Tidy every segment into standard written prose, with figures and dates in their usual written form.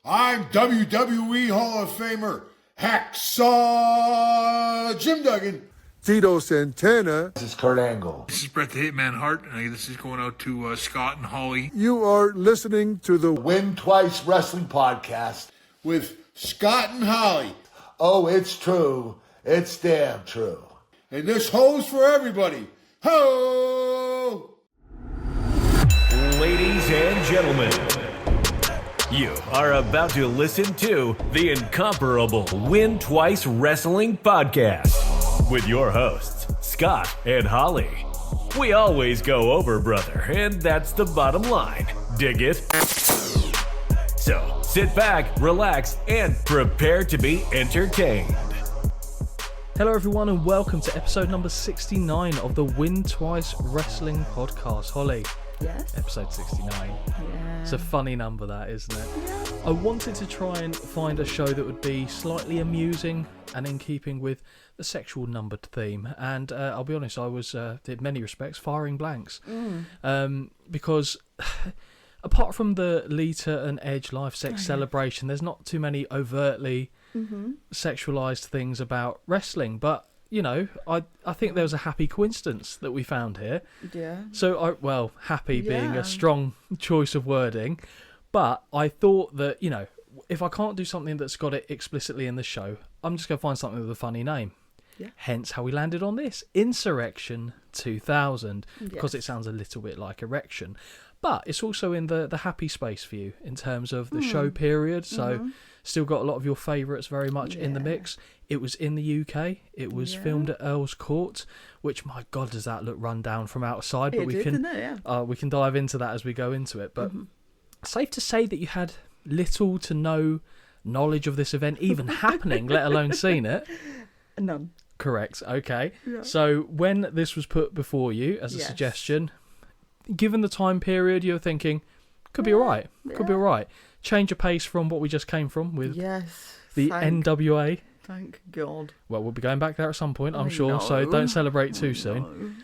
I'm WWE Hall of Famer Hacksaw Jim Duggan. Tito Santana. This is Kurt Angle. This is Bret the Hitman Hart, and this is going out to Scott and Holly. You are listening to the Win Twice Wrestling Podcast with Scott and Holly. Oh, it's true. It's damn true. And this holds for everybody. Ho! Ladies and gentlemen, you are about to listen to the incomparable Win Twice Wrestling Podcast with your hosts, Scott and Holly. We always go over, brother, and that's the bottom line. Dig it? So sit back, relax, and prepare to be entertained. Hello everyone and welcome to episode number 69 of the Win Twice Wrestling Podcast. Holly. Yes. Episode 69. Yeah. It's a funny number, that, isn't it? Yeah. I wanted to try and find a show that would be slightly amusing and in keeping with the sexual numbered theme. And I'll be honest, I was, in many respects, firing blanks. Because apart from the Lita and Edge live sex celebration, there's not too many overtly sexualized things about wrestling. But you know, I think there was a happy coincidence that we found here. Yeah. So, happy being a strong choice of wording. But I thought that, you know, if I can't do something that's got it explicitly in the show, I'm just going to find something with a funny name. Yeah. Hence how we landed on this. Insurrextion 2000. Because it sounds a little bit like erection. But it's also in the happy space for you in terms of the show period. So still got a lot of your favourites very much in the mix. It was in the UK. It was filmed at Earl's Court, which, my God, does that look run down from outside? But we can dive into that as we go into it. But safe to say that you had little to no knowledge of this event even happening, let alone seen it. None. Correct. Okay. Yeah. So when this was put before you as a suggestion, given the time period, you're thinking, could be all right. Could be all right. Change of pace from what we just came from with the NWA. Thank God. Well, we'll be going back there at some point, I'm sure, so don't celebrate too soon.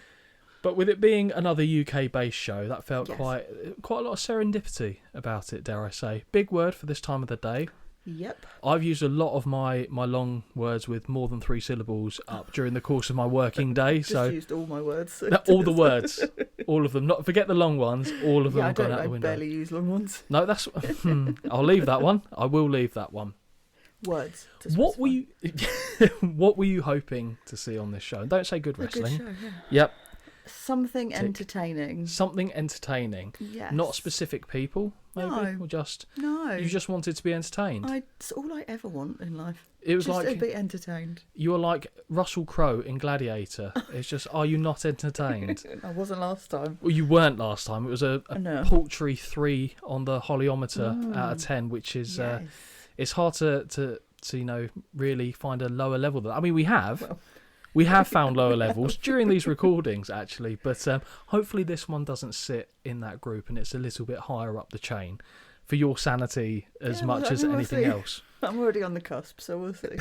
But with it being another UK-based show, that felt quite a lot of serendipity about it, dare I say. Big word for this time of the day. Yep. I've used a lot of my long words with more than 3 syllables up during the course of my working day. Just used all my words. So all the words. All of them. Not forget the long ones. All of them have gone out the window. I barely use long ones. No, that's... I'll leave that one. I will leave that one. Words. What were you hoping to see on this show? And don't say good wrestling. Good show, Yep. Something entertaining. Something entertaining. Yes. Not specific people, maybe? No. Or just... No. You just wanted to be entertained? It's all I ever want in life. It was just like... to be entertained. You were like Russell Crowe in Gladiator. It's just, are you not entertained? I wasn't last time. Well, you weren't last time. It was a paltry 3 on the Hollyometer out of 10, which is... it's hard to you know, really find a lower level than that. I mean, we have. Well, we have found lower levels during these recordings, actually. But hopefully this one doesn't sit in that group and it's a little bit higher up the chain for your sanity as much as anything else. I'm already on the cusp, so we'll see.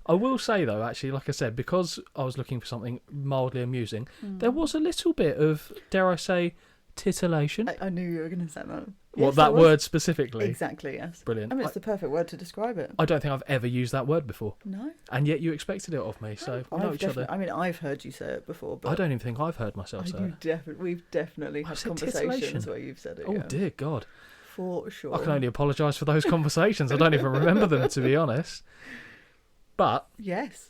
I will say, though, actually, like I said, because I was looking for something mildly amusing, there was a little bit of, dare I say, titillation. I knew you were going to say that. What, that word specifically? Exactly, yes. Brilliant. I mean, it's the perfect word to describe it. I don't think I've ever used that word before. No. And yet you expected it of me, so we know each other. I mean, I've heard you say it before, but... I don't even think I've heard myself say it. We've definitely had conversations where you've said it. Oh, dear God. For sure. I can only apologise for those conversations. I don't even remember them, to be honest. But... Yes.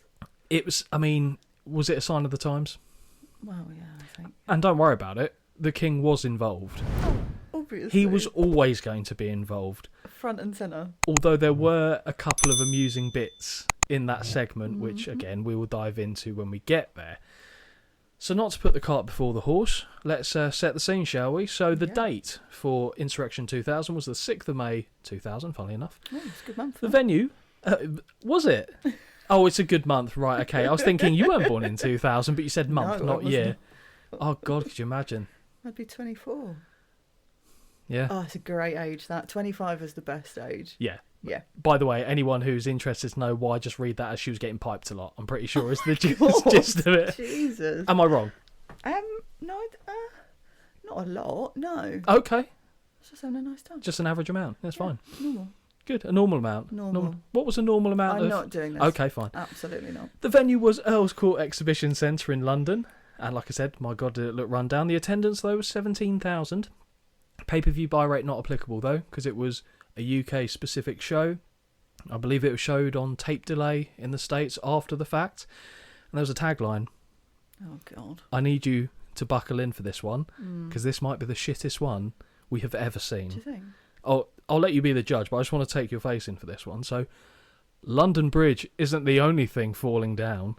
It was, I mean, was it a sign of the times? Well, yeah, I think. And don't worry about it. The King was involved. Obviously. He was always going to be involved. Front and centre. Although there were a couple of amusing bits in that segment, which, again, we will dive into when we get there. So not to put the cart before the horse, let's set the scene, shall we? So the date for Insurrextion 2000 was the 6th of May 2000, funnily enough. Oh, it's a good month. The venue, was it? Oh, it's a good month, right, okay. I was thinking you weren't born in 2000, but you said month, not year. Oh, God, could you imagine? I'd be 24. Yeah. Oh, it's a great age, that. 25 is the best age. Yeah. Yeah. By the way, anyone who's interested to know why, just read that as she was getting piped a lot. I'm pretty sure it's the gist of it. Jesus. Am I wrong? No, not a lot, no. Okay. It's just having a nice time. Just an average amount. That's fine. Normal. Good. A normal amount. Normal. What was a normal amount? I'm not doing this. Okay, fine. Absolutely not. The venue was Earl's Court Exhibition Centre in London. And like I said, my God, did it look run down. The attendance, though, was 17,000. Pay-per-view buy rate not applicable, though, because it was a UK-specific show. I believe it was showed on tape delay in the States after the fact. And there was a tagline. Oh, God. I need you to buckle in for this one, because this might be the shittest one we have ever seen. Do you think? I'll let you be the judge, but I just want to take your face in for this one. So, London Bridge isn't the only thing falling down.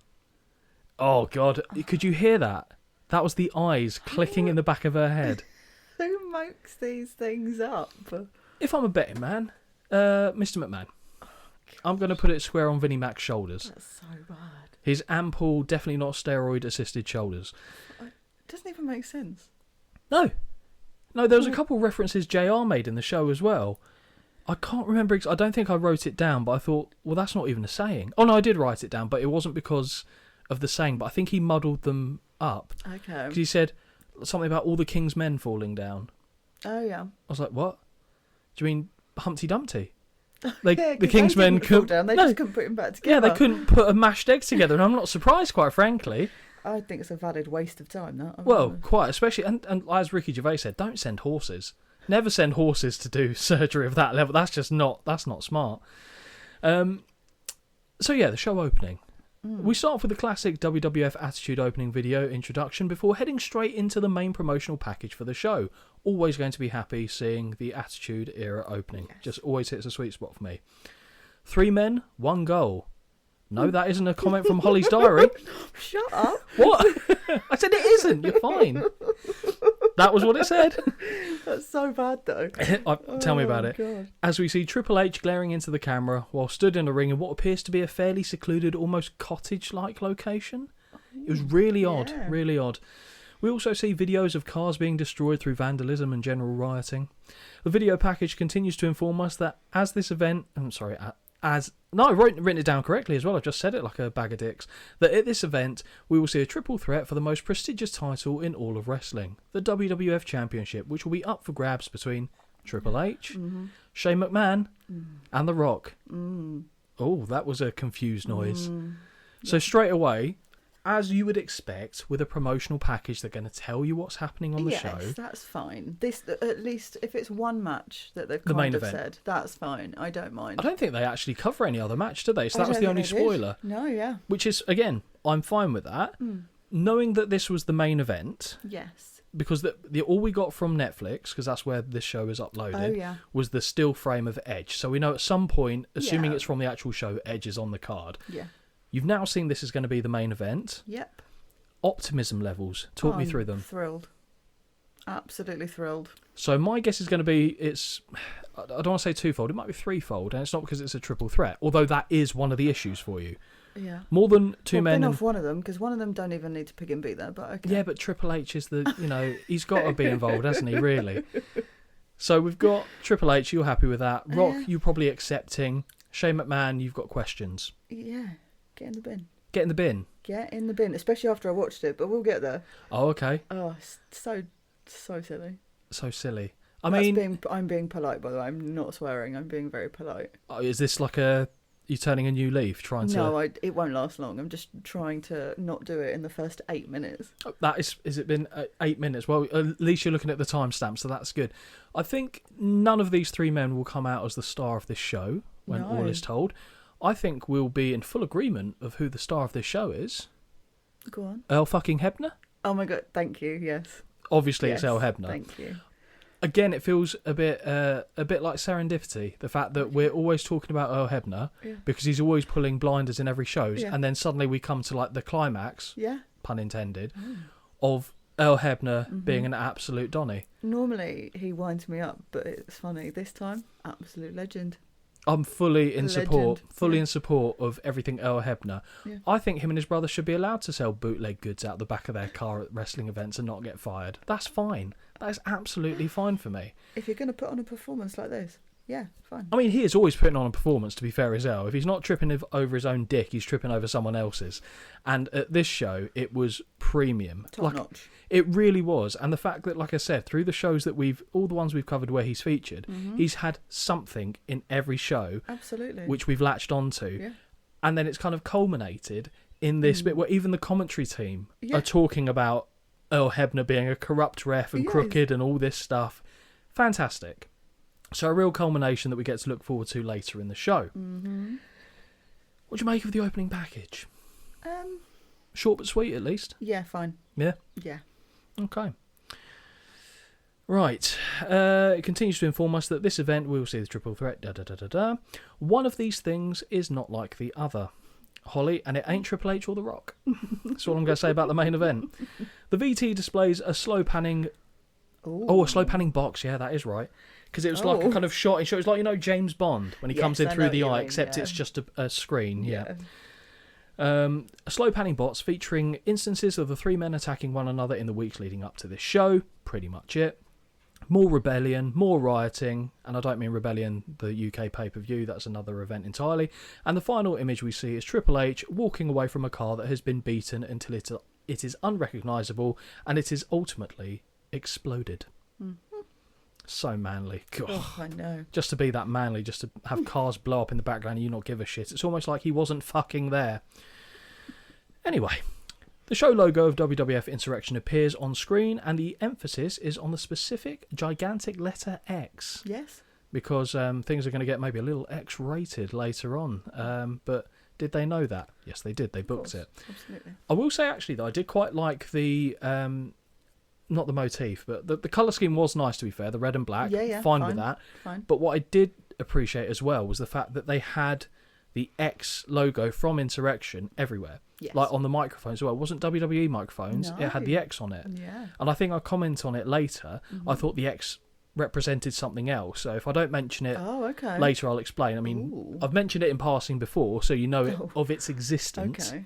Oh, God. Could you hear that? That was the eyes clicking in the back of her head. Who makes these things up? If I'm a betting man, Mr. McMahon, I'm going to put it square on Vinnie Mac's shoulders. That's so bad. His ample, definitely not steroid-assisted shoulders. It doesn't even make sense. No, there was a couple of references JR made in the show as well. I can't remember. I don't think I wrote it down, but I thought, well, that's not even a saying. Oh, no, I did write it down, but it wasn't because of the saying, but I think he muddled them up. Okay. Because he said something about all the King's men falling down. Oh, yeah. I was like, what? Do you mean Humpty Dumpty? Yeah, The 'cause King's they men didn't fall couldn't. down. They No. just couldn't put him back together. Yeah, they couldn't put a mashed egg together, and I'm not surprised, quite frankly. I think it's a valid waste of time, that. Well, quite, especially, and as Ricky Gervais said, don't send horses. Never send horses to do surgery of that level. That's not smart. So yeah, the show opening. We start off with the classic WWF Attitude opening video introduction before heading straight into the main promotional package for the show. Always going to be happy seeing the Attitude Era opening. Yes. Just always hits a sweet spot for me. 3 men, 1 goal. No, that isn't a comment from Holly's diary. Shut up. What? I said it isn't. You're fine. That was what it said. That's so bad, though. Tell me about it. God. As we see Triple H glaring into the camera while stood in a ring in what appears to be a fairly secluded, almost cottage-like location. It was really odd, really odd. We also see videos of cars being destroyed through vandalism and general rioting. The video package continues to inform us that as this event... I've written it down correctly as well. I've just said it like a bag of dicks. That at this event, we will see a triple threat for the most prestigious title in all of wrestling, the WWF Championship, which will be up for grabs between Triple H, Shane McMahon, and The Rock. Oh, that was a confused noise. So straight away, as you would expect, with a promotional package, they're going to tell you what's happening on the show. Yes, that's fine. This, at least, if it's one match that they've The kind main of event. said, that's fine. I don't mind. I don't think they actually cover any other match, do they? So I that was don't the only think they did. spoiler. No, yeah. Which is, again, I'm fine with that. Knowing that this was the main event, Yes. because all we got from Netflix, because that's where this show is uploaded, was the still frame of Edge. So we know at some point, assuming it's from the actual show, Edge is on the card. Yeah. You've now seen this is going to be the main event. Yep. Optimism levels. Talk me through them. Thrilled. Absolutely thrilled. So my guess is going to be, I don't want to say twofold, it might be threefold, and it's not because it's a triple threat, although that is one of the issues for you. Yeah. More than two men. Off one of them, because one of them don't even need to pick and beat there, but okay. Yeah, but Triple H is he's got to be involved, hasn't he, really? So we've got Triple H, you're happy with that. Rock, you're probably accepting. Shane McMahon, you've got questions. Yeah. Get in the bin. Get in the bin. Get in the bin, especially after I watched it, but we'll get there. Oh, okay. Oh, so silly. So silly. I'm being polite, by the way. I'm not swearing. I'm being very polite. Oh, is this like you turning a new leaf, trying to... No, it won't last long. I'm just trying to not do it in the first 8 minutes. That is it been 8 minutes? Well, at least you're looking at the timestamp, so that's good. I think none of these 3 men will come out as the star of this show when all is told. I think we'll be in full agreement of who the star of this show is. Go on. Earl fucking Hebner? Oh my God, thank you, yes. Obviously it's Earl Hebner. Thank you. Again, it feels a bit like serendipity. The fact that we're always talking about Earl Hebner because he's always pulling blinders in every show, and then suddenly we come to like the climax, pun intended, of Earl Hebner being an absolute Donny. Normally he winds me up, but it's funny. This time, absolute legend. I'm fully in support of everything Earl Hebner. Yeah. I think him and his brother should be allowed to sell bootleg goods out the back of their car at wrestling events and not get fired. That's fine. That is absolutely fine for me. If you're going to put on a performance like this. Yeah, fine. I mean, he is always putting on a performance, to be fair as hell. If he's not tripping over his own dick, he's tripping over someone else's. And at this show, it was premium. Top notch. It really was. And the fact that, like I said, through the shows that all the ones we've covered where he's featured, he's had something in every show. Absolutely. Which we've latched onto. Yeah. And then it's kind of culminated in this bit where even the commentary team are talking about Earl Hebner being a corrupt ref and crooked and all this stuff. Fantastic. So a real culmination that we get to look forward to later in the show. Mm-hmm. What do you make of the opening package? Short but sweet, at least. Yeah, fine. Yeah? Yeah. Okay. Right. It continues to inform us that this event, we will see the triple threat, One of these things is not like the other, Holly, and it ain't Triple H or The Rock. That's all I'm going to say about the main event. The VT displays a slow panning... Ooh. Oh, a slow panning box. Yeah, that is right. Because it was like a kind of shot. It was like, James Bond when he comes in through the eye, except it's just a screen. Yeah. A slow panning box featuring instances of the three men attacking one another in the weeks leading up to this show. Pretty much it. More rebellion, more rioting, and I don't mean Rebellion, the UK pay-per-view, that's another event entirely. And the final image we see is Triple H walking away from a car that has been beaten until it is unrecognisable, and it is ultimately exploded. Mm-hmm. So manly. God. Oh, I know. Just to be that manly, just to have cars blow up in the background and you not give a shit. It's almost like he wasn't fucking there. Anyway, the show logo of WWF Insurrextion appears on screen, and the emphasis is on the specific gigantic letter X. Yes. Because things are going to get maybe a little X-rated later on. But did they know that? Yes, they did. They booked it. Absolutely. I will say, actually, though, I did quite like the... not the motif, but the colour scheme was nice, to be fair. The red and black. Yeah, fine with that. Fine. But what I did appreciate as well was the fact that they had the X logo from Insurrextion everywhere. Yes. Like on the microphones as well. It wasn't WWE microphones. No. It had the X on it. Yeah. And I think I'll comment on it later. I thought the X represented something else. So if I don't mention it later, I'll explain. I mean, I've mentioned it in passing before, so you know it, of its existence. Okay.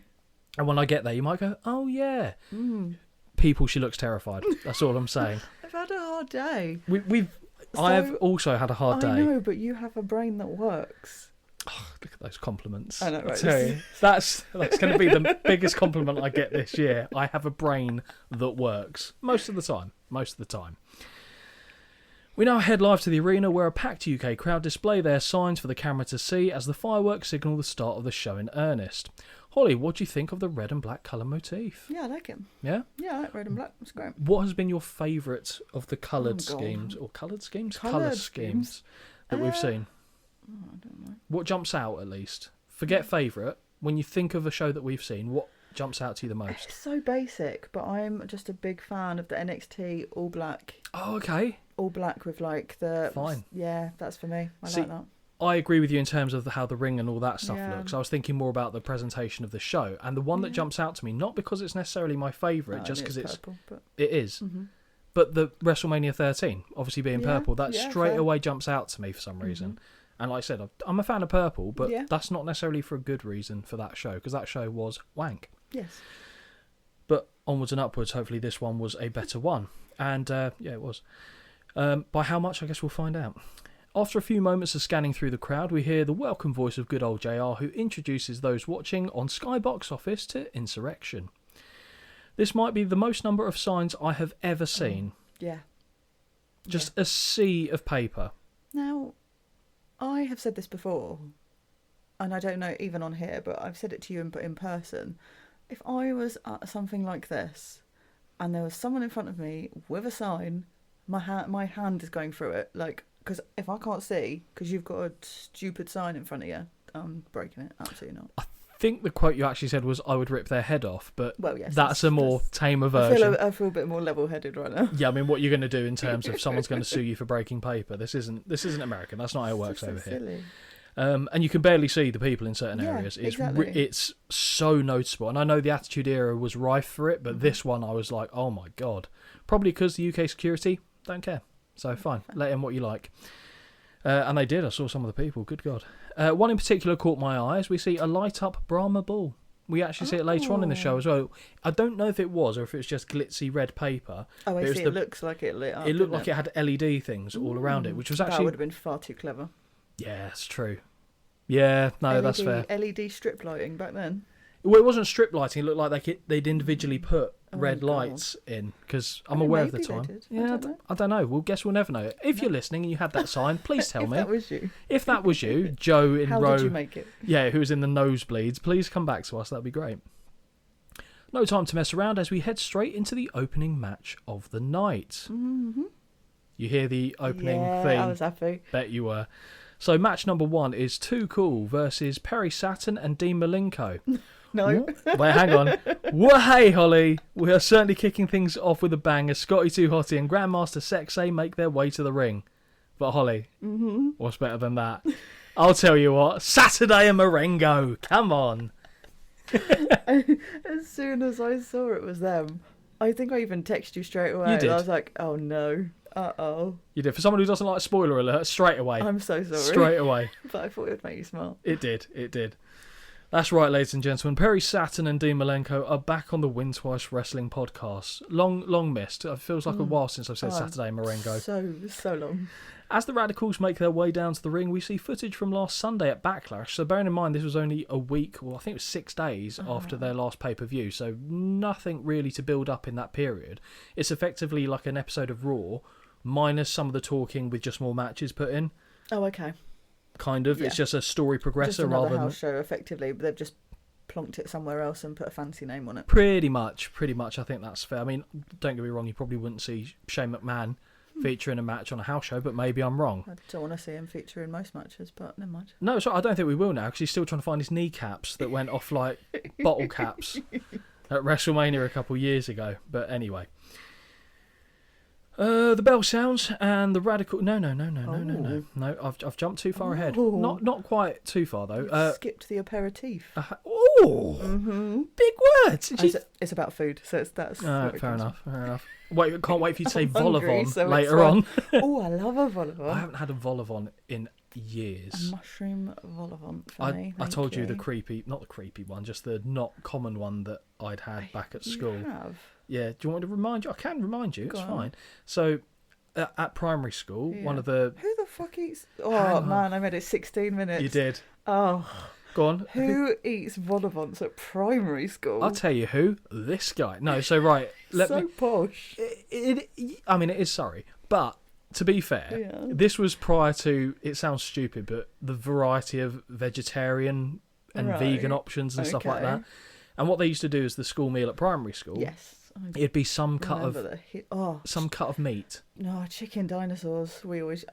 And when I get there, you might go, oh, yeah. People, she looks terrified. That's all I'm saying. I've had a hard day. I've also had a hard day. I know, but you have a brain that works. Oh, look at those compliments. I know, right? I tell you, that's going to be the biggest compliment I get this year. I have a brain that works most of the time. We now head live to the arena where a packed UK crowd display their signs for the camera to see as the fireworks signal the start of the show in earnest. Holly, what do you think of the red and black colour motif? Yeah, I like it. Yeah? Yeah, I like red and black. It's great. What has been your favourite of the coloured schemes? Or coloured schemes? Coloured schemes that we've seen. Oh, I don't know. What jumps out, at least? Forget favourite. When you think of a show that we've seen, what jumps out to you the most? It's so basic, but I'm just a big fan of the NXT all black. Oh, okay. All black with like the... Fine. Yeah, that's for me. I like that. I agree with you in terms of how the ring and all that stuff looks. I was thinking more about the presentation of the show. And the one that jumps out to me, not because it's necessarily my favourite, just because it's... Purple, but... It is. Mm-hmm. But the WrestleMania 13, obviously being purple, that straight away jumps out to me for some reason. And like I said, I'm a fan of purple, but that's not necessarily for a good reason for that show, because that show was wank. Yes. But onwards and upwards, hopefully this one was a better one. And, it was. By how much, I guess we'll find out. After a few moments of scanning through the crowd, we hear the welcome voice of good old JR, who introduces those watching on Sky Box Office to Insurrextion. This might be the most number of signs I have ever seen. Yeah. Just a sea of paper. Now, I have said this before, and I don't know even on here, but I've said it to you in person. If I was at something like this, and there was someone in front of me with a sign, my hand is going through it, like... Because if I can't see, because you've got a stupid sign in front of you, I'm breaking it. Absolutely not. I think the quote you actually said was, I would rip their head off, but yes, that's a more tamer version. I feel a bit more level-headed right now. Yeah, I mean, what you're going to do in terms of someone's going to sue you for breaking paper, this isn't American. That's not how it works over silly. here. And you can barely see the people in certain areas. It's so noticeable. And I know the Attitude Era was rife for it, but this one I was like, oh my God. Probably because the UK security don't care. So fine, let in what you like. And they did. I saw some of the people. Good God. One in particular caught my eye as we see a light-up Brahma bull We actually see it later on in the show as well. I don't know if it was or if it was just glitzy red paper. Oh, I but see. It looks like it lit up. It looked like it had LED things all around it, which was actually... That would have been far too clever. Yeah, it's true. Yeah, no, that's fair. LED strip lighting back then. Well, it wasn't strip lighting. It looked like they'd individually put red lights in, because I'm aware of the time. Did. Yeah, I don't know. Well, guess we'll never know. If you're listening and you had that sign, please tell me. If that was you. If that was you, Joe in How row... did you make it? Yeah, who was in the nosebleeds, please come back to us. That'd be great. No time to mess around as we head straight into the opening match of the night. Mm-hmm. You hear the opening theme? I was happy. Bet you were. So match number 1 is Too Cool versus Perry Saturn and Dean Malenko. No. Wait, hang on. Well, hey, Holly. We are certainly kicking things off with a bang as Scotty 2 Hotty and Grandmaster Sexay make their way to the ring. But Holly, what's better than that? I'll tell you what. Saturday and Marengo. Come on. As soon as I saw it was them, I think I even texted you straight away. You did. I was like, oh no. Uh-oh. You did. For someone who doesn't like spoiler alert, straight away. I'm so sorry. Straight away. But I thought it would make you smile. It did. That's right, ladies and gentlemen. Perry Saturn and Dean Malenko are back on the Win Twice Wrestling podcast. Long missed. It feels like a while since I've said Saturday Marengo. So long. As the Radicals make their way down to the ring, we see footage from last Sunday at Backlash. So bearing in mind this was only a week, well I think it was 6 days after their last pay-per-view. So nothing really to build up in that period. It's effectively like an episode of Raw, minus some of the talking with just more matches put in. Oh, okay. Kind of. Yeah. It's just a story progressor just another rather than... house show, effectively, but they've just plonked it somewhere else and put a fancy name on it. Pretty much. I think that's fair. I mean, don't get me wrong, you probably wouldn't see Shane McMahon featuring a match on a house show, but maybe I'm wrong. I don't want to see him feature in most matches, but never mind. No, so I don't think we will now, because he's still trying to find his kneecaps that went off like bottle caps at WrestleMania a couple years ago. But anyway. The bell sounds and the Radical... No. I've jumped too far ahead. Not quite too far, though. Skipped the aperitif. Big words. It's about food, so that's... Fair enough. Wait, can't wait for you to say vol-au-vent so later on. Oh, I love a vol-au-vent. I haven't had a vol-au-vent in years. A mushroom vol-au-vent for me. I told you the creepy... Not the creepy one, just the not common one that I'd had back at school. You have? Yeah, do you want me to remind you? I can remind you, it's fine. So, at primary school, one of the... Who the fuck eats... Oh, man, I made it 16 minutes. You did. Oh. Go on. Who eats vol-au-vents at primary school? I'll tell you who. This guy. No, so right. Posh. I mean, it is Surrey. But, to be fair, this was prior to... It sounds stupid, but the variety of vegetarian and vegan options and stuff like that. And what they used to do is the school meal at primary school. Yes. It'd be some cut of meat. No, chicken dinosaurs.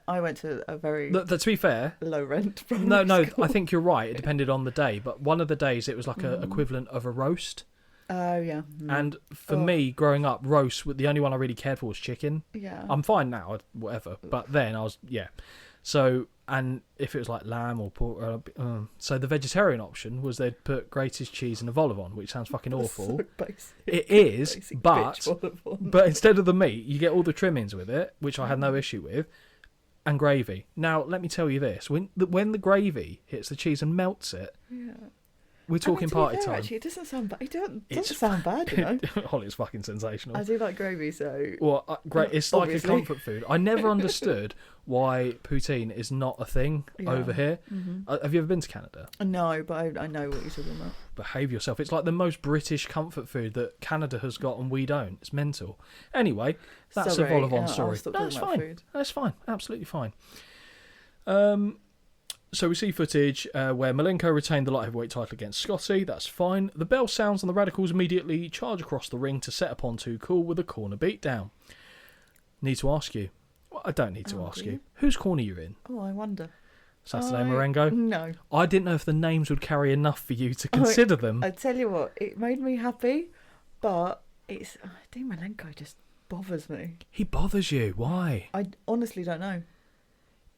I went to a very to be fair, low rent. No, I think you're right. It depended on the day, but one of the days it was like a equivalent of a roast. Oh yeah. And for me, growing up, roast, the only one I really cared for was chicken. Yeah. I'm fine now, whatever. But then I was So, and if it was like lamb or pork, so the vegetarian option was they'd put grated cheese and a vol-au-vent, which sounds fucking awful. So basic. It is, but instead of the meat, you get all the trimmings with it, which I had no issue with, and gravy. Now, let me tell you this: when the gravy hits the cheese and melts it, we're talking party time. Actually, it doesn't sound bad. It doesn't sound bad, you know. Holly, it's fucking sensational. I do like gravy, so... Well, great. It's obviously. Like a comfort food. I never understood why poutine is not a thing over here. Mm-hmm. Have you ever been to Canada? No, but I know what you're talking about. Behave yourself. It's like the most British comfort food that Canada has got and we don't. It's mental. Anyway, that's a vol-au-vent story. That's fine. Food. That's fine. Absolutely fine. So we see footage where Malenko retained the light heavyweight title against Scotty. That's fine. The bell sounds and the Radicals immediately charge across the ring to set upon Too Cool with a corner beatdown. Need to ask you. Well, I don't need to ask you. Whose corner you're in? Oh, I wonder. Saturday Marengo? No. I didn't know if the names would carry enough for you to consider them. I tell you what, it made me happy, but Dean Malenko just bothers me. He bothers you? Why? I honestly don't know.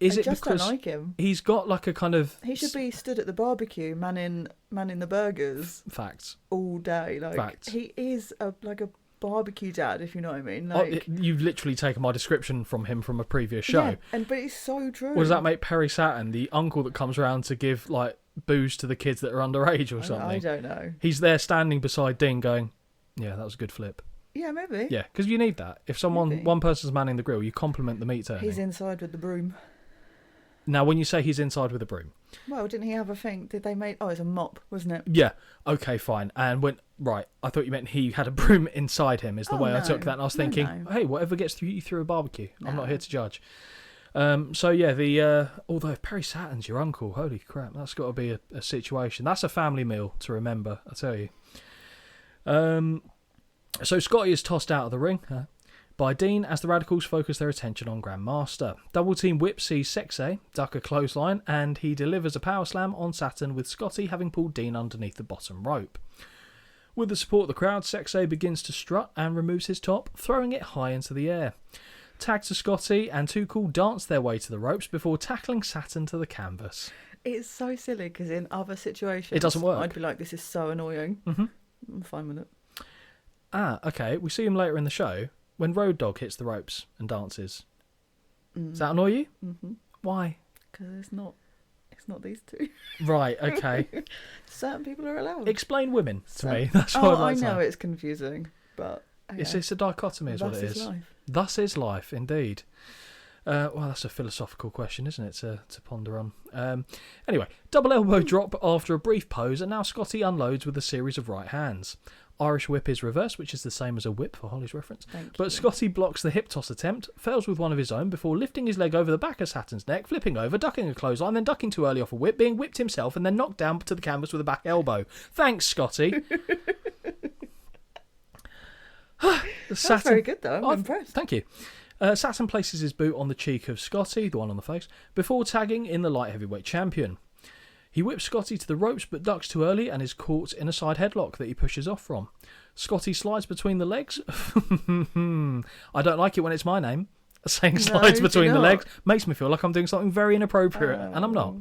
I just don't like him. He's got like a kind of... He should be stood at the barbecue, manning the burgers. Facts. All day. Facts. He is like a barbecue dad, if you know what I mean. You've literally taken my description from him from a previous show. Yeah, but it's so true. What does that make Perry Saturn, the uncle that comes around to give like booze to the kids that are underage or I something. don't know. He's there standing beside Dean going, yeah, that was a good flip. Yeah, maybe. Yeah, because you need that. If one person's manning the grill, you compliment the meat turning. He's inside with the broom. Now, when you say he's inside with a broom. Well, didn't he have a thing? Did they make... Oh, it's a mop, wasn't it? Yeah, okay, fine. And right, I thought you meant he had a broom inside him is the way I took that. And I was thinking, hey, whatever gets you through a barbecue. I'm not here to judge. So yeah, although if Perry Saturn's your uncle, holy crap, that's got to be a situation. That's a family meal to remember, I tell you. So Scotty is tossed out of the ring by Dean as the Radicals focus their attention on Grandmaster. Double team whip sees Sexay duck a clothesline, and he delivers a power slam on Saturn, with Scotty having pulled Dean underneath the bottom rope. With the support of the crowd, Sexay begins to strut and removes his top, throwing it high into the air. Tag to Scotty, and Too Cool dance their way to the ropes before tackling Saturn to the canvas. It's so silly because in other situations... It doesn't work. I'd be like, this is so annoying. Mm-hmm. I'm fine with it. Okay. We see him later in the show when Road Dogg hits the ropes and dances. Does that annoy you? Mm-hmm. Why? Because it's not these two. Right, okay. Certain people are allowed. Explain women to me. That's what I'd like to know it's confusing, but... It's a dichotomy is what it is. Thus is life. Thus is life, indeed. Well, that's a philosophical question, isn't it, to ponder on. Anyway, double elbow drop after a brief pose, and now Scotty unloads with a series of right hands. Irish whip is reversed, which is the same as a whip for Holly's reference. But Scotty blocks the hip toss attempt, fails with one of his own before lifting his leg over the back of Saturn's neck, flipping over, ducking a clothesline, then ducking too early off a whip, being whipped himself, and then knocked down to the canvas with a back elbow. Thanks, Scotty. That's very good, though. I'm impressed. Thank you. Saturn places his boot on the cheek of Scotty, the one on the face, before tagging in the light heavyweight champion. He whips Scotty to the ropes but ducks too early and is caught in a side headlock that he pushes off from. Scotty slides between the legs. I don't like it when it's my name. Saying slides between the legs makes me feel like I'm doing something very inappropriate, and I'm not.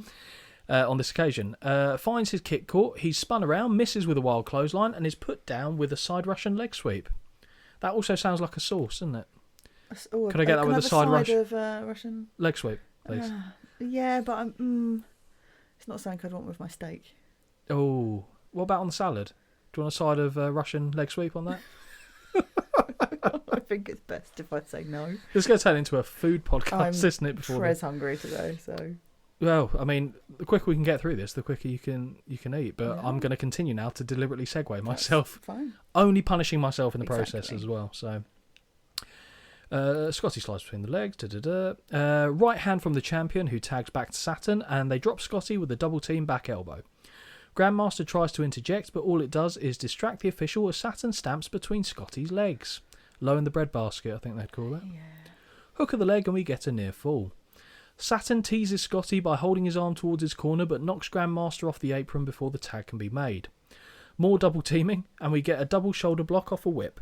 On this occasion, finds his kick caught. He's spun around, misses with a wild clothesline, and is put down with a side Russian leg sweep. That also sounds like a sauce, doesn't it? Could I get that with a side Russian leg sweep, please? Yeah, but it's not something I'd want with my steak. Oh, what about on the salad? Do you want a side of Russian leg sweep on that? I think it's best if I say no. This is going to turn into a food podcast, isn't it? I'm Trez hungry today, so... Well, I mean, the quicker we can get through this, the quicker you can eat. But I'm going to continue now to deliberately segue myself. That's fine. Only punishing myself in the process as well. So, Scotty slides between the legs. Right hand from the champion, who tags back to Saturn, and they drop Scotty with a double team back elbow. Grandmaster tries to interject, but all it does is distract the official as Saturn stamps between Scotty's legs. Low in the breadbasket, I think they'd call it. Yeah. Hook of the leg, and we get a near fall. Saturn teases Scotty by holding his arm towards his corner, but knocks Grandmaster off the apron before the tag can be made. More double teaming, and we get a double shoulder block off a whip.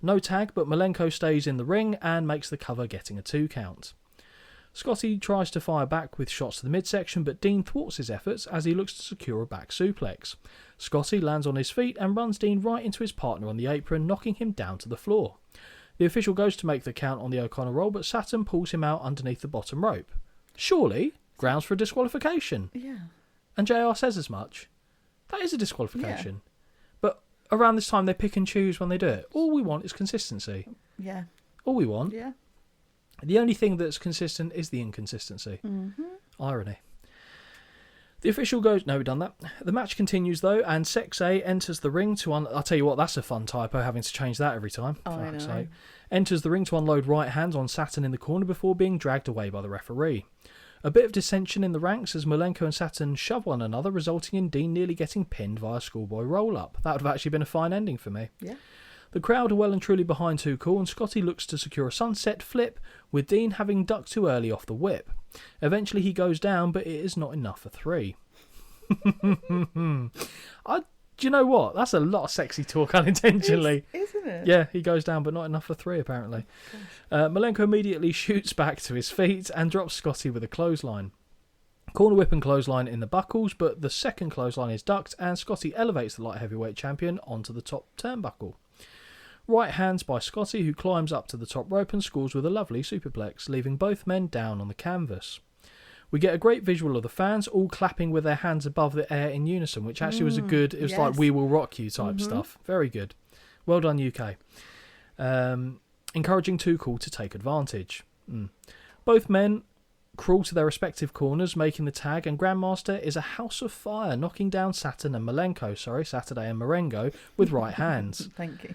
No tag, but Malenko stays in the ring and makes the cover, getting a 2 count. Scotty tries to fire back with shots to the midsection, but Dean thwarts his efforts as he looks to secure a back suplex. Scotty lands on his feet and runs Dean right into his partner on the apron, knocking him down to the floor. The official goes to make the count on the O'Connor roll, but Saturn pulls him out underneath the bottom rope. Surely, grounds for a disqualification. Yeah. And JR says as much. That is a disqualification. Yeah. But around this time, they pick and choose when they do it. All we want is consistency. Yeah. All we want. Yeah. The only thing that's consistent is the inconsistency. Mm-hmm. Irony. The official goes... No, we've done that. The match continues, though, and Sexay enters the ring to... I'll tell you what, that's a fun typo, having to change that every time. I know. Sake. Enters the ring to unload right hands on Saturn in the corner before being dragged away by the referee. A bit of dissension in the ranks as Malenko and Saturn shove one another, resulting in Dean nearly getting pinned via schoolboy roll-up. That would have actually been a fine ending for me. Yeah. The crowd are well and truly behind Too Cool, and Scotty looks to secure a sunset flip, with Dean having ducked too early off the whip. Eventually he goes down, but it is not enough for 3. Do you know what? That's a lot of sexy talk unintentionally. Isn't it? Yeah, he goes down, but not enough for 3, apparently. Malenko immediately shoots back to his feet and drops Scotty with a clothesline. Corner whip and clothesline in the buckles, but the second clothesline is ducked, and Scotty elevates the light heavyweight champion onto the top turnbuckle. Right hands by Scotty, who climbs up to the top rope and scores with a lovely superplex, leaving both men down on the canvas. We get a great visual of the fans all clapping with their hands above the air in unison, which actually was it was like "We Will Rock You" type stuff. Very good. Well done, UK. Encouraging Too Cool to take advantage. Both men crawl to their respective corners, making the tag, and Grandmaster is a house of fire, knocking down Saturday and Marengo with right hands. Thank you.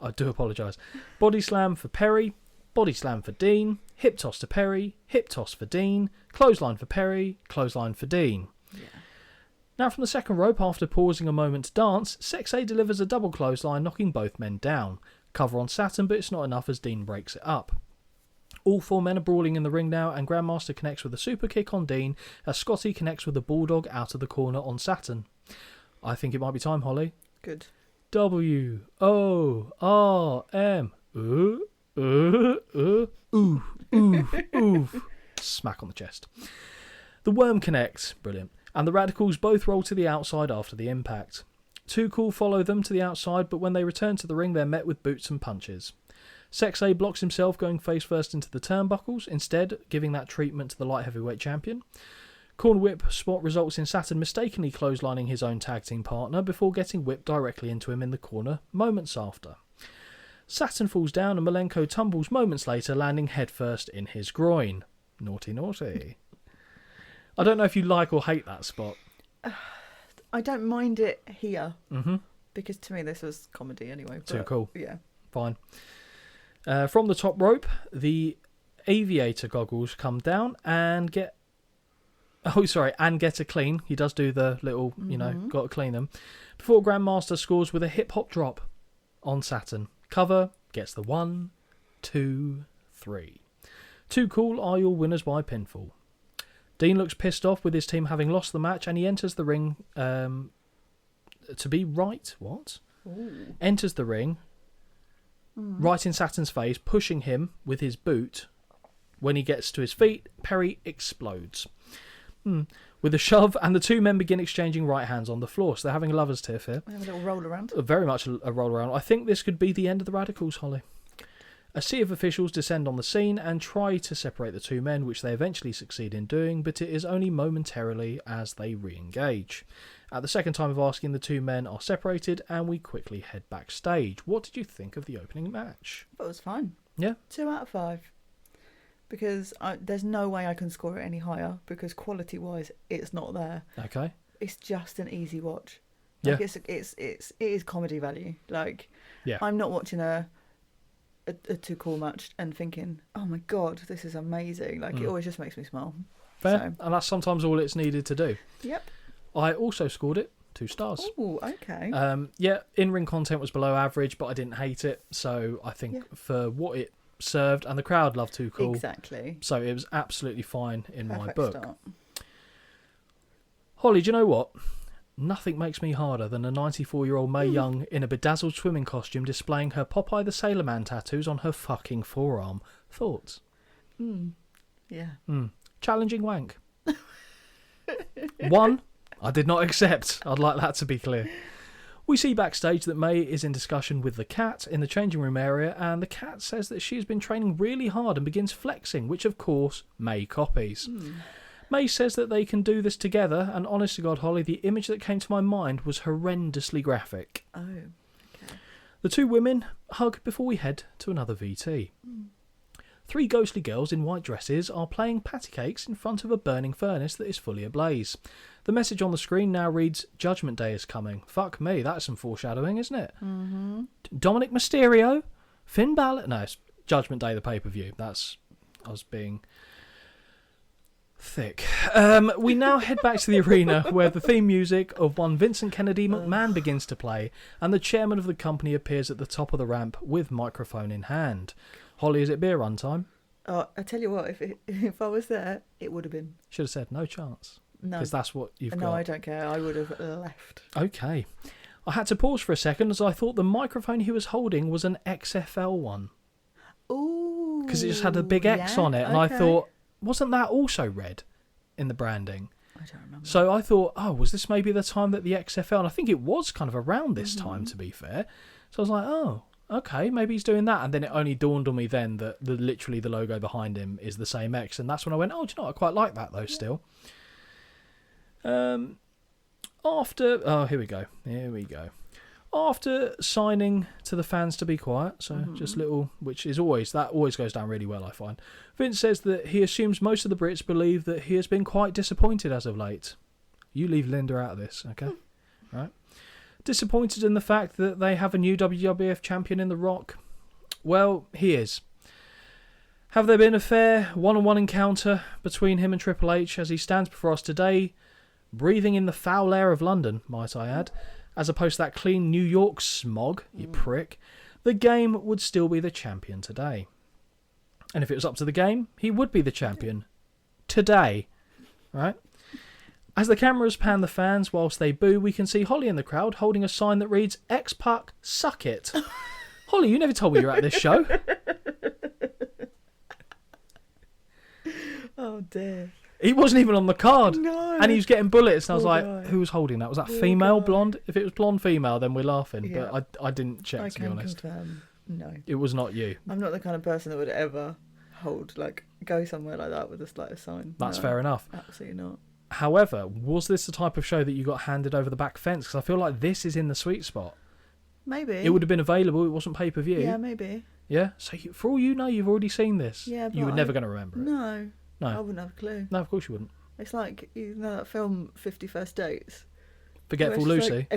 I do apologise. Body slam for Perry, body slam for Dean, hip toss to Perry, hip toss for Dean, clothesline for Perry, clothesline for Dean. Yeah. Now from the second rope, after pausing a moment to dance, Sexay delivers a double clothesline, knocking both men down. Cover on Saturn, but it's not enough as Dean breaks it up. All 4 men are brawling in the ring now, and Grandmaster connects with a super kick on Dean as Scotty connects with a bulldog out of the corner on Saturn. I think it might be time, Holly. Good. W-O-R-M. Ooh, ooh, ooh, ooh, ooh, ooh. Smack on the chest. The Worm connects. Brilliant. And the Radicals both roll to the outside after the impact. Too Cool follow them to the outside, but when they return to the ring, they're met with boots and punches. Sexay blocks himself going face first into the turnbuckles, instead giving that treatment to the light heavyweight champion. Corner whip spot results in Saturn mistakenly clotheslining his own tag team partner before getting whipped directly into him in the corner moments after. Saturn falls down and Malenko tumbles moments later, landing headfirst in his groin. Naughty, naughty. I don't know if you like or hate that spot. I don't mind it here. Because to me this was comedy anyway. Too Cool. Yeah. Fine. From the top rope, the aviator goggles come down and get a clean. He does do the little, got to clean them. Before Grandmaster scores with a hip hop drop on Saturn. Cover, gets the 1, 2, 3. Too Cool are your winners by pinfall. Dean looks pissed off with his team having lost the match, and he enters the ring to be right. What? Ooh. Enters the ring. Right in Saturn's face, pushing him with his boot. When he gets to his feet, Perry explodes. With a shove, and the 2 men begin exchanging right hands on the floor. So they're having a lover's tiff here. We have a little roll around. Very much a roll around. I think this could be the end of the Radicals, Holly. A sea of officials descend on the scene and try to separate the 2 men, which they eventually succeed in doing, but it is only momentarily as they re-engage. At the second time of asking, the 2 men are separated, and we quickly head backstage. What did you think of the opening match? It was fine. Yeah? 2 out of 5. Because there's no way I can score it any higher, because quality-wise, it's not there. Okay. It's just an easy watch. Yeah. Like it is comedy value. Like, yeah. I'm not watching a Too Cool match and thinking, oh my god, this is amazing. Like, it always just makes me smile. Fair. And that's sometimes all it's needed to do. Yep. I also scored it 2 stars. Oh, okay. Yeah, in-ring content was below average, but I didn't hate it. So I think for what it served, and the crowd loved Too Cool. Exactly. So it was absolutely fine in Perfect my book. Start. Holly, do you know what? Nothing makes me harder than a 94-year-old Mae Young in a bedazzled swimming costume displaying her Popeye the Sailor Man tattoos on her fucking forearm. Thoughts? Yeah. Challenging wank. 1, I did not accept. I'd like that to be clear. We see backstage that Mae is in discussion with the cat in the changing room area, and the cat says that she has been training really hard and begins flexing, which of course Mae copies. Mae says that they can do this together, and honest to God, Holly, the image that came to my mind was horrendously graphic. Oh, okay. The 2 women hug before we head to another VT. 3 ghostly girls in white dresses are playing patty cakes in front of a burning furnace that is fully ablaze. The message on the screen now reads, Judgment Day is coming. Fuck me, that's some foreshadowing, isn't it? Dominic Mysterio? Finn Balor? No, it's Judgment Day, the pay-per-view. I was being thick. We now head back to the arena where the theme music of one Vincent Kennedy McMahon begins to play, and the chairman of the company appears at the top of the ramp with microphone in hand. Holly, is it beer run time? Oh, I tell you what, if I was there, it would have been. Should have said no chance. No. Because that's what you've got. No, I don't care. I would have left. Okay. I had to pause for a second as I thought the microphone he was holding was an XFL one. Ooh. Because it just had a big X on it. And I thought, wasn't that also red in the branding? I don't remember. So I thought, was this maybe the time that the XFL... And I think it was kind of around this time, to be fair. So I was like, okay, maybe he's doing that. And then it only dawned on me then that literally the logo behind him is the same X. And that's when I went, oh, do you know what? I quite like that, though, still. Here we go. After signing to the fans to be quiet, so just little, which is always goes down really well, I find. Vince says that he assumes most of the Brits believe that he has been quite disappointed as of late. You leave Linda out of this, okay? Right. Disappointed in the fact that they have a new WWF champion in The Rock? Well, he is. Have there been a fair one-on-one encounter between him and Triple H as he stands before us today, breathing in the foul air of London, might I add, as opposed to that clean New York smog, you prick? The Game would still be the champion today. And if it was up to the Game, he would be the champion today, right? As the cameras pan the fans whilst they boo, we can see Holly in the crowd holding a sign that reads, X-Pac, suck it. Holly, you never told me you were at this show. Oh, dear. He wasn't even on the card. No. And he was getting bullets. And I was Poor like, guy. who was holding that? Was that Poor female, guy. blonde? If it was blonde female, then we're laughing. Yeah. But I didn't check, I to be can honest. confirm, no. It was not you. I'm not the kind of person that would ever go somewhere like that with a slightest sign. That's No, fair enough. Absolutely not. However, was this the type of show that you got handed over the back fence? Because I feel like this is in the sweet spot. Maybe. It would have been available. It wasn't pay-per-view. Yeah, maybe. Yeah? So for all you know, you've already seen this. Yeah, but you were never going to remember it. No. No. I wouldn't have a clue. No, of course you wouldn't. It's like, you know that film 50 First Dates? Forgetful Where it's Lucy. like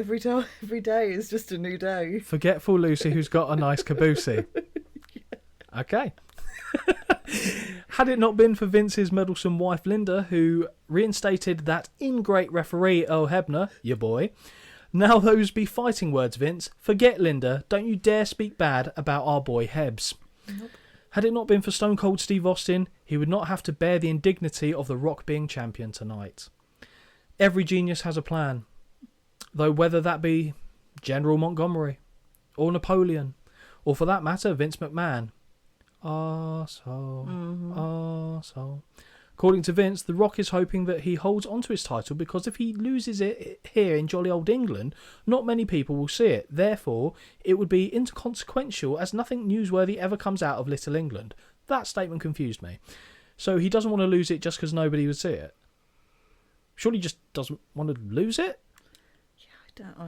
every day is just a new day. Forgetful Lucy who's got a nice caboosey. Okay. Had it not been for Vince's meddlesome wife Linda, who reinstated that ingrate referee Earl Hebner, your boy. Now those be fighting words, Vince. Forget Linda. Don't you dare speak bad about our boy Hebs. Nope. Had it not been for Stone Cold Steve Austin, he would not have to bear the indignity of The Rock being champion tonight. Every genius has a plan. Though whether that be General Montgomery, or Napoleon, or for that matter, Vince McMahon. Arsehole. According to Vince, The Rock is hoping that he holds onto his title because if he loses it here in jolly old England, not many people will see it. Therefore, it would be inconsequential as nothing newsworthy ever comes out of Little England. That statement confused me. So he doesn't want to lose it just because nobody would see it. Surely he just doesn't want to lose it?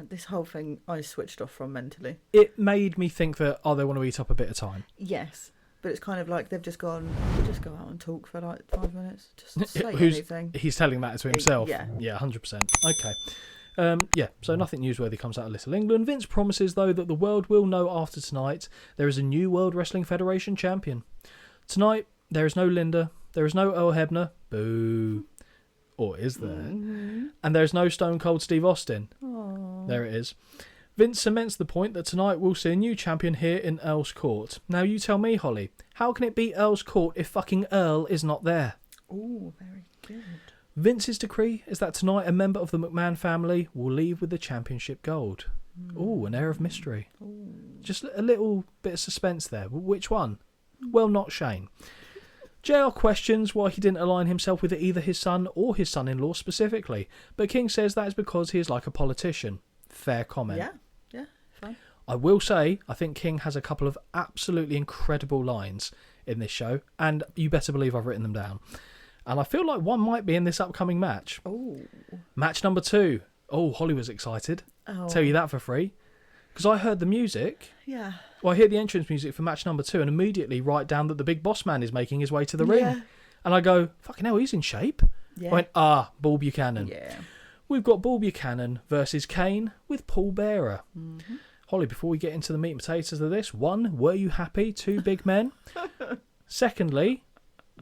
This whole thing I switched off from mentally. It made me think that, they want to eat up a bit of time. Yes. But it's kind of like they've just gone, we'll just go out and talk for like 5 minutes. Just say anything. He's telling that to himself. Yeah. Yeah, 100%. Okay. So nothing newsworthy comes out of Little England. Vince promises, though, that the world will know after tonight there is a new World Wrestling Federation champion. Tonight, there is no Linda. There is no Earl Hebner. Boo. Or is there? Mm-hmm. And there is no Stone Cold Steve Austin. Aww. There it is. Vince cements the point that tonight we'll see a new champion here in Earl's Court. Now you tell me, Holly, how can it be Earl's Court if fucking Earl is not there? Oh, very good. Vince's decree is that tonight a member of the McMahon family will leave with the championship gold. Oh, an air of mystery. Ooh. Just a little bit of suspense there. Which one? Well, not Shane. JR questions why he didn't align himself with either his son or his son-in-law specifically, but King says that is because he is like a politician. Fair comment. Yeah, fine. I will say, I think King has a couple of absolutely incredible lines in this show, and you better believe I've written them down. And I feel like one might be in this upcoming match. Oh. Match number 2. Oh, Holly was excited. Oh. Tell you that for free. Because I heard the music. Yeah. Well, I hear the entrance music for match number 2 and immediately write down that the big boss man is making his way to the ring. And I go, fucking hell, he's in shape. Yeah. I went, Bull Buchanan. Yeah. We've got Bull Buchanan versus Kane with Paul Bearer. Mm-hmm. Holly, before we get into the meat and potatoes of this, 1, were you happy? 2, big men. Secondly,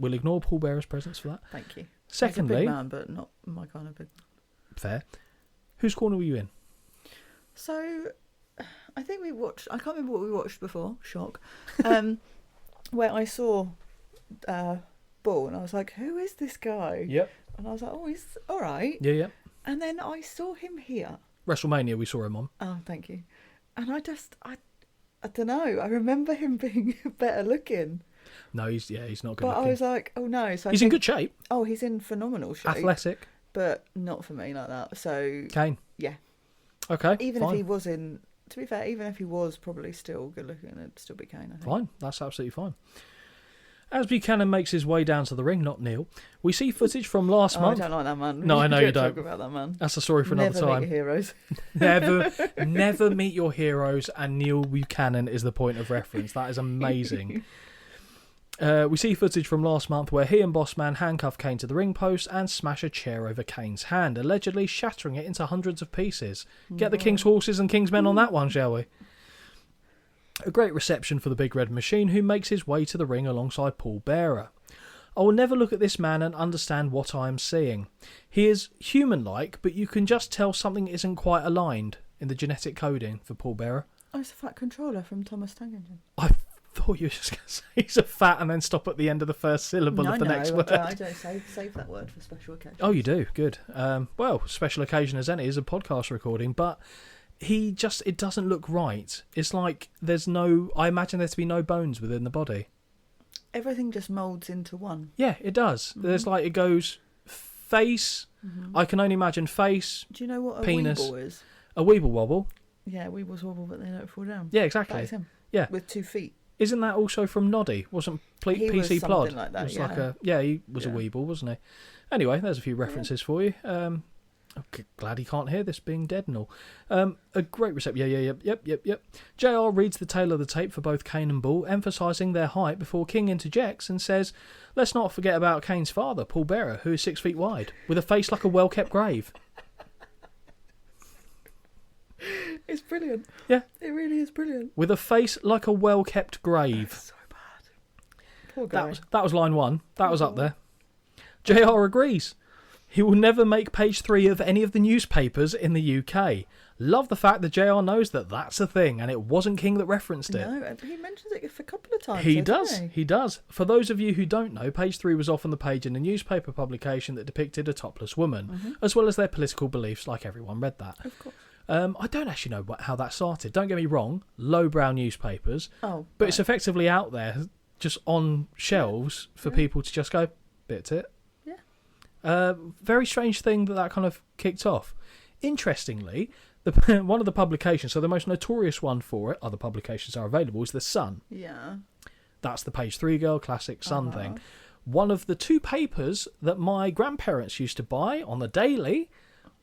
we'll ignore Paul Bearer's presence for that. Thank you. Secondly, He's a big man, but not my kind of big. Fair. Whose corner were you in? So, I think we watched. I can't remember what we watched before. Shock. Where I saw Bull, and I was like, "Who is this guy?" Yep. And I was like, "Oh, he's all right." Yeah. And then I saw him here. WrestleMania, we saw him on. Oh, thank you. And I don't know. I remember him being better looking. No, he's not good But looking. I was like, oh no. So He's in good shape. Oh, he's in phenomenal shape. Athletic. But not for me like that. So Kane. yeah. Okay. Even fine. if he was in to be fair, even if he was probably still good looking, it'd still be Kane, I think. Fine, that's absolutely fine. As Buchanan makes his way down to the ring, not Neil, we see footage from last month. I don't like that man. No, I know you don't. Talk about that man. That's a story for another Never time. meet your heroes. Never meet your heroes, and Neil Buchanan is the point of reference. That is amazing. We see footage from last month where he and Bossman handcuff Kane to the ring post and smash a chair over Kane's hand, allegedly shattering it into hundreds of pieces. Get the King's horses and King's men on that one, shall we? A great reception for the Big Red Machine, who makes his way to the ring alongside Paul Bearer. I will never look at this man and understand what I am seeing. He is human-like, but you can just tell something isn't quite aligned in the genetic coding for Paul Bearer. Oh, it's a fat controller from Thomas Tank Engine. I thought you were just going to say he's a fat and then stop at the end of the first syllable of the next word. I don't save that word for special occasions. Oh, you do? Good. Well, special occasion as any is a podcast recording, but it doesn't look right. It's like I imagine there to be no bones within the body. Everything just moulds into one. Yeah, it does. Mm-hmm. There's it goes face. Mm-hmm. I can only imagine face. Do you know what a penis, weeble is? A weeble wobble. Yeah, weebles wobble, but they don't fall down. Yeah, exactly. That is him. Yeah, with 2 feet. Isn't that also from Noddy? Wasn't he PC was Plod? Like that, it was he was a weeble, wasn't he? Anyway, there's a few references for you. Glad he can't hear this being dead and all. A great reception. Yep. JR reads the tale of the tape for both Kane and Bull, emphasising their height before King interjects and says, let's not forget about Kane's father, Paul Bearer, who is 6 feet wide, with a face like a well-kept grave. It's brilliant. Yeah. It really is brilliant. With a face like a well-kept grave. That's so bad. Poor guy. That was line 1. That was up there. JR agrees. He will never make page 3 of any of the newspapers in the UK. Love the fact that JR knows that that's a thing and it wasn't King that referenced it. No, he mentions it a couple of times. He does. For those of you who don't know, page 3 was often the page in a newspaper publication that depicted a topless woman, as well as their political beliefs, like everyone read that. Of course. I don't actually know how that started. Don't get me wrong, lowbrow newspapers. Oh, but it's effectively out there, just on shelves for people to just go, bit tit. Yeah. Very strange thing that kind of kicked off. Interestingly, one of the publications, so the most notorious one for it, other publications are available, is The Sun. Yeah. That's the page 3 girl, classic Sun thing. One of the 2 papers that my grandparents used to buy on the daily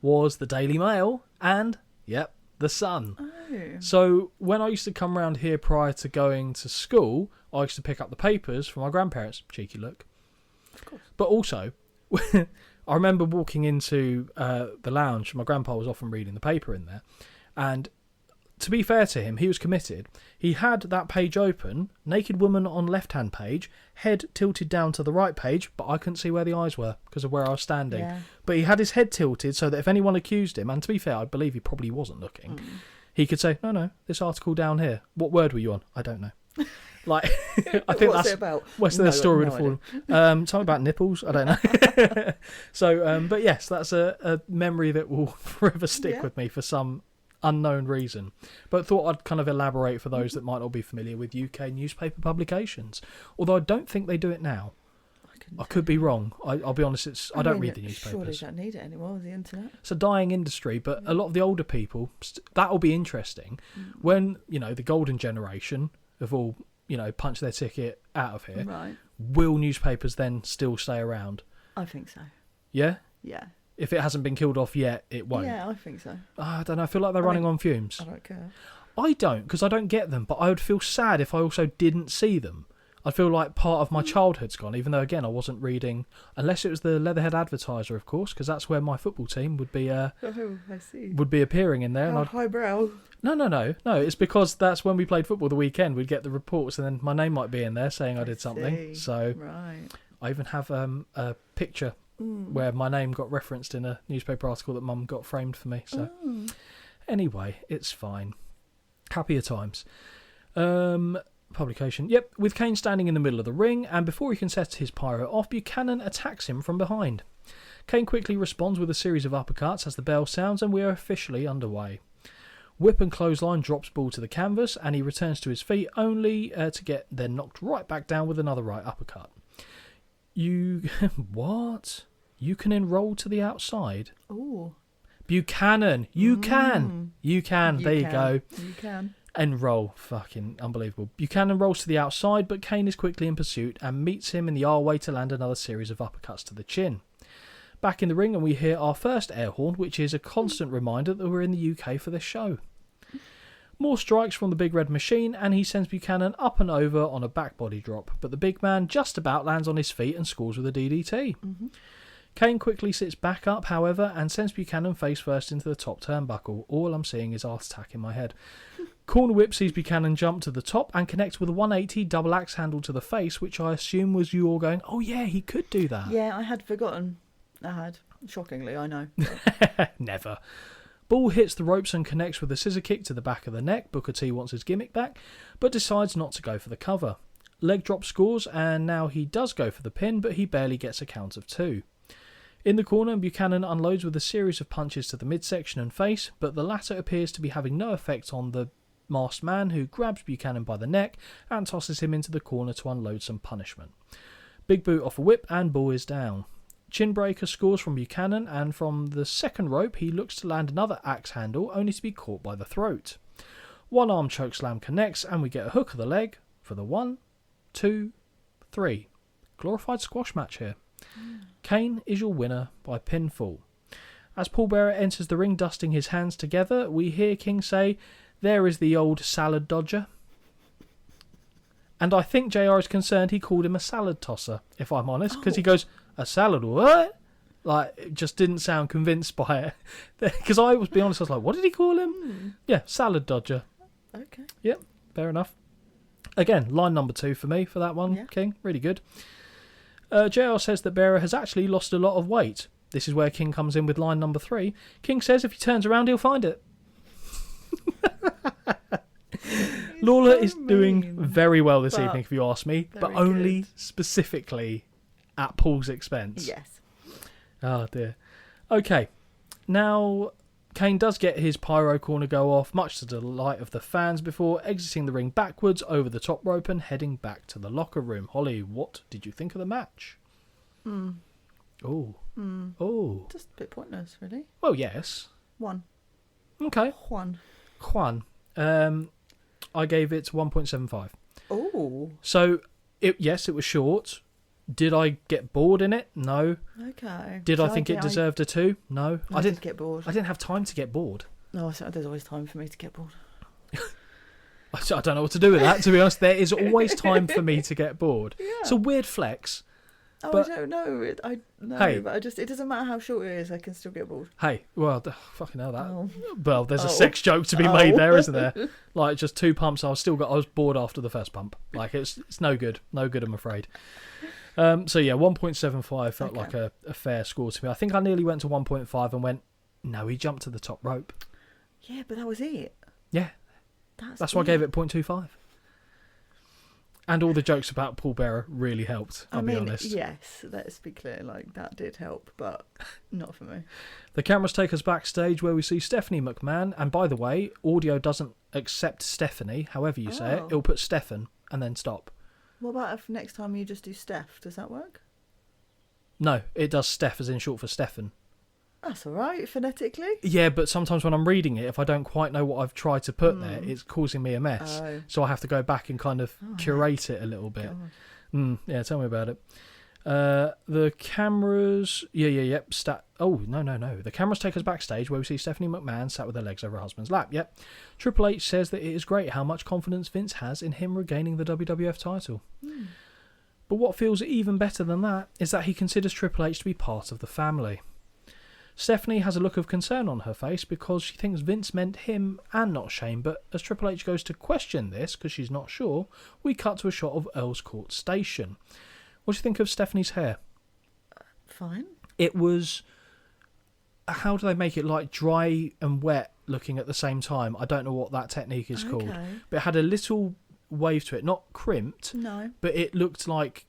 was the Daily Mail and... Yep, The Sun. Oh. So when I used to come round here prior to going to school, I used to pick up the papers from my grandparents. Cheeky look. Of course. But also, I remember walking into the lounge. My grandpa was often reading the paper in there. And to be fair to him, he was committed. He had that page open, naked woman on left-hand page, head tilted down to the right page, but I couldn't see where the eyes were because of where I was standing. Yeah. But he had his head tilted so that if anyone accused him, and to be fair, I believe he probably wasn't looking, he could say, no, this article down here. What word were you on? I don't know. Like, I think What's that's it about? what's their story would have fallen. Something about nipples. I don't know. So, but yes, that's a memory that will forever stick with me for some unknown reason. But thought I'd kind of elaborate for those that might not be familiar with UK newspaper publications. Although I don't think they do it now. I could be wrong. I'll be honest. I don't read the newspapers. Surely don't need it anymore with the internet. It's a dying industry, but a lot of the older people, that'll be interesting. When, the golden generation have all, punched their ticket out of here, right. Will newspapers then still stay around? I think so. Yeah? Yeah. If it hasn't been killed off yet, it won't. Yeah, I think so. I don't know. I feel like they're running on fumes. I don't care. I don't, because I don't get them, but I would feel sad if I also didn't see them. I feel like part of my childhood's gone, even though, again, I wasn't reading, unless it was the Leatherhead Advertiser, of course, because that's where my football team would be I see. Would be appearing in there. How highbrow. No. It's because that's when we played football the weekend. We'd get the reports, and then my name might be in there saying I did something. So right. I even have a picture where my name got referenced in a newspaper article that Mum got framed for me. So anyway, it's fine. Happier times. Publication. Yep, with Kane standing in the middle of the ring, and before he can set his pyro off, Buchanan attacks him from behind. Kane quickly responds with a series of uppercuts as the bell sounds, and we are officially underway. Whip and clothesline drops Bull to the canvas, and he returns to his feet, only to get then knocked right back down with another right uppercut. What? You can enroll to the outside? Ooh. Buchanan. You can. There you go. You can. And roll. Fucking unbelievable. Buchanan rolls to the outside, but Kane is quickly in pursuit and meets him in the R-way to land another series of uppercuts to the chin. Back in the ring, and we hear our first air horn, which is a constant reminder that we're in the UK for this show. More strikes from the Big Red Machine, and he sends Buchanan up and over on a back body drop, but the big man just about lands on his feet and scores with a DDT. Mm-hmm. Kane quickly sits back up, however, and sends Buchanan face first into the top turnbuckle. All I'm seeing is arse tack in my head. Corner whip sees Buchanan jump to the top and connects with a 180 double axe handle to the face, which I assume was you all going, oh yeah, he could do that. Yeah, I had forgotten. I had. Shockingly, I know. Never. Ball hits the ropes and connects with a scissor kick to the back of the neck. Booker T wants his gimmick back, but decides not to go for the cover. Leg drop scores, and now he does go for the pin, but he barely gets a count of 2. In the corner, Buchanan unloads with a series of punches to the midsection and face, but the latter appears to be having no effect on the masked man, who grabs Buchanan by the neck and tosses him into the corner to unload some punishment. Big boot off a whip, and Ball is down. Chinbreaker scores from Buchanan, and from the second rope he looks to land another axe handle, only to be caught by the throat. One arm chokeslam connects, and we get a hook of the leg for the 1, 2, 3. Glorified squash match here. Kane is your winner by pinfall. As Paul Bearer enters the ring dusting his hands together, we hear King say, "There is the old salad dodger." And I think JR is concerned he called him a salad tosser, if I'm honest, because he goes, "A salad what?" Like, it just didn't sound convinced by it. Because I was being honest, I was like, what did he call him? Yeah, salad dodger. Okay. Yep, fair enough. Again, line number 2 for me for that one, Yeah. King. Really good. JR says that Bearer has actually lost a lot of weight. This is where King comes in with line number 3. King says if he turns around, he'll find it. Lawler is doing very well this evening, if you ask me, but only good. specifically at Paul's expense. Yes. Oh dear. Okay, now Kane does get his pyro corner go off, much to the delight of the fans, before exiting the ring backwards over the top rope and heading back to the locker room. Holly, what did you think of the match? Oh. Just a bit pointless, really. Well, yes. 1. Okay. Juan. I gave it 1.75. Oh. So, it was short. Did I get bored in it? No. Okay. Did I think it deserved a 2? No. I didn't get bored. I didn't have time to get bored. No, there's always time for me to get bored. I don't know what to do with that, to be honest. There is always time for me to get bored. Yeah. It's a weird flex. Oh, but, I don't know. Hey. But it doesn't matter how short it is, I can still get bored. Hey, well, fucking hell, that. Oh. Well, there's a Oh. sex joke to be made there, isn't there? Like, just 2 pumps, I was bored after the first pump. Like, it's no good. No good, I'm afraid. So, yeah, 1.75 felt like a fair score to me. I think I nearly went to 1.5 and went, no, he jumped to the top rope. Yeah, but that was it. Yeah. That's why I gave it 0.25. And all the jokes about Paul Bearer really helped, I'll be honest. Yes, let's be clear, like, that did help, but not for me. The cameras take us backstage where we see Stephanie McMahon, and by the way, audio doesn't accept Stephanie, however you say it. It'll put Stefan and then stop. What about if next time you just do Steph? Does that work? No, it does Steph as in short for Stefan. That's all right, phonetically. Yeah, but sometimes when I'm reading it, if I don't quite know what I've tried to put there, it's causing me a mess. Oh. So I have to go back and kind of curate it a little bit. Yeah, tell me about it. The cameras... Yep. No. The cameras take us backstage where we see Stephanie McMahon sat with her legs over her husband's lap. Yep. Triple H says that it is great how much confidence Vince has in him regaining the WWF title. But what feels even better than that is that he considers Triple H to be part of the family. Stephanie has a look of concern on her face because she thinks Vince meant him and not Shane, but as Triple H goes to question this because she's not sure, we cut to a shot of Earl's Court Station. What do you think of Stephanie's hair? Fine. It was... How do they make it, like, dry and wet looking at the same time? I don't know what that technique is called. But it had a little wave to it, not crimped. No. But it looked like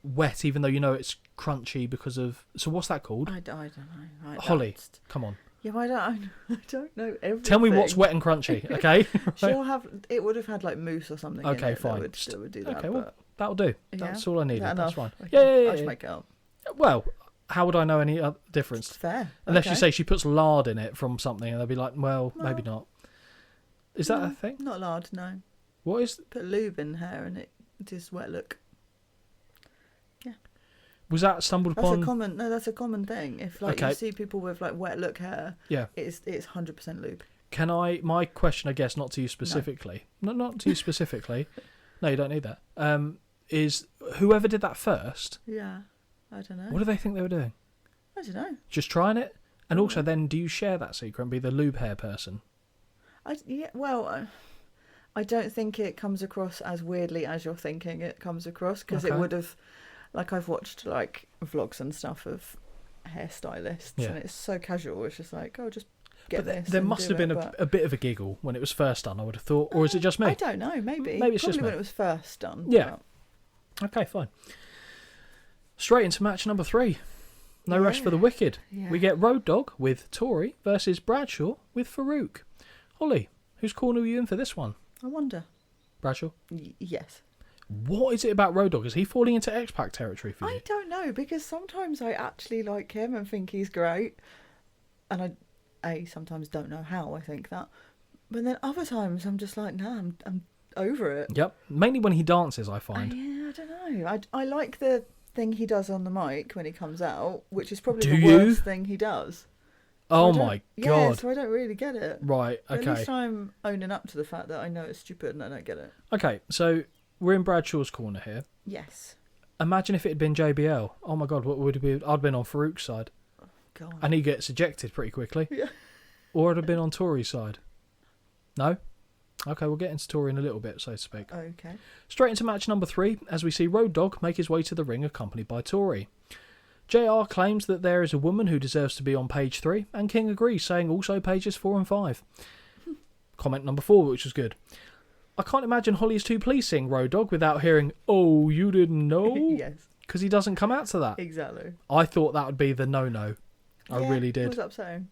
wet, even though you know it's crunchy because of... So what's that called? I don't know. Right, Holly, come on. Yeah, I don't know everything. Tell me what's wet and crunchy, okay? It would have had like mousse or something. Okay, in it fine. That would do that. Okay, well, that'll do. Yeah? That's all I needed. That's fine. Okay. Yeah. I should make it up. Well, how would I know any difference? Fair. Unless you Okay. say she puts lard in it from something, and they'll be like, well, maybe not. Is that a thing? Not lard, no. What is? Put lube in hair and it is wet look. Was that stumbled That's upon? that's a common thing. If like Okay. you see people with like wet look hair, Yeah. it's 100% lube. Can I? My question, I guess, not to you specifically. No, not to you specifically. No, you don't need that. Is whoever did that first? Yeah. I don't know. What do they think they were doing? I don't know. Just trying it? And also, then, do you share that secret and be the lube hair person? I don't think it comes across as weirdly as you're thinking it comes across, because Okay. it would have, like, I've watched like vlogs and stuff of hairstylists, Yeah. and it's so casual. It's just like, oh, just get But this. there and must do have been it, but- a bit of a giggle when it was first done, I would have thought. Or is it just me? I don't know. Maybe. Maybe it's Probably just me. when it was first done. Yeah. Okay, fine. Straight into match number 3. No rest for the wicked. Yeah. We get Road Dogg with Tori versus Bradshaw with Farouk. Holly, whose corner were you in for this one? I wonder. Bradshaw? Yes. What is it about Road Dogg? Is he falling into X-Pac territory for you? I don't know, because sometimes I actually like him and think he's great, and I sometimes don't know how I think that, but then other times I'm just like, nah, I'm over it. Yep. Mainly when he dances, I find. Yeah, I don't know. I like the thing he does on the mic when he comes out, which is probably Do the you? worst thing he does. Oh I don't- my Yeah, god. so I don't really get it. Right, But okay. At least I'm owning up to the fact that I know it's stupid and I don't get it. Okay, so we're in Bradshaw's corner here. Yes. Imagine if it had been JBL. Oh my god, what would it be? I'd been on Farouk's side. God. And he gets ejected pretty quickly. Yeah. Or I'd have been on Tori's side. No? Okay, we'll get into Tori in a little bit, so to speak. Okay. Straight into match number 3, as we see Road Dogg make his way to the ring accompanied by Tori. JR claims that there is a woman who deserves to be on page 3, and King agrees, saying also pages 4 and 5. Comment number 4, which was good. I can't imagine Holly is too pleased seeing Road Dogg without hearing, oh, you didn't know? Yes. Because he doesn't come out to that. Exactly. I thought that would be the no-no. I Yeah, really It did. was upsetting.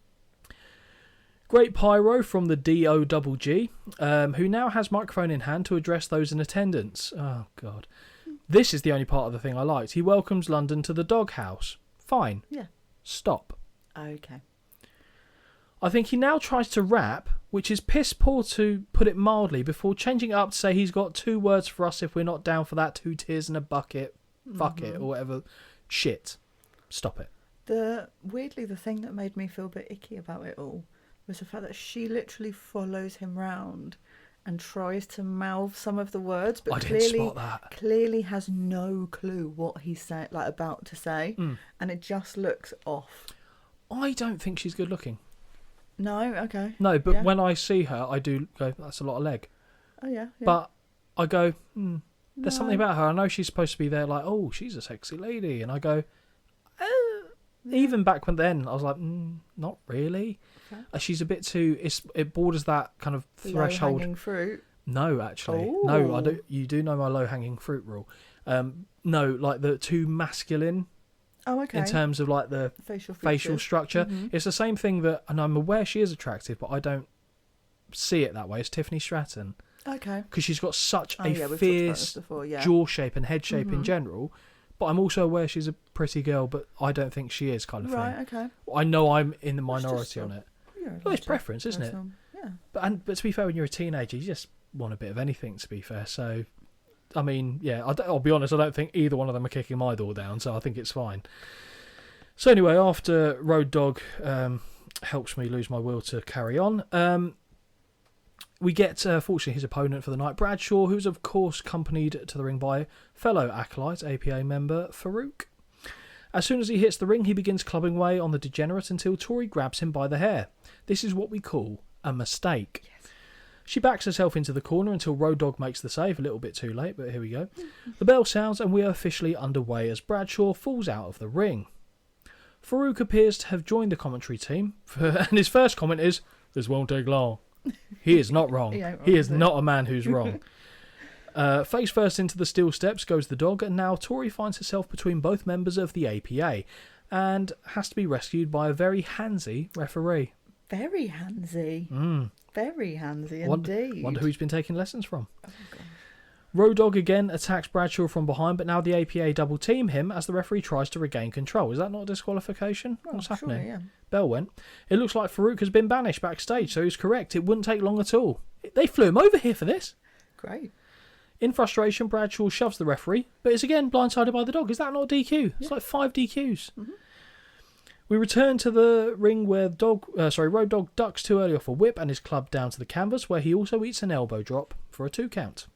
Great pyro from the DOGG, who now has microphone in hand to address those in attendance. Oh, God. This is the only part of the thing I liked. He welcomes London to the doghouse. Fine. Yeah. Stop. Okay. I think he now tries to rap, which is piss poor to put it mildly, before changing it up to say he's got 2 words for us if we're not down for that, 2 tears in a bucket, fuck it, or whatever. Shit. Stop it. Weirdly, the thing that made me feel a bit icky about it all was the fact that she literally follows him round and tries to mouth some of the words, but I didn't spot that. clearly has no clue what he's about to say, and it just looks off. I don't think she's good looking. No, okay. No, but Yeah. when I see her, I do go, that's a lot of leg. Oh yeah. But I go, there's something about her. I know she's supposed to be there like, oh, she's a sexy lady. And I go, even back when then, I was like, not really. Okay. She's a bit too, it borders that kind of threshold. Low-hanging fruit. No, actually. No, I Ooh. don't. You do know my low-hanging fruit rule. No, like the too masculine Oh, okay. in terms of like the facial facial structure. It's the same thing that, and I'm aware she is attractive, but I don't see it that way. It's Tiffany Stratton. Okay. Because she's got such Oh, a yeah, we've talked about fierce this before, yeah. jaw shape and head shape in general. But I'm also aware she's a pretty girl, but I don't think she is, kind of Right. thing. Okay. I know I'm in the It's just minority a- on it. Yeah, Well, it's preference, isn't it? personal- Yeah. But to be fair, when you're a teenager, you just want a bit of anything, to be fair. So, I mean, yeah, I'll be honest, I don't think either one of them are kicking my door down, so I think it's fine. So anyway, after Road Dogg helps me lose my will to carry on, we get, fortunately, his opponent for the night, Bradshaw, who's, of course, accompanied to the ring by fellow Acolyte, APA member Farouk. As soon as he hits the ring, he begins clubbing away on the degenerate until Tori grabs him by the hair. This is what we call a mistake. Yes. She backs herself into the corner until Road Dogg makes the save, a little bit too late, but here we go. The bell sounds and we are officially underway as Bradshaw falls out of the ring. Farouk appears to have joined the commentary team, and his first comment is, "This won't take long." He is not wrong. He ain't wrong, He is is he? not a man who's wrong. Face first into the steel steps goes the dog, and now Tori finds herself between both members of the APA and has to be rescued by a very handsy referee. Very handsy. Very handsy Wonder indeed. who he's been taking lessons from. Oh, God. Road Dogg again attacks Bradshaw from behind, but now the APA double team him as the referee tries to regain control. Is that not a disqualification? What's happening? Surely, yeah. Bell went. It looks like Farouk has been banished backstage, so he's correct. It wouldn't take long at all. They flew him over here for this. Great. In frustration, Bradshaw shoves the referee, but is again blindsided by the dog. Is that not a DQ? It's like 5 DQs. Mm-hmm. We return to the ring where Road Dogg ducks too early off a whip and is clubbed down to the canvas, where he also eats an elbow drop for a 2 count.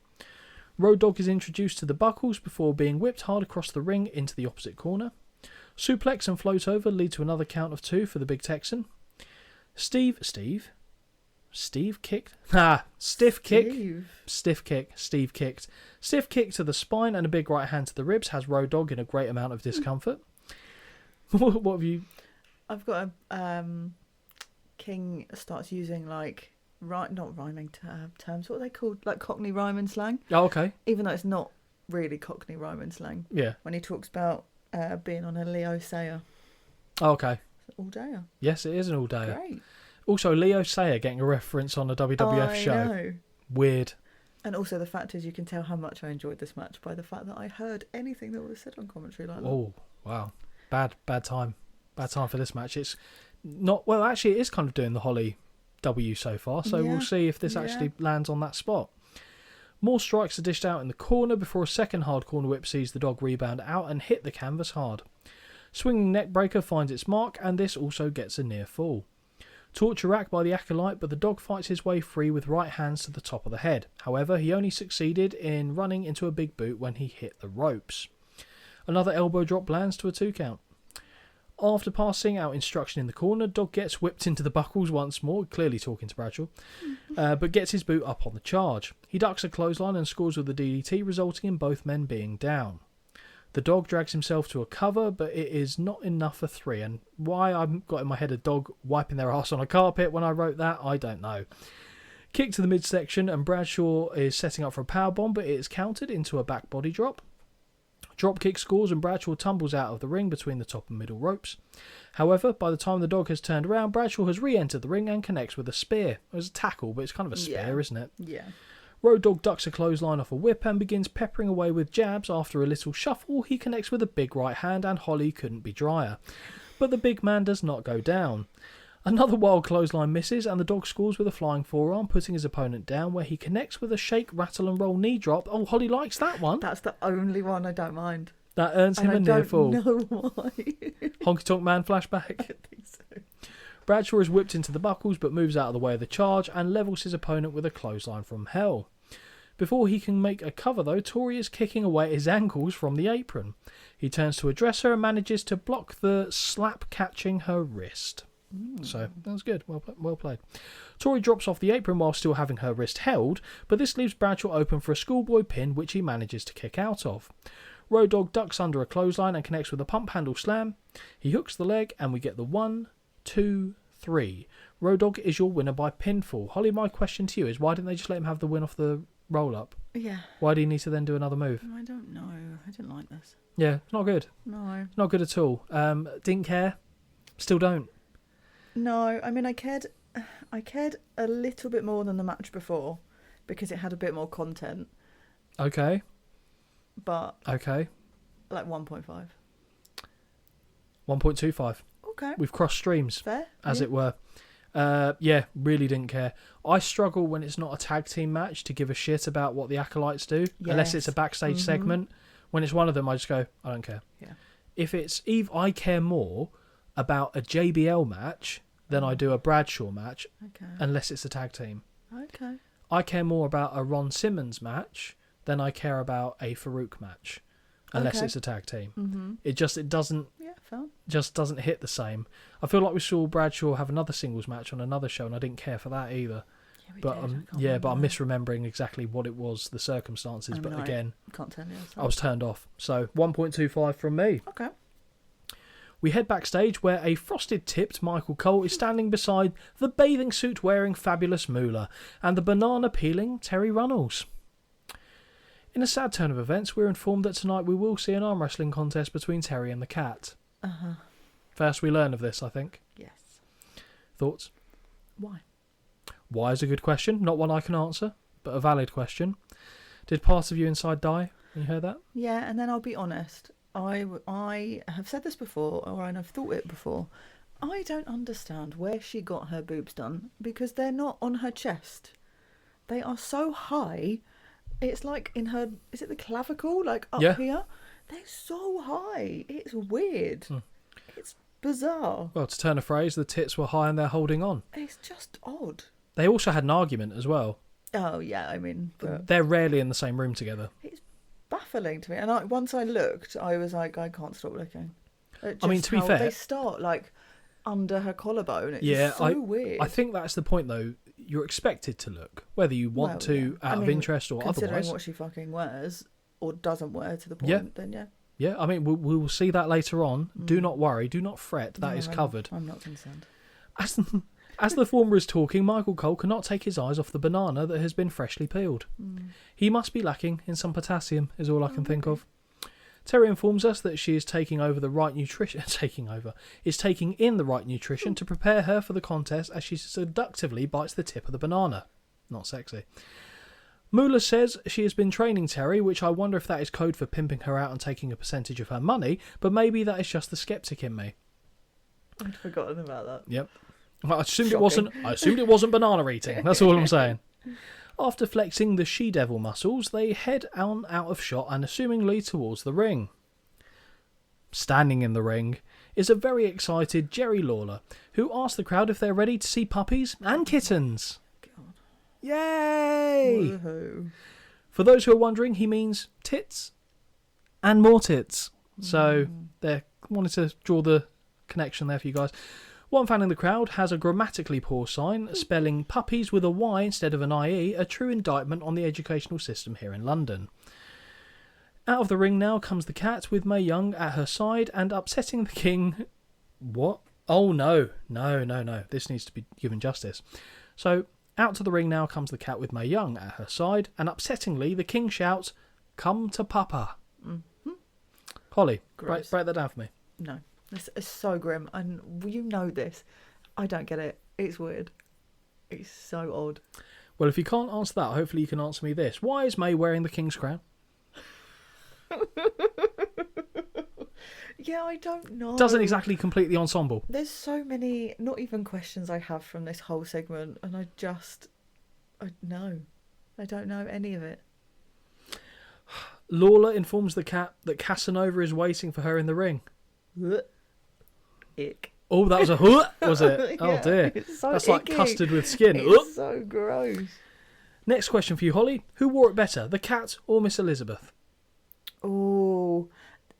Road Dogg is introduced to the buckles before being whipped hard across the ring into the opposite corner. Suplex and float over lead to another count of 2 for the Big Texan. Steve kicked. Stiff kick. Stiff kicked. Stiff kick to the spine and a big right hand to the ribs has Road Dogg in a great amount of discomfort. What have you... I've got a... King starts using, like... not rhyming terms. What are they called? Like Cockney rhyming slang. Oh, okay. Even though it's not really Cockney rhyming slang. Yeah. When he talks about being on a Leo Sayer. Oh, okay. All dayer. Yes, it is an all dayer. Great. Also, Leo Sayer getting a reference on a WWF show. I know. Weird. And also the fact is you can tell how much I enjoyed this match by the fact that I heard anything that was said on commentary like that. Oh, wow. Bad time. Bad time for this match. It's not... Well, actually, it is kind of doing the Holly W so far, so we'll see if this actually lands on that spot. More strikes are dished out in the corner before a second hard corner whip sees the dog rebound out and hit the canvas hard. Swinging neck breaker finds its mark, and this also gets a near fall. Torture rack by the Acolyte, but the dog fights his way free with right hands to the top of the head. However, he only succeeded in running into a big boot when he hit the ropes. Another elbow drop lands to a 2 count. After passing out instruction in the corner, Dog gets whipped into the buckles once more, clearly talking to Bradshaw, but gets his boot up on the charge. He ducks a clothesline and scores with the DDT, resulting in both men being down. The Dog drags himself to a cover, but it is not enough for 3, and why I've got in my head a dog wiping their ass on a carpet when I wrote that, I don't know. Kick to the midsection, and Bradshaw is setting up for a powerbomb, but it is countered into a back body drop. Dropkick scores and Bradshaw tumbles out of the ring between the top and middle ropes. However, by the time the Dog has turned around, Bradshaw has re-entered the ring and connects with a spear. It was a tackle, but it's kind of a spear, isn't it? Yeah. Road Dogg ducks a clothesline off a whip and begins peppering away with jabs. After a little shuffle, he connects with a big right hand, and Holly couldn't be drier. But the big man does not go down. Another wild clothesline misses, and the Dog scores with a flying forearm, putting his opponent down, where he connects with a shake, rattle and roll knee drop. Oh, Holly likes that one. That's the only one I don't mind. That earns him a near fall. I don't know why. Honky Tonk Man flashback. I think so. Bradshaw is whipped into the buckles, but moves out of the way of the charge and levels his opponent with a clothesline from hell. Before he can make a cover, though, Tori is kicking away at his ankles from the apron. He turns to address her and manages to block the slap catching her wrist. So, that was good. Well played. Tori drops off the apron while still having her wrist held, but this leaves Bradshaw open for a schoolboy pin, which he manages to kick out of. Road Dogg ducks under a clothesline and connects with a pump handle slam. He hooks the leg, and we get the 1, 2, 3. Road Dogg is your winner by pinfall. Holly, my question to you is, why didn't they just let him have the win off the roll-up? Yeah. Why do you need to then do another move? I don't know. I didn't like this. Yeah, it's not good. No. Not good at all. Didn't care. Still don't. No, I mean, I cared a little bit more than the match before because it had a bit more content. Okay. But... Okay. Like 1.5. 1.25. Okay. We've crossed streams. Fair. As it were. Yeah, really didn't care. I struggle when it's not a tag team match to give a shit about what the Acolytes do, unless it's a backstage segment. When it's one of them, I just go, I don't care. Yeah. If it's Eve, I care more about a JBL match than I do a Bradshaw match, unless it's a tag team. Okay. I care more about a Ron Simmons match than I care about a Farouk match, unless it's a tag team. It doesn't just doesn't hit the same. I feel like we saw Bradshaw have another singles match on another show, and I didn't care for that either. But I'm misremembering exactly what it was, the circumstances. But again, can't tell you. I was turned off. So 1.25 from me. Okay. We head backstage where a frosted-tipped Michael Cole is standing beside the bathing suit-wearing fabulous Moolah and the banana-peeling Terry Runnels. In a sad turn of events, we're informed that tonight we will see an arm wrestling contest between Terry and the Cat. First we learn of this, I think. Yes. Thoughts? Why? Why is a good question. Not one I can answer, but a valid question. Did part of you inside die when you heard that? Yeah, and then I'll be honest. I have said this before, or I've thought it before. I don't understand where she got her boobs done, because they're not on her chest. They are so high. It's like in her... Is it the clavicle? Like up here? They're so high. It's weird. It's bizarre. Well, to turn a phrase, the tits were high and they're holding on. It's just odd. They also had an argument as well. Oh, yeah, I mean... But they're rarely in the same room together. it's baffling to me. And once I looked, I was like, I can't stop looking. I mean, to be fair... They start, like, under her collarbone. It's so weird. I think that's the point, though. You're expected to look, whether you want to out of interest or considering otherwise. What she fucking wears or doesn't wear to the point, then yeah. Yeah, I mean, we will see that later on. Do not worry, do not fret, that is covered. I'm not concerned. As the former is talking, Michael Cole cannot take his eyes off the banana that has been freshly peeled. He must be lacking in some potassium, is all I can think of. Terry informs us that she is taking in the right nutrition to prepare her for the contest as she seductively bites the tip of the banana. Not sexy. Moolah says she has been training Terry, which I wonder if that is code for pimping her out and taking a percentage of her money, but maybe that is just the skeptic in me. I'd forgotten about that. Yep. I assumed it wasn't banana eating. That's all I'm saying. After flexing the she-devil muscles, they head out of shot and assumingly towards the ring. Standing in the ring is a very excited Jerry Lawler, who asks the crowd if they're ready to see puppies and kittens. God. Yay! Woohoo. For those who are wondering, he means tits and more tits. So they wanted to draw the connection there for you guys. One fan in the crowd has a grammatically poor sign spelling puppies with a Y instead of an IE, a true indictment on the educational system here in London. Out of the ring now comes the cat with Mae Young at her side and upsetting the king. What? Oh no. No. This needs to be given justice. So out to the ring now comes the cat with Mae Young at her side and upsettingly the king shouts, "Come to Papa." Holly, break that down for me. No. This is so grim, and you know this. I don't get it. It's weird. It's so odd. Well, if you can't answer that, hopefully you can answer me this. Why is May wearing the king's crown? Yeah, I don't know. Doesn't exactly complete the ensemble. There's so many, not even questions I have from this whole segment, and I don't know any of it. Lawler informs the cat that Casanova is waiting for her in the ring. Ick. Oh, that was a was it? Oh dear. So that's icky. Like custard with skin. It's so gross. Next question for you, Holly. Who wore it better, the cat or Miss Elizabeth? Oh,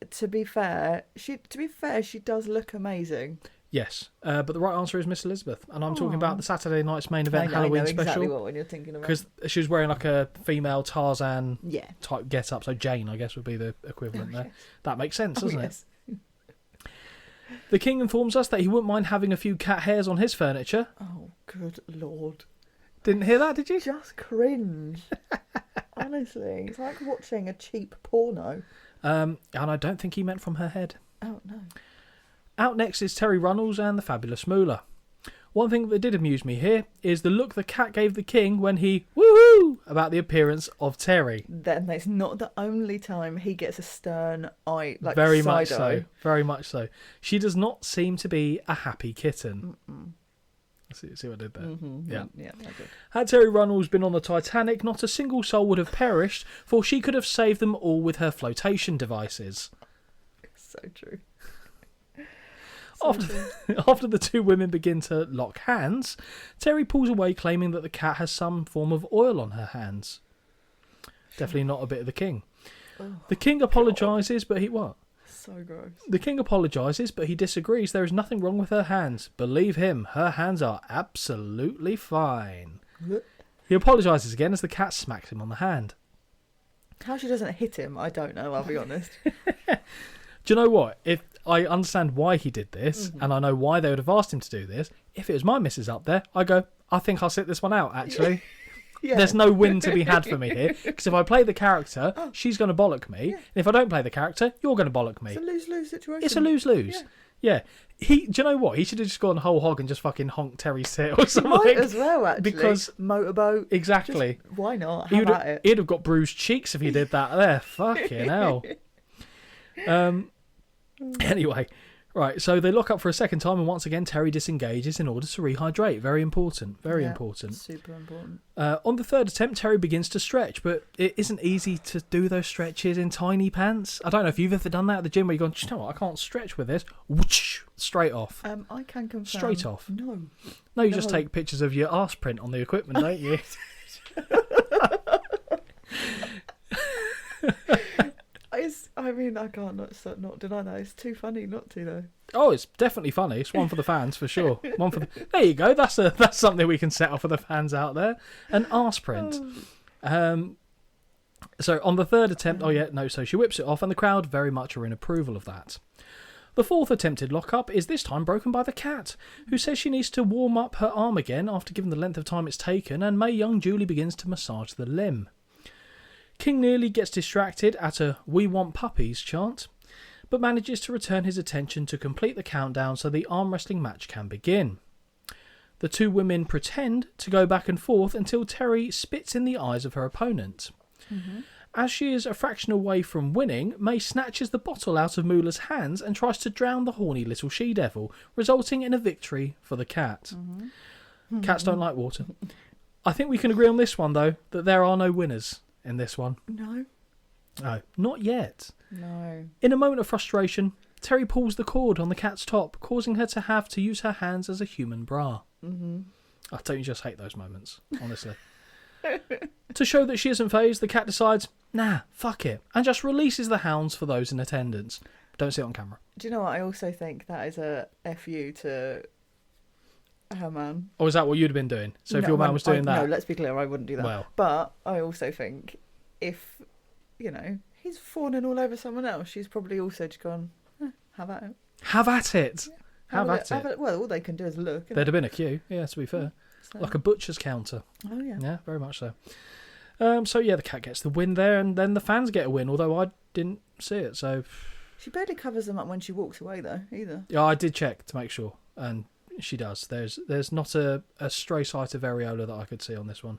to be fair, she does look amazing. Yes, but the right answer is Miss Elizabeth, and I'm talking about the Saturday night's main event Halloween I know special. exactly what you're thinking about. Because she was wearing like a female Tarzan type get up, so Jane, I guess, would be the equivalent there. Yes. That makes sense, doesn't it? The king informs us that he wouldn't mind having a few cat hairs on his furniture. Oh, good lord. Didn't hear that, did you? Just cringe. Honestly, it's like watching a cheap porno. And I don't think he meant from her head. Oh, no. Out next is Terry Runnels and the fabulous Moolah. One thing that did amuse me here is the look the cat gave the king when he woohoo about the appearance of Terry. Then it's not the only time he gets a stern eye, like very side much eye. so. Very much so. She does not seem to be a happy kitten. See what I did there? Yeah, I did. Had Terry Runnels been on the Titanic, not a single soul would have perished, for she could have saved them all with her flotation devices. So true. After the two women begin to lock hands, Terry pulls away claiming that the cat has some form of oil on her hands. Definitely not a bit of the king. The king apologises, but he... What? So gross. The king apologises, but he disagrees. There is nothing wrong with her hands. Believe him, her hands are absolutely fine. He apologises again as the cat smacks him on the hand. How she doesn't hit him, I don't know, I'll be honest. Do you know what? If I understand why he did this, and I know why they would have asked him to do this, if it was my missus up there, I go, I think I'll sit this one out, actually. Yeah. There's no win to be had for me here, because if I play the character, she's going to bollock me, and if I don't play the character, you're going to bollock me. It's a lose-lose situation. It's a lose-lose. Yeah. Do you know what? He should have just gone whole hog and just fucking honked Terry's tit or something. Might as well, actually. Because motorboat. exactly. Just, why not? How about it? He'd have got bruised cheeks if he did that there. Fucking hell. Anyway, right. So they lock up for a second time, and once again Terry disengages in order to rehydrate. Very important. Very important. Super important. On the third attempt, Terry begins to stretch, but it isn't easy to do those stretches in tiny pants. I don't know if you've ever done that at the gym where you've gone, you know what, I can't stretch with this. Whoosh, straight off. I can confirm. Straight off. No, you just take pictures of your arse print on the equipment, don't you? I can't not deny that. It's too funny not to, though. Oh, it's definitely funny. It's one for the fans, for sure. There you go. That's something we can set off for the fans out there. An arse print. So on the third attempt, so she whips it off, and the crowd very much are in approval of that. The fourth attempted lock-up is this time broken by the cat, who says she needs to warm up her arm again after given the length of time it's taken, and Mae Young Julie begins to massage the limb. King nearly gets distracted at a "We want puppies" chant, but manages to return his attention to complete the countdown so the arm wrestling match can begin. The two women pretend to go back and forth until Terry spits in the eyes of her opponent. Mm-hmm. As she is a fraction away from winning, Mae snatches the bottle out of Moolah's hands and tries to drown the horny little she-devil, resulting in a victory for the cat. Mm-hmm. Cats don't like water. I think we can agree on this one, though, that there are no winners in this one. No, not yet. No. In a moment of frustration, Terry pulls the cord on the cat's top, causing her to have to use her hands as a human bra. Mm-hmm. I don't just hate those moments, honestly. To show that she isn't fazed, the cat decides, nah, fuck it, and just releases the hounds for those in attendance. Don't see it on camera. Do you know what? I also think that is a FU to her man. Or is that what you'd have been doing? So if your man was doing that... No, let's be clear, I wouldn't do that. Well. But I also think if, he's fawning all over someone else, she's probably also just gone, have at it. Have at it. Yeah. Have at it. Well, all they can do is look. There'd have been a queue, yeah, to be fair. So. Like a butcher's counter. Oh, yeah. Yeah, very much so. The cat gets the win there, and then the fans get a win, although I didn't see it, so... She barely covers them up when she walks away, though, either. Yeah, I did check to make sure, and she does. There's not a stray sight of areola that I could see on this one.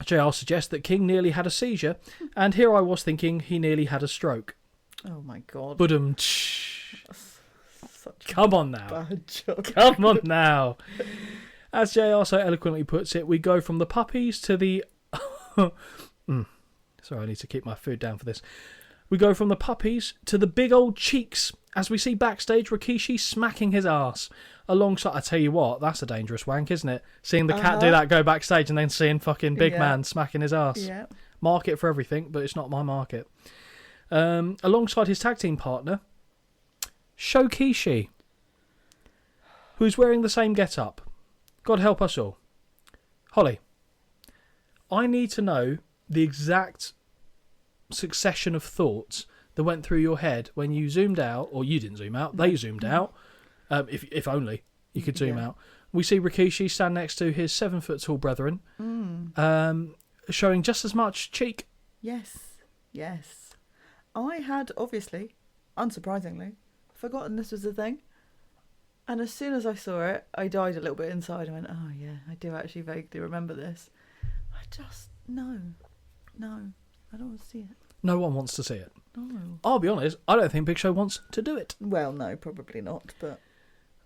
JR suggests that King nearly had a seizure, and here I was thinking he nearly had a stroke. Oh, my God. Come on now. Bad job. Come on now. As JR so eloquently puts it, we go from the puppies to the... Sorry, I need to keep my food down for this. We go from the puppies to the big old cheeks as we see backstage Rikishi smacking his ass. Alongside, I tell you what, that's a dangerous wank, isn't it? Seeing the cat do that, go backstage, and then seeing fucking big man smacking his ass. Yeah. Market for everything, but it's not my market. Alongside his tag team partner, Shokishi, who's wearing the same get-up. God help us all. Holly, I need to know the exact succession of thoughts that went through your head when you zoomed out, or you didn't zoom out, they zoomed out. If only you could zoom out. We see Rikishi stand next to his 7-foot-tall brethren, showing just as much cheek. Yes. I had, obviously, unsurprisingly, forgotten this was a thing. And as soon as I saw it, I died a little bit inside and went, oh yeah, I do actually vaguely remember this. I just, no, I don't want to see it. No one wants to see it. No. I'll be honest, I don't think Big Show wants to do it. Well, no, probably not, but...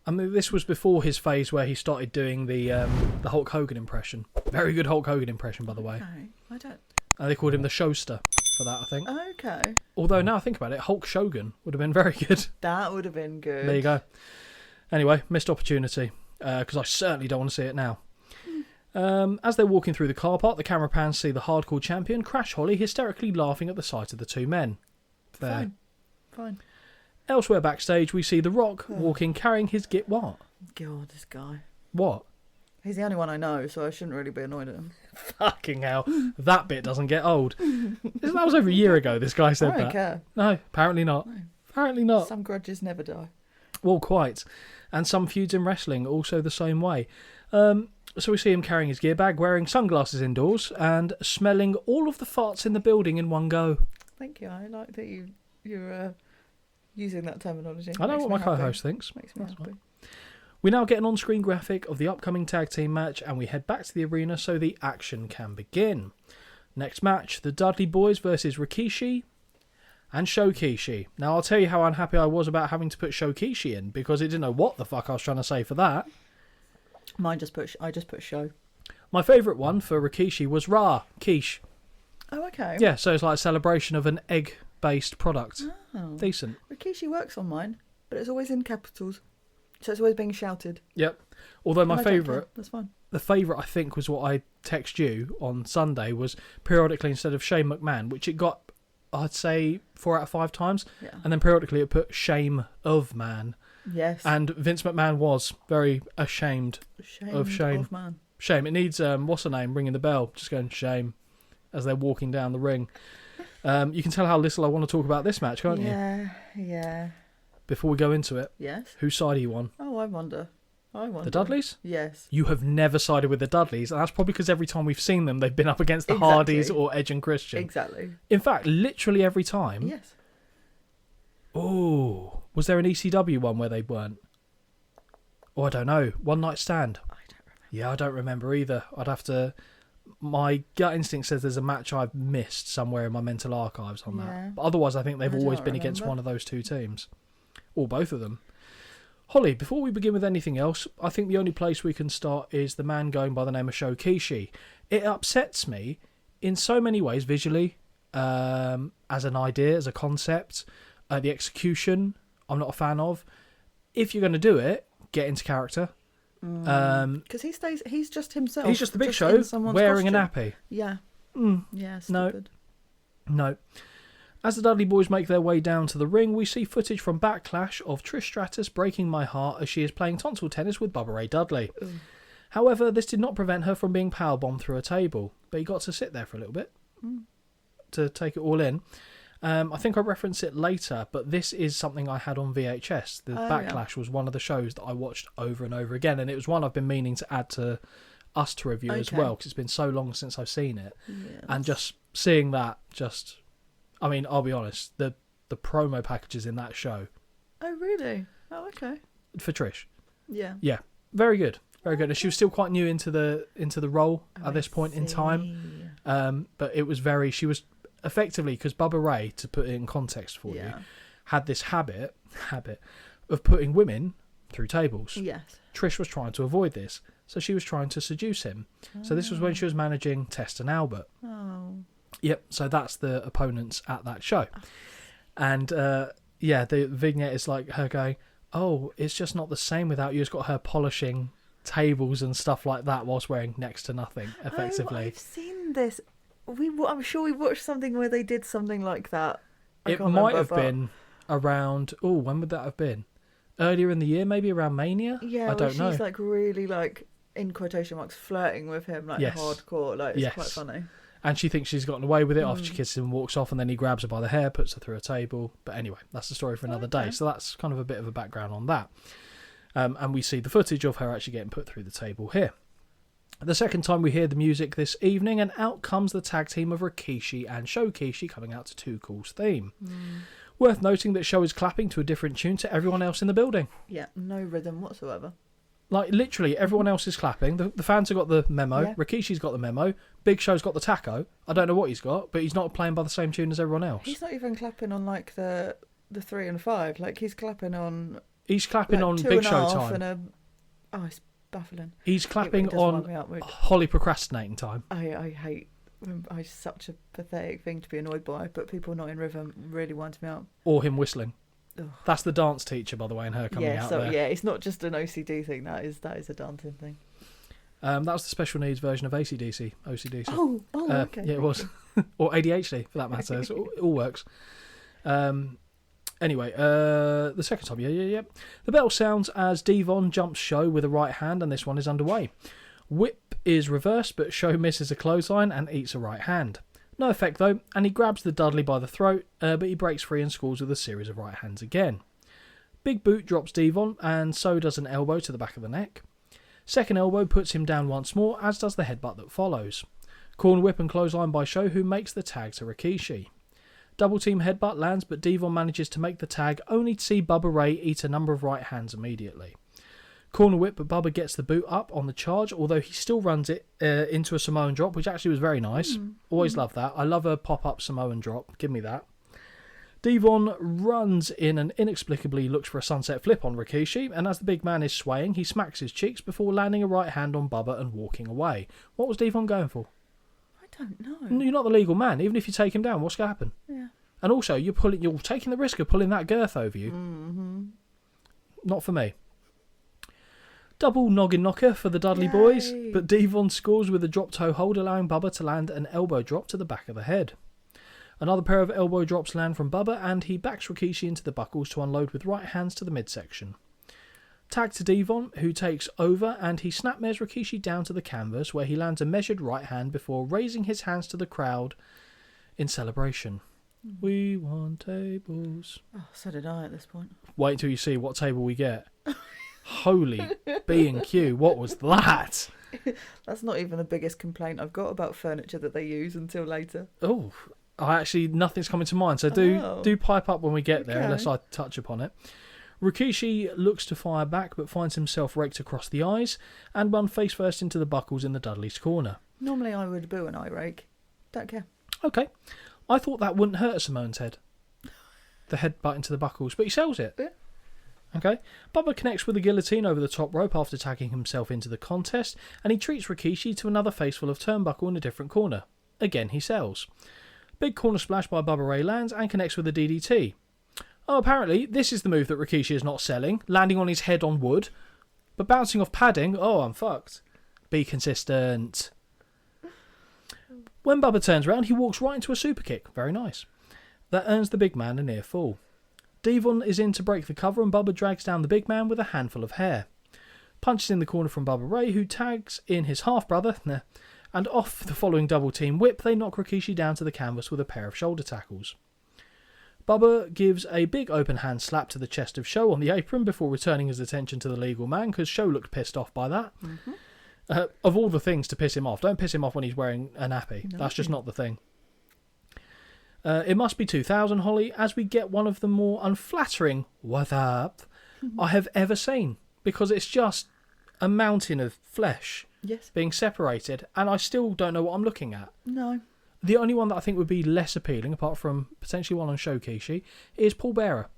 I mean, this was before his phase where he started doing the Hulk Hogan impression. Very good Hulk Hogan impression, by the way. Okay, I don't... They called him the Showster for that, I think. Okay. Although, now I think about it, Hulk Shogun would have been very good. That would have been good. There you go. Anyway, missed opportunity, because I certainly don't want to see it now. As they're walking through the car park, the camera pans see the hardcore champion, Crash Holly, hysterically laughing at the sight of the two men. There. Fine. Elsewhere backstage, we see The Rock walking, carrying his what? God, this guy. What? He's the only one I know, so I shouldn't really be annoyed at him. Fucking hell. That bit doesn't get old. That was over a year ago, this guy said that. I don't care. No, apparently not. No. Apparently not. Some grudges never die. Well, quite. And some feuds in wrestling also the same way. So we see him carrying his gear bag, wearing sunglasses indoors, and smelling all of the farts in the building in one go. Thank you. I like that you're using that terminology. I know Makes what me my happy. co-host thinks. Makes me happy. We now get an on-screen graphic of the upcoming tag team match, and we head back to the arena so the action can begin. Next match, the Dudley Boys versus Rikishi and Shokishi. Now, I'll tell you how unhappy I was about having to put Shokishi in, because it didn't know what the fuck I was trying to say for that. I just put show. My favourite one for Rikishi was Ra, quiche. Oh, okay. Yeah, so it's like a celebration of an egg-based product. Oh. Decent. Rikishi works on mine, but it's always in capitals. So it's always being shouted. Yep. Although my I don't favourite, care. That's fine. the favourite I think was what I text you on Sunday, was periodically instead of Shane McMahon, which it got, I'd say, 4 out of 5 times. Yeah. And then periodically it put Shame of Man. Yes. And Vince McMahon was very ashamed of Shane. Of man. Shame. It needs, what's her name, ringing the bell, just going shame as they're walking down the ring. You can tell how little I want to talk about this match, can't you? Yeah. Before we go into it, Yes. whose side are you on? Oh, I wonder. The Dudleys? Yes. You have never sided with the Dudleys, and that's probably because every time we've seen them, they've been up against the Hardys or Edge and Christian. Exactly. In fact, literally every time. Yes. Oh, was there an ECW one where they weren't? Oh, I don't know. One Night Stand. I don't remember. Yeah, I don't remember either. I'd have to... My gut instinct says there's a match I've missed somewhere in my mental archives on Yeah. that. But otherwise, I think they've I always don't been against remember. one of those two teams. Or both of them. Holly, before we begin with anything else, I think the only place we can start is the man going by the name of Shokishi. It upsets me in so many ways visually, as an idea, as a concept. The execution, I'm not a fan of. If you're going to do it, get into character. Because he's just himself. He's just the Big in Show someone's wearing a costume. nappy. Yeah. Yeah, No. stupid. No. As the Dudley Boys make their way down to the ring, we see footage from Backlash of Trish Stratus breaking my heart as she is playing tonsil tennis with Bubba Ray Dudley. However, this did not prevent her from being powerbombed through a table, but he got to sit there for a little bit to take it all in. I think I'll reference it later, but this is something I had on VHS. The Backlash was one of the shows that I watched over and over again, and it was one I've been meaning to add to us to review as well, because it's been so long since I've seen it. Yes. And just seeing that, I mean, I'll be honest, the promo packages in that show Oh, really? Oh, okay. for Trish, Yeah. yeah, very good, very good. And she was still quite new into the role at this point in time, but it was she was effectively, because Bubba Ray, to put it in context for you, had this habit of putting women through tables. Yes. Trish was trying to avoid this, so she was trying to seduce him. So this was when she was managing Test and Albert. Oh. Yep, so that's the opponents at that show. And, the vignette is like her going, oh, it's just not the same without you. It's got her polishing tables and stuff like that whilst wearing next to nothing, effectively. Oh, I've seen this. I'm sure we watched something where they did something like that. It might have been around, when would that have been? Earlier in the year, maybe around Mania? Yeah, I don't know. She's like really like, in quotation marks, flirting with him, like Yes. hardcore. Like, it's quite funny. And she thinks she's gotten away with it after she kisses him and walks off, and then he grabs her by the hair, puts her through a table. But anyway, that's the story for another day. So that's kind of a bit of a background on that. And we see the footage of her actually getting put through the table here. The second time we hear the music this evening, and out comes the tag team of Rikishi and Shokishi coming out to Too Cool's theme. Worth noting that Sho is clapping to a different tune to everyone else in the building. Yeah, no rhythm whatsoever. Like, literally, everyone else is clapping. The fans have got the memo. Yeah. Rikishi's got the memo. Big Show's got the taco. I don't know what he's got, but he's not playing by the same tune as everyone else. He's not even clapping on like the 3 and 5. Like, he's clapping on. He's clapping like, on 2 Big and a Show half time. and it's baffling. He's clapping does wind on me up, which- Holly procrastinating time. I hate. It's such a pathetic thing to be annoyed by, but people not in rhythm really winds me up. Or him whistling. Ugh. That's the dance teacher, by the way, and her coming out there. Yeah, it's not just an OCD thing. That is a dancing thing. That was the special needs version of OCDC. Oh, okay. Yeah, it was. Or ADHD, for that matter. So it all works. Anyway, the second time, yeah. The bell sounds as Devon jumps Sho with a right hand, and this one is underway. Whip is reversed, but Sho misses a clothesline and eats a right hand. No effect though, and he grabs the Dudley by the throat, but he breaks free and scores with a series of right hands again. Big Boot drops Devon, and so does an elbow to the back of the neck. Second elbow puts him down once more, as does the headbutt that follows. Corn whip and clothesline by Sho, who makes the tag to Rikishi. Double team headbutt lands, but Devon manages to make the tag, only to see Bubba Ray eat a number of right hands immediately. Corner whip, but Bubba gets the boot up on the charge, although he still runs it into a Samoan drop, which actually was very nice. Always love that. I love a pop-up Samoan drop. Give me that. Devon runs in and inexplicably looks for a sunset flip on Rikishi, and as the big man is swaying, he smacks his cheeks before landing a right hand on Bubba and walking away. What was Devon going for? I don't know. You're not the legal man. Even if you take him down, what's going to happen? Yeah. And also, you're taking the risk of pulling that girth over you. Mm-hmm. Not for me. Double noggin knocker for the Dudley boys, but Devon scores with a drop toe hold, allowing Bubba to land an elbow drop to the back of the head. Another pair of elbow drops land from Bubba, and he backs Rikishi into the buckles to unload with right hands to the midsection. Tag to Devon, who takes over, and he snapmares Rikishi down to the canvas, where he lands a measured right hand before raising his hands to the crowd in celebration. We want tables. Oh, so did I at this point. Wait until you see what table we get. Holy B&Q, what was that? That's not even the biggest complaint I've got about furniture that they use until later. Oh, nothing's coming to mind, so do pipe up when we get there, unless I touch upon it. Rikishi looks to fire back, but finds himself raked across the eyes and run face first into the buckles in the Dudley's corner. Normally I would boo an eye rake. Don't care. Okay. I thought that wouldn't hurt a Samoan's head. The headbutt into the buckles, but he sells it. Yeah. Okay. Bubba connects with a guillotine over the top rope after tagging himself into the contest, and he treats Rikishi to another faceful of turnbuckle in a different corner. Again, he sells. Big corner splash by Bubba Ray lands and connects with a DDT. Oh, apparently, this is the move that Rikishi is not selling, landing on his head on wood, but bouncing off padding. Oh, I'm fucked. Be consistent. When Bubba turns around, he walks right into a super kick. Very nice. That earns the big man a near fall. Devon is in to break the cover, and Bubba drags down the big man with a handful of hair. Punches in the corner from Bubba Ray, who tags in his half-brother, and off the following double-team whip, they knock Rikishi down to the canvas with a pair of shoulder tackles. Bubba gives a big open hand slap to the chest of Sho on the apron before returning his attention to the legal man, because Sho looked pissed off by that. Mm-hmm. Of all the things to piss him off, don't piss him off when he's wearing a nappy. No. That's just not the thing. It must be 2000, Holly, as we get one of the more unflattering "what up" I have ever seen, because it's just a mountain of flesh being separated, and I still don't know what I'm looking at. No. The only one that I think would be less appealing, apart from potentially one on Shokishi, is Paul Bearer.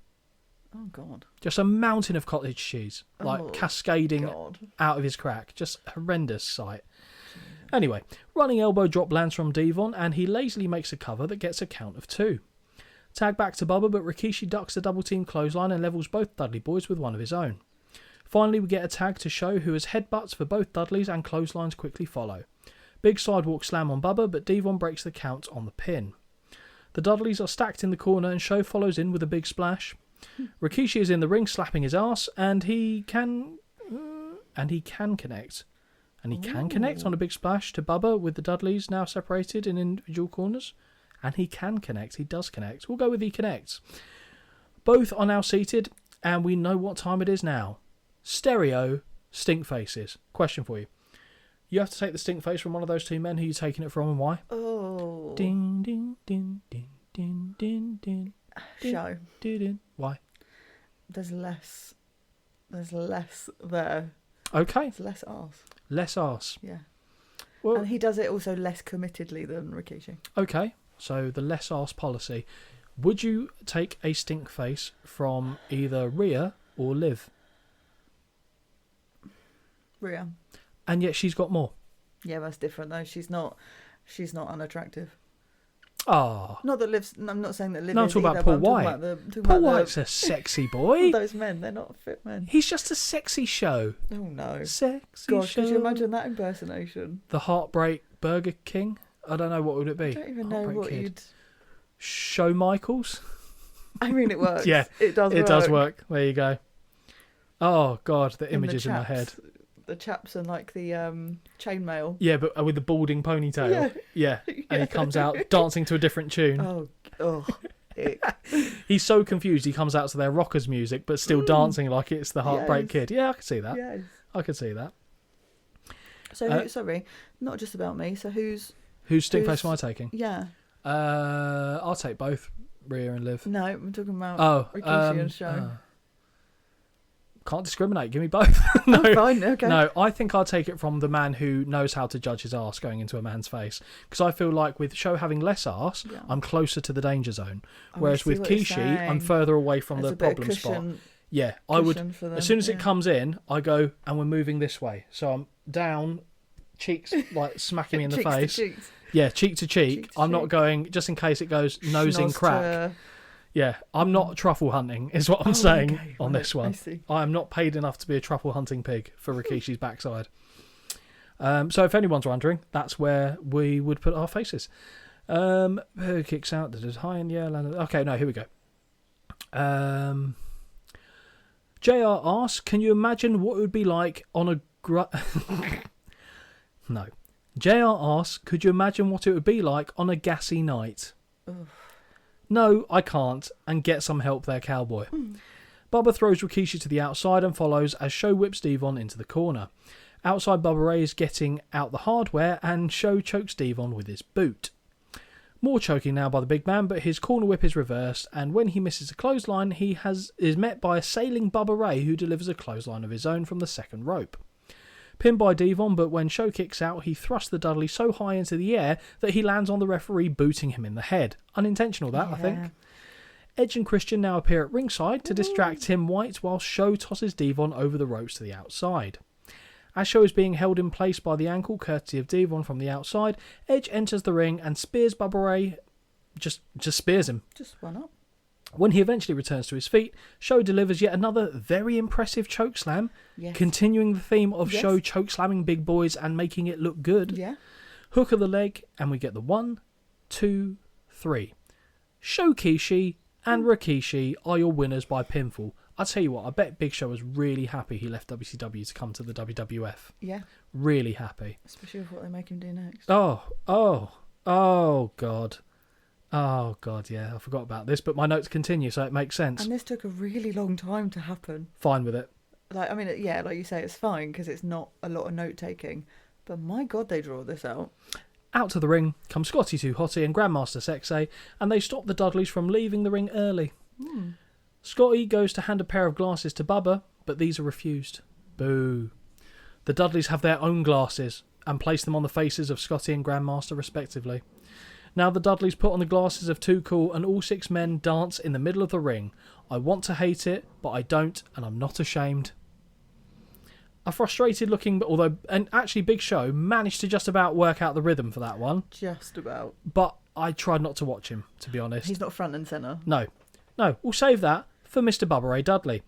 Oh, God. Just a mountain of cottage cheese, cascading out of his crack. Just a horrendous sight. Anyway, running elbow drop lands from Devon, and he lazily makes a cover that gets a count of 2. Tag back to Bubba, but Rikishi ducks the double-team clothesline and levels both Dudley boys with one of his own. Finally, we get a tag to Sho, who has headbutts for both Dudleys, and clotheslines quickly follow. Big sidewalk slam on Bubba, but Devon breaks the count on the pin. The Dudleys are stacked in the corner, and Sho follows in with a big splash. Rikishi is in the ring slapping his ass, and he can connect. And he can connect on a big splash to Bubba with the Dudleys now separated in individual corners. And he can connect. He does connect. We'll go with he connects. Both are now seated, and we know what time it is now. Stereo stink faces. Question for you. You have to take the stink face from one of those two men. Who are you taking it from and why? Oh. Ding, ding, ding, ding, ding, ding, ding. Sho. Why? There's less there. Okay. There's less arse. Less arse. Yeah. Well, and he does it also less committedly than Rikishi. Okay. So the less arse policy. Would you take a stink face from either Rhea or Liv? Rhea. And yet she's got more. Yeah, that's different though. She's not unattractive. Ah. Not that Liv's. I'm not saying that Liv. No, I'm is talking either, about Paul White. Paul White's a sexy boy. Those men, they're not fit men. He's just a sexy show. Oh no. Sexy Gosh, show. could you imagine that impersonation? The Heartbreak Burger King? I don't know, what would it be? I don't even know what you'd... Show Michaels? I mean, it works. Yeah, it does work. It does work. There you go. Oh, God, the images in my head. The chaps and like the chainmail. Yeah, but with the balding ponytail. Yeah. And he comes out dancing to a different tune. Oh. He's so confused. He comes out to their rockers music, but still dancing like it's the Heartbreak Kid. Yeah, I could see that. Yes. I could see that. So, sorry, not just about me. So whose stinkface am I taking? Yeah. I'll take both. Rhea and Liv? No, I'm talking about Rikishi and Show. Can't discriminate. Give me both. No, fine, okay. No, I think I'll take it from the man who knows how to judge his arse going into a man's face. Because I feel like with Show having less arse, I'm closer to the danger zone. Whereas with Kishi, I'm further away from the problem spot. Yeah, I would. As soon as it comes in, I go, and we're moving this way. So I'm down, cheeks like smacking me in the face. Yeah, cheek to cheek. I'm not going, just in case it goes nose in crack. Yeah, I'm not truffle hunting, is what I'm saying on this one. I am not paid enough to be a truffle hunting pig for Rikishi's backside. So if anyone's wondering, that's where we would put our faces. Who kicks out? There's high in the air. Okay, no, here we go. JR asks, can you imagine what it would be like on a... No. JR asks, could you imagine what it would be like on a gassy night? Ugh. No, I can't, and get some help there, cowboy. Bubba throws Rikishi to the outside and follows as Show whips Devon into the corner. Outside, Bubba Ray is getting out the hardware, and Show chokes Devon with his boot. More choking now by the big man, but his corner whip is reversed, and when he misses a clothesline, he is met by a sailing Bubba Ray, who delivers a clothesline of his own from the second rope. Pinned by Devon, but when Show kicks out, he thrusts the Dudley so high into the air that he lands on the referee, booting him in the head. Unintentional, that, I think. Edge and Christian now appear at ringside to distract Tim White, while Show tosses Devon over the ropes to the outside. As Show is being held in place by the ankle, courtesy of Devon from the outside, Edge enters the ring and spears Bubba Ray. Just spears him. Just one up. When he eventually returns to his feet, Show delivers yet another very impressive chokeslam, continuing the theme of Show chokeslamming big boys and making it look good. Yeah. Hook of the leg, and we get the 1, 2, 3. Show Kishi and Rikishi are your winners by pinfall. I'll tell you what, I bet Big Show was really happy he left WCW to come to the WWF. Yeah. Really happy. Especially with what they make him do next. Oh, God. Oh, God, yeah, I forgot about this, but my notes continue, so it makes sense. And this took a really long time to happen. Fine with it. Like you say, it's fine, because it's not a lot of note-taking. But my God, they draw this out. Out to the ring come Scotty 2 Hotty and Grandmaster Sexay, and they stop the Dudleys from leaving the ring early. Scotty goes to hand a pair of glasses to Bubba, but these are refused. Boo. The Dudleys have their own glasses, and place them on the faces of Scotty and Grandmaster, respectively. Now the Dudleys put on the glasses of Too Cool, and all 6 men dance in the middle of the ring. I want to hate it, but I don't, and I'm not ashamed. A frustrated looking, and actually Big Show managed to just about work out the rhythm for that one. Just about. But I tried not to watch him, to be honest. He's not front and centre. No, we'll save that for Mr. Bubba Ray Dudley.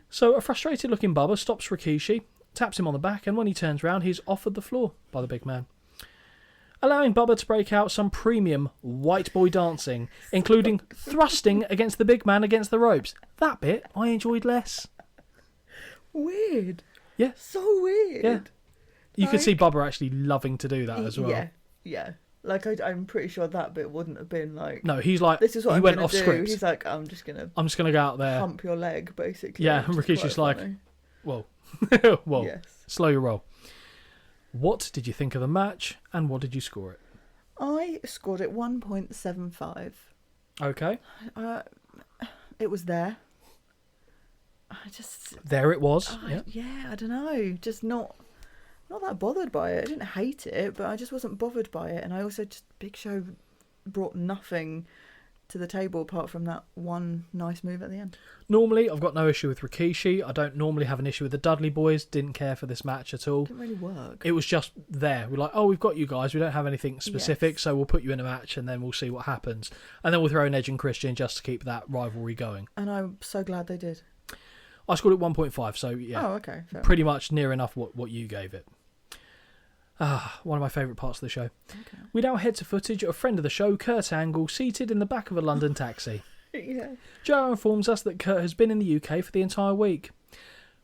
So a frustrated looking Bubba stops Rikishi, taps him on the back, and when he turns round, he's offered the floor by the big man, allowing Bubba to break out some premium white boy dancing, including thrusting against the big man against the ropes. That bit I enjoyed less. Weird. Yeah. So weird. Yeah. You could see Bubba actually loving to do that as well. Yeah. Like, I'm pretty sure that bit wouldn't have been like... No, he's like... This is what he I'm went gonna off do. script. He's like, I'm just going to go out there. hump your leg, basically. Yeah, and Rikishi's like, whoa. Whoa. Yes. Slow your roll. What did you think of the match, and what did you score it? I scored it 1.75. Okay. It was there. There it was. Yeah, I don't know. Just not that bothered by it. I didn't hate it, but I just wasn't bothered by it. And I also Big Show brought nothing to the table apart from that one nice move at the end. Normally, I've got no issue with Rikishi. I don't normally have an issue with the Dudley boys. Didn't care for this match at all. It didn't really work. It was just there. We're like, we've got you guys. We don't have anything specific, so we'll put you in a match and then we'll see what happens. And then we'll throw in Edge and Christian just to keep that rivalry going. And I'm so glad they did. I scored it 1.5, so yeah. Oh, okay. Fair pretty much near enough what you gave it. One of my favourite parts of the show. Okay. We now head to footage of a friend of the show, Kurt Angle, seated in the back of a London taxi. Yeah. Joe informs us that Kurt has been in the UK for the entire week.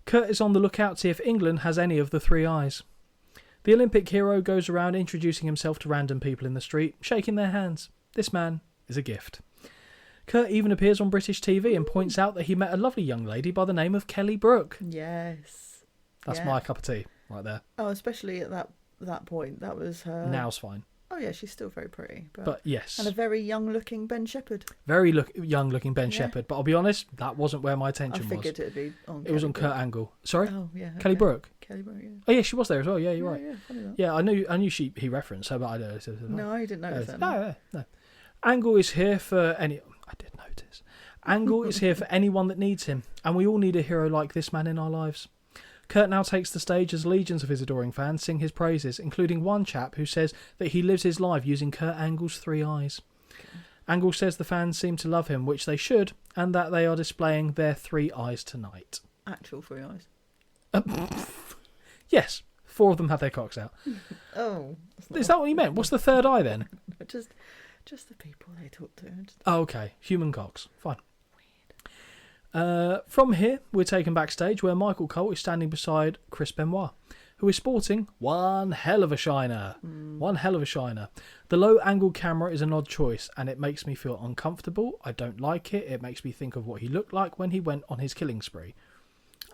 Kurt is on the lookout to see if England has any of the 3 eyes. The Olympic hero goes around introducing himself to random people in the street, shaking their hands. This man is a gift. Kurt even appears on British TV and points out that he met a lovely young lady by the name of Kelly Brook. Yes. That's my cup of tea right there. Oh, especially at that point. That was her... Now's fine. Oh yeah, she's still very pretty. But yes. And a very young-looking Ben Shepherd. Very young-looking Ben Shepherd. But I'll be honest, that wasn't where my attention was. I figured it'd be on. It was on Kurt Angle. Sorry. Oh yeah. Kelly Brook. Kelly Brook. Yeah. Oh yeah, she was there as well. Yeah, you're right. Yeah, funny that. Yeah, I knew he referenced her, but I don't know. No, I didn't notice that. No. Angle is here for any. I did notice. Angle is here for anyone that needs him, and we all need a hero like this man in our lives. Kurt now takes the stage as legions of his adoring fans sing his praises, including one chap who says that he lives his life using Kurt Angle's 3 eyes. Okay. Angle says the fans seem to love him, which they should, and that they are displaying their 3 eyes tonight. Actual 3 eyes? Yes, 4 of them have their cocks out. Oh. Is that what you meant? What's the 3rd eye then? Just the people they talk to. Oh, okay. Human cocks. Fine. From here, we're taken backstage where Michael Cole is standing beside Chris Benoit, who is sporting one hell of a shiner. One hell of a shiner. The low-angle camera is an odd choice, and it makes me feel uncomfortable. I don't like it. It makes me think of what he looked like when he went on his killing spree.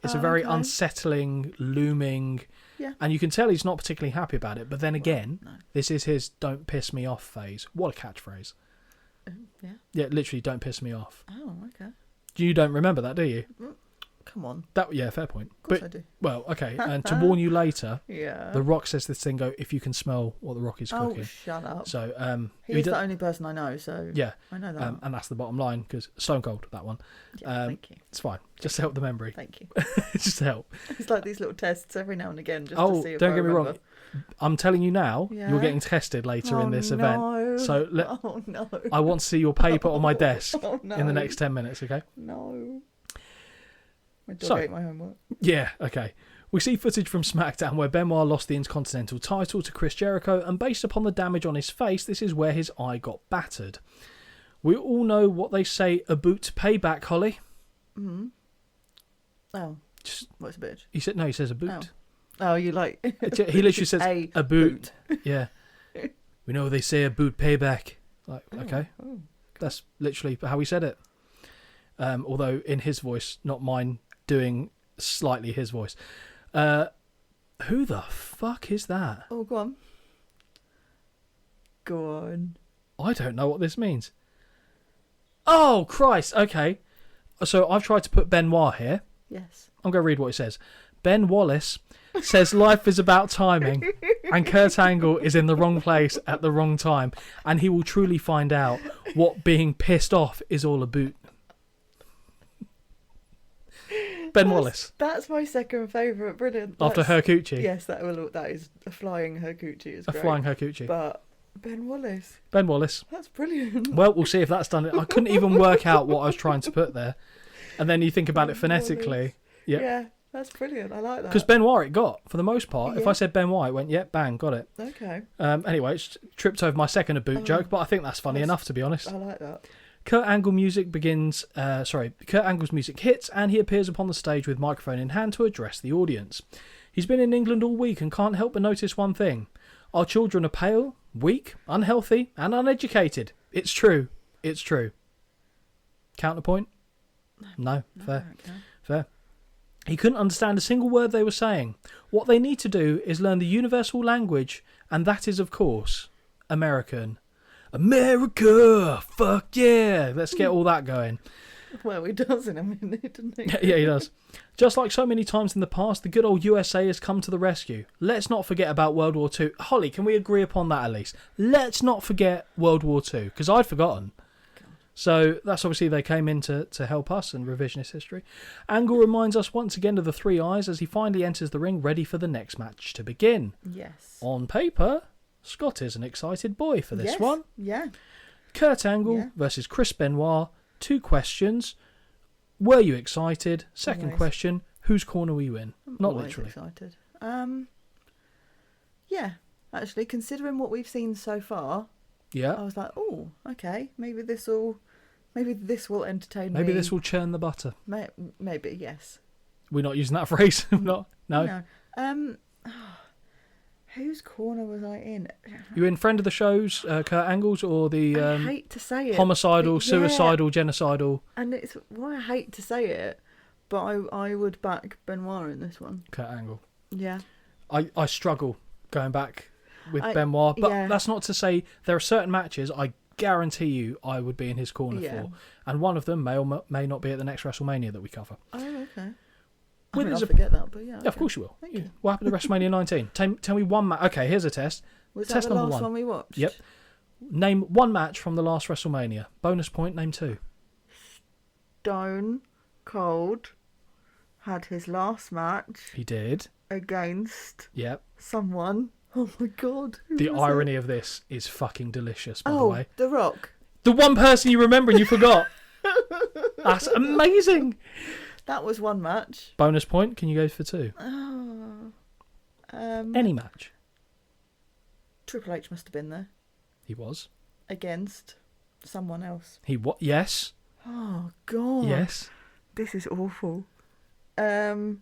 It's a very unsettling, looming, and you can tell he's not particularly happy about it. But then again, this is his "don't piss me off" phase. What a catchphrase! Yeah, literally, don't piss me off. Oh, okay. You don't remember that, do you? Come on. Fair point. Of course I do. Well, okay, and to warn you later, yeah. The Rock says this thing, if you can smell what The Rock is cooking. Oh, shut up. So, he's the only person I know, so yeah, I know that. And that's the bottom line, because Stone Cold, that one. Yeah, thank you. It's fine. Just to help the memory. Thank you. Just to help. It's like these little tests every now and again, just to see if don't I get me remember. wrong. I'm telling you now, Yeah? you're getting tested later in this event. So Oh, no. I want to see your paper on my desk Oh, no. in the next 10 minutes, okay? No. My dog ate my homework. Yeah, okay. We see footage from SmackDown where Benoit lost the Intercontinental title to Chris Jericho, and based upon the damage on his face, this is where his eye got battered. We all know what they say, a boot to payback, Holly. Mm-hmm. Oh, what's a bitch? He says a boot. Oh, you like... He literally says a boot. Yeah. We know they say a boot payback. Like, okay. Oh. That's literally how he said it. Although in his voice, not mine doing slightly his voice. Who the fuck is that? Oh, go on. Go on. I don't know what this means. Oh, Christ. Okay. So I've tried to put Benoit here. Yes. I'm going to read what it says. Ben Wallace says life is about timing, and Kurt Angle is in the wrong place at the wrong time, and he will truly find out what being pissed off is all about. Ben Wallace. That's my second favourite. Brilliant. After Hercucci. Yes, that is a flying Hercucci. Is great. A flying Hercucci. But Ben Wallace. Ben Wallace. That's brilliant. Well, we'll see if that's done it. I couldn't even work out what I was trying to put there. And then you think about it phonetically. Yep. Yeah, that's brilliant. I like that. Because Benoit it got, for the most part. Yeah. If I said Benoit, it went, yep, bang, got it. Okay. Anyway, it's tripped over my second boot joke, but I think that's funny enough, to be honest. I like that. Kurt Angle's music hits, and he appears upon the stage with microphone in hand to address the audience. He's been in England all week and can't help but notice one thing. Our children are pale, weak, unhealthy, and uneducated. It's true. It's true. Counterpoint? No. Fair. Okay. Fair. He couldn't understand a single word they were saying. What they need to do is learn the universal language, and that is, of course, American. America! Fuck yeah! Let's get all that going. Well, he does in a minute, doesn't he? Yeah, he does. Just like so many times in the past, the good old USA has come to the rescue. Let's not forget about World War II. Holly, can we agree upon that at least? Let's not forget World War II, because I'd forgotten. So that's obviously they came in to help us in revisionist history. Angle reminds us once again of the 3 eyes as he finally enters the ring ready for the next match to begin. Yes. On paper, Scott is an excited boy for this one. Yeah. Kurt Angle versus Chris Benoit. 2 questions. Were you excited? Second question, whose corner were you in? I'm Not always literally. Excited. Yeah. Actually, considering what we've seen so far, Yeah. I was like, oh, okay, maybe this will entertain me. Maybe this will churn the butter. Maybe, yes. We're not using that phrase. No. Whose corner was I in? You in friend of the shows, Kurt Angle's, or the I hate to say it. homicidal, but suicidal, genocidal? And it's why I hate to say it, but I would back Benoit in this one. Kurt Angle. Yeah. I struggle going back. Benoit, but yeah. that's not to say there are certain matches I guarantee you I would be in his corner for, and one of them may or may not be at the next WrestleMania that we cover. Oh, okay. I'll forget that, but yeah. Yeah, of course you will. What happened to WrestleMania 19? Tell me one match. Okay, here's a test. Was test that the number last 1. one we watched? Yep. Name one match from the last WrestleMania. Bonus point, name 2. Stone Cold had his last match He did. against Yep. someone. Oh my god. Who The was irony it? of this is fucking delicious, by the Oh, way. The Rock. The one person you remember and you forgot. That's amazing. That was one match. Bonus point, can you go for 2? Any match. Triple H must have been there He was. against someone else. He what? Yes. Oh god. Yes. This is awful. Someone.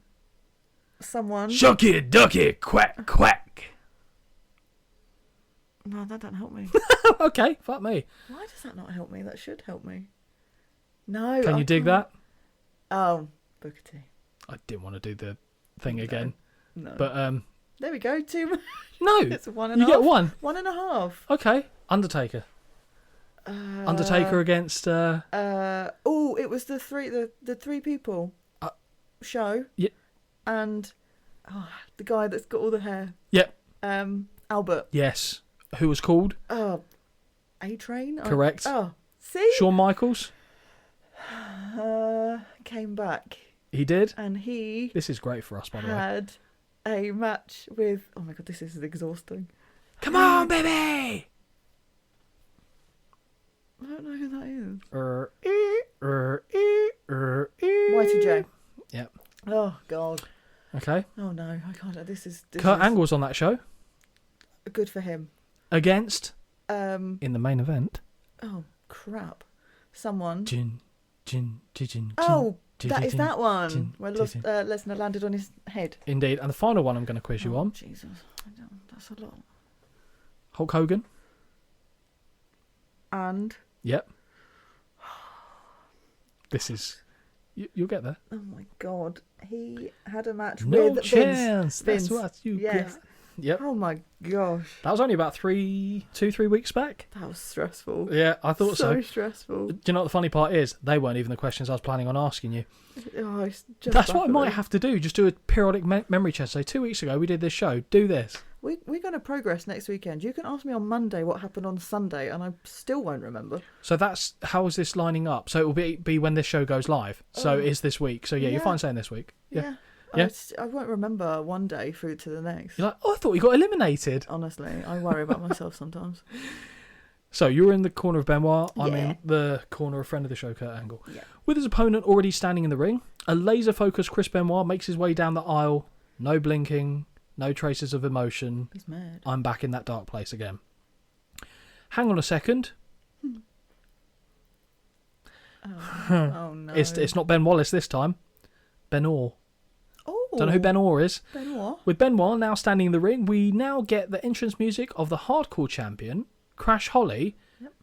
Shuck it, duck it, quack, quack. No, that don't help me. Okay, fuck me. Why does that not help me? That should help me. No. Can I you dig can't. that? Oh, Booker T. I didn't want to do the thing again. No. But There we go. 2. no. It's 1.5. You get 1. 1.5. Okay. Undertaker. Undertaker against Oh, it was the three people show. Yeah. And the guy that's got all the hair. Yep. Albert. Yes. Who was called? A-Train. Correct. See. Shawn Michaels. Came back. He did. And he This is great for us, by the way. had a match with. Oh my god, this is exhausting. Come on, baby. I don't know who that is. Y2J. Y2J. Yep. Oh god. Okay. Oh no, I can't. This is Kurt Angle's on that show good for him. against In the main event. Oh crap! Someone. Oh, that is that one where Lesnar landed on his head. Indeed. And the final one I'm going to quiz you on. Jesus, that's a lot. Hulk Hogan. And. Yep. This is. You'll get there. Oh my god, he had a match No with chance. Vince. That's what you Yes. get. Yep. Oh my gosh. That was only about 3 weeks back. That was stressful. Yeah, I thought so. So stressful. Do you know what the funny part is? They weren't even the questions I was planning on asking you. Oh, it's just That's what I might baffling. have to do. Just do a periodic memory check. Say 2 weeks ago we did this show. Do this. We're going to progress next weekend. You can ask me on Monday what happened on Sunday, and I still won't remember. So that's how is this lining up? So it will be when this show goes live. So it's this week. So yeah, you're fine saying this week. Yeah. Yeah. I won't remember one day through to the next. You're like, oh, I thought you got eliminated. Honestly, I worry about myself sometimes. So you're in the corner of Benoit. I'm Yeah. in the corner of friend of the show, Kurt Angle. Yeah. With his opponent already standing in the ring, a laser-focused Chris Benoit makes his way down the aisle. No blinking, no traces of emotion. He's mad. I'm back in that dark place again. Hang on a second. Oh no. It's not Ben Wallace this time. Benoit. Oh. Don't know who Benoit is. Benoit. With Benoit now standing in the ring, we now get the entrance music of the hardcore champion, Crash Holly,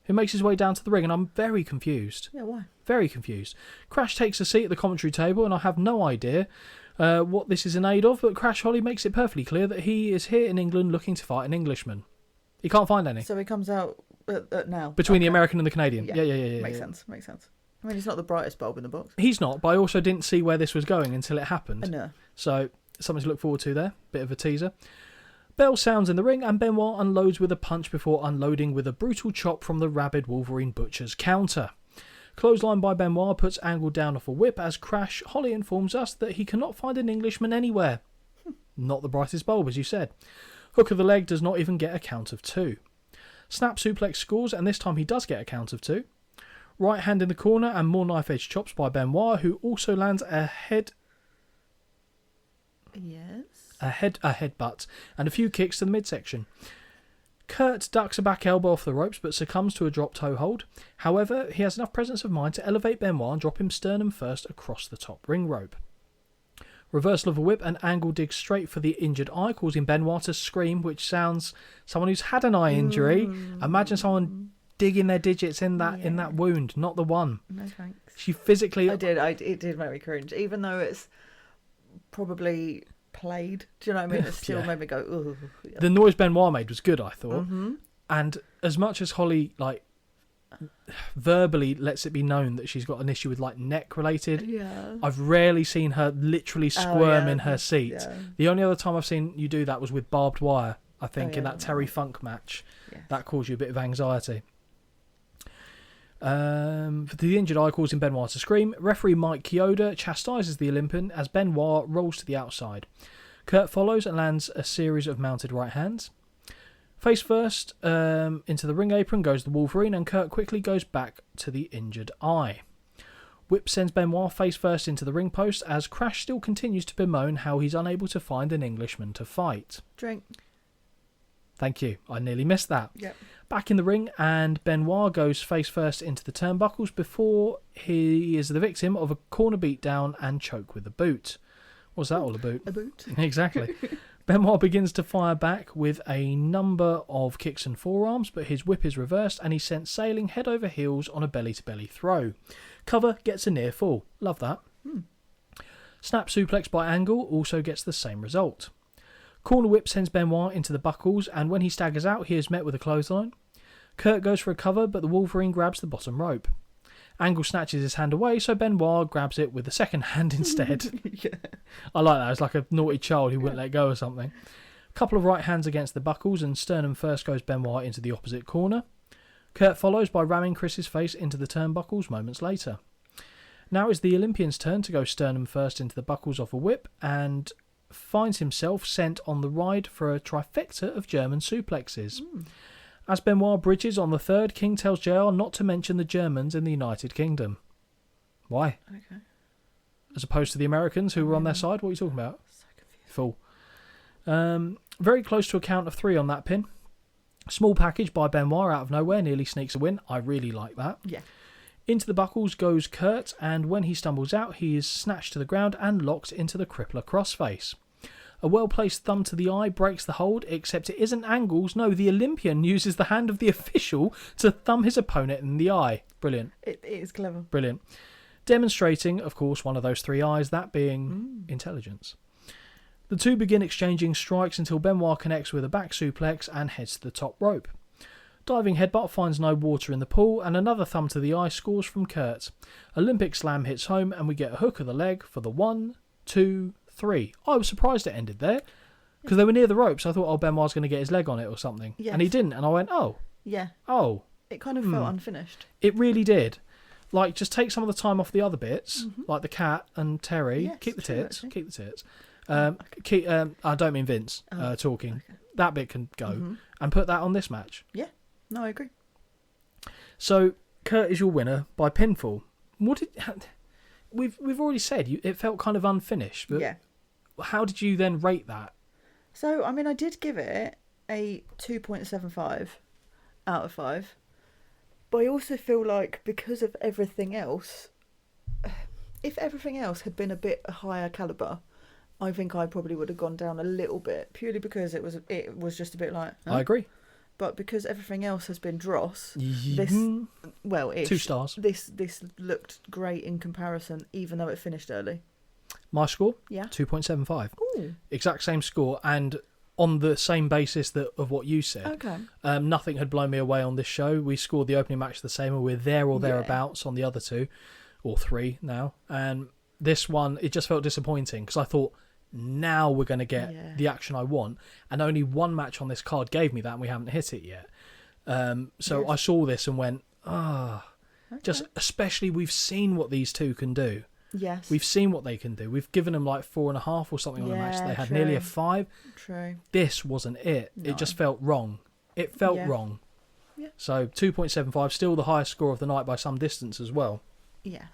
who makes his way down to the ring, and I'm very confused. Yeah, why? Very confused. Crash takes a seat at the commentary table, and I have no idea what this is in aid of, but Crash Holly makes it perfectly clear that he is here in England looking to fight an Englishman. He can't find any. So he comes out now. Between the American and the Canadian. Yeah. Makes sense. Makes sense. I mean, he's not the brightest bulb in the box. He's not, but I also didn't see where this was going until it happened. No. So, something to look forward to there. Bit of a teaser. Bell sounds in the ring, and Benoit unloads with a punch before unloading with a brutal chop from the rabid Wolverine Butcher's counter. Clothesline by Benoit puts Angle down off a whip as Crash Holly informs us that he cannot find an Englishman anywhere. Not the brightest bulb, as you said. Hook of the leg does not even get a count of 2. Snap suplex scores, and this time he does get a count of 2. Right hand in the corner and more knife-edge chops by Benoit, who also lands a headbutt and a few kicks to the midsection. Kurt ducks a back elbow off the ropes but succumbs to a drop toe hold. However, he has enough presence of mind to elevate Benoit and drop him sternum first across the top ring rope. Reversal of a whip and Angle digs straight for the injured eye, causing Benoit to scream, which sounds someone who's had an eye injury. Imagine someone digging their digits in that wound, not the one. No thanks. She physically... It did make me cringe, even though it's probably played. Do you know what I mean? It still made me go, ooh. Yeah. The noise Benoit made was good, I thought. Mm-hmm. And as much as Holly, like, verbally lets it be known that she's got an issue with, like, neck related, I've rarely seen her literally squirm in her seat. Yeah. The only other time I've seen you do that was with barbed wire, I think, in that Terry Funk match. Yes. That caused you a bit of anxiety. For the injured eye, causing Benoit to scream, referee Mike Chioda chastises the Olympian as Benoit rolls to the outside. Kurt follows and lands a series of mounted right hands. Face first into the ring apron goes the Wolverine, and Kurt quickly goes back to the injured eye. Whip sends Benoit face first into the ring post as Crash still continues to bemoan how he's unable to find an Englishman to fight. Drink. Thank you. I nearly missed that. Yep. Back in the ring, and Benoit goes face first into the turnbuckles before he is the victim of a corner beatdown and choke with a boot. What's that all about? A boot. Exactly. Benoit begins to fire back with a number of kicks and forearms, but his whip is reversed and he's sent sailing head over heels on a belly-to-belly throw. Cover gets a near fall. Love that. Snap suplex by Angle also gets the same result. Corner whip sends Benoit into the buckles, and when he staggers out, he is met with a clothesline. Kurt goes for a cover, but the Wolverine grabs the bottom rope. Angle snatches his hand away, so Benoit grabs it with the second hand instead. I like that. It's like a naughty child who wouldn't let go or something. A couple of right hands against the buckles, and sternum first goes Benoit into the opposite corner. Kurt follows by ramming Chris's face into the turnbuckles moments later. Now is the Olympian's turn to go sternum first into the buckles off a whip, and finds himself sent on the ride for a trifecta of German suplexes. As Benoit bridges on the third, King tells JR not to mention the Germans in the United Kingdom. Why? Okay. As opposed to the Americans who were on their side? What are you talking about? So confused. Fool. Very close to a count of 3 on that pin. Small package by Benoit out of nowhere nearly sneaks a win. I really like that. Yeah. Into the buckles goes Kurt, and when he stumbles out, he is snatched to the ground and locked into the crippler crossface. A well-placed thumb to the eye breaks the hold, except it isn't Angle's. No, the Olympian uses the hand of the official to thumb his opponent in the eye. Brilliant. It is clever. Brilliant. Demonstrating, of course, one of those 3 eyes, that being intelligence. The two begin exchanging strikes until Benoit connects with a back suplex and heads to the top rope. Diving headbutt finds no water in the pool, and another thumb to the eye scores from Kurt. Olympic slam hits home, and we get a hook of the leg for the 1, 2, 3. I was surprised it ended there, because they were near the ropes. I thought, Benoit's going to get his leg on it or something. Yes. And he didn't, and I went, oh. Yeah. Oh. It kind of felt unfinished. It really did. Like, just take some of the time off the other bits, like the cat and Terry. Yes, keep the tits. True, keep the tits. I don't mean Vince talking. Okay. That bit can go. And put that on this match. Yeah. No, I agree. So, Kurt is your winner by pinfall. We've already said it felt kind of unfinished, but how did you then rate that? So, I mean, I did give it a 2.75 out of 5. But I also feel like because of everything else, if everything else had been a bit higher caliber, I think I probably would have gone down a little bit, purely because it was just a bit like... Huh? I agree. But because everything else has been dross, 2 stars. This looked great in comparison, even though it finished early. My score? Yeah. 2.75. Ooh. Exact same score, and on the same basis of what you said. Okay. Nothing had blown me away on this show. We scored the opening match the same, and we're there or thereabouts on the other 2, or 3 now. And this one, it just felt disappointing, because I thought, now we're going to get the action I want, and only one match on this card gave me that, and we haven't hit it yet. I saw this and went, just especially we've seen what these two can do. Yes, we've seen what they can do. We've given them like 4.5 or something on a match. They had nearly a 5. True. This wasn't it. No. It just felt wrong. It felt wrong. Yeah. So 2.75, still the highest score of the night by some distance as well. Yes.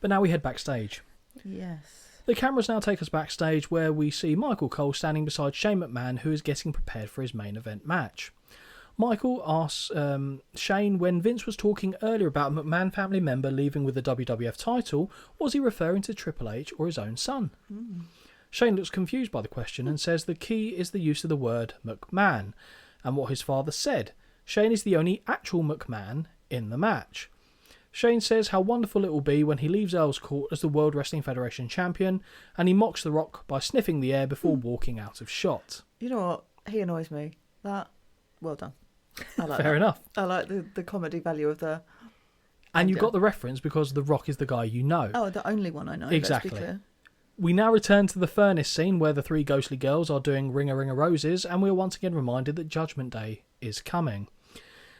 But now we head backstage. Yes. The cameras now take us backstage, where we see Michael Cole standing beside Shane McMahon, who is getting prepared for his main event match. Michael asks Shane, when Vince was talking earlier about a McMahon family member leaving with the WWF title, was he referring to Triple H or his own son? Shane looks confused by the question and says the key is the use of the word McMahon and what his father said. Shane is the only actual McMahon in the match. Shane says how wonderful it will be when he leaves Earl's court as the World Wrestling Federation champion, and he mocks The Rock by sniffing the air before walking out of shot. You know what? He annoys me. Well done. I like Fair that. enough. I like the comedy value of the... And you got the reference because The Rock is the guy you know. Oh, the only one I know. Exactly. Let's be clear. We now return to the furnace scene where the three ghostly girls are doing Ring a Ring a Roses, and we're once again reminded that Judgment Day is coming.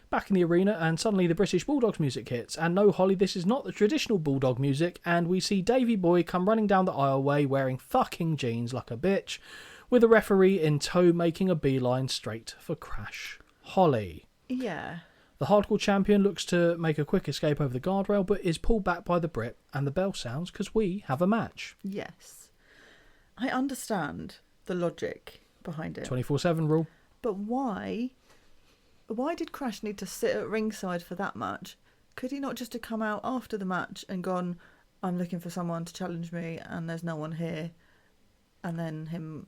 Back in the arena, and suddenly the British Bulldogs music hits, and no, Holly, this is not the traditional Bulldog music, and we see Davey Boy come running down the aisleway wearing fucking jeans like a bitch, with a referee in tow making a beeline straight for Crash Holly. Yeah. The hardcore champion looks to make a quick escape over the guardrail, but is pulled back by the Brit, and the bell sounds because we have a match. Yes. I understand the logic behind it. 24/7 rule. But why did Crash need to sit at ringside for that match? Could he not just have come out after the match and gone, I'm looking for someone to challenge me and there's no one here? And then him...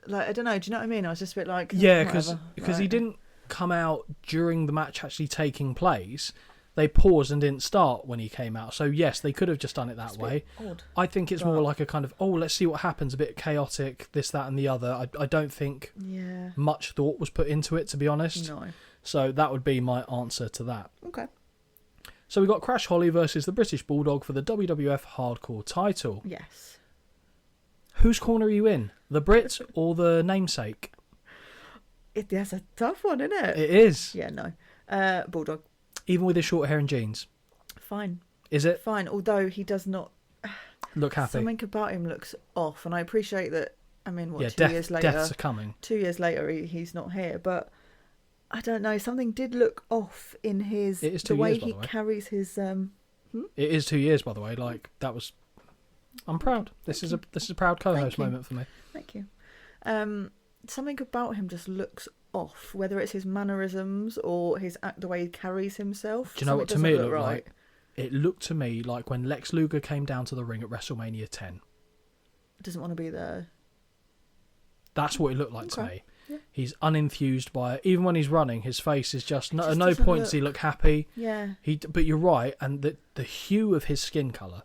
Like, I don't know, do you know what I mean? I was just a bit like... Yeah, whatever. because he Right. didn't come out during the match actually taking place. They paused and didn't start when he came out. So yes, they could have just done it that It's a bit way. odd. I think it's more like a kind of, let's see what happens, a bit chaotic, this, that and the other. I don't think Yeah. much thought was put into it, to be honest. No. So that would be my answer to that. Okay. So we got Crash Holly versus the British Bulldog for the WWF Hardcore title. Yes. Whose corner are you in? The Brit or the namesake? That's a tough one, isn't it? It is. Yeah, no. Bulldog. Even with his short hair and jeans. Fine. Is it? Fine, although he does not... Look happy. Something about him looks off, and I appreciate that. I mean, what, Yeah, 2 years later? deaths are coming. 2 years later, he's not here, but I don't know. Something did look off in his It is the 2 way years, by he the way. carries his. It is 2 years, by the way. Like, that was... I'm proud. This is a proud co-host Thank you. moment for me. Thank you. Something about him just looks off, whether it's his mannerisms or the way he carries himself. Do you know what to Something me it doesn't looked look like? It looked to me like when Lex Luger came down to the ring at WrestleMania 10. Doesn't want to be there. That's what it looked like to Okay. me. Yeah. He's unenthused by it. Even when he's running, his face is just... It At just no doesn't point does he look happy. Yeah. But you're right, and the hue of his skin colour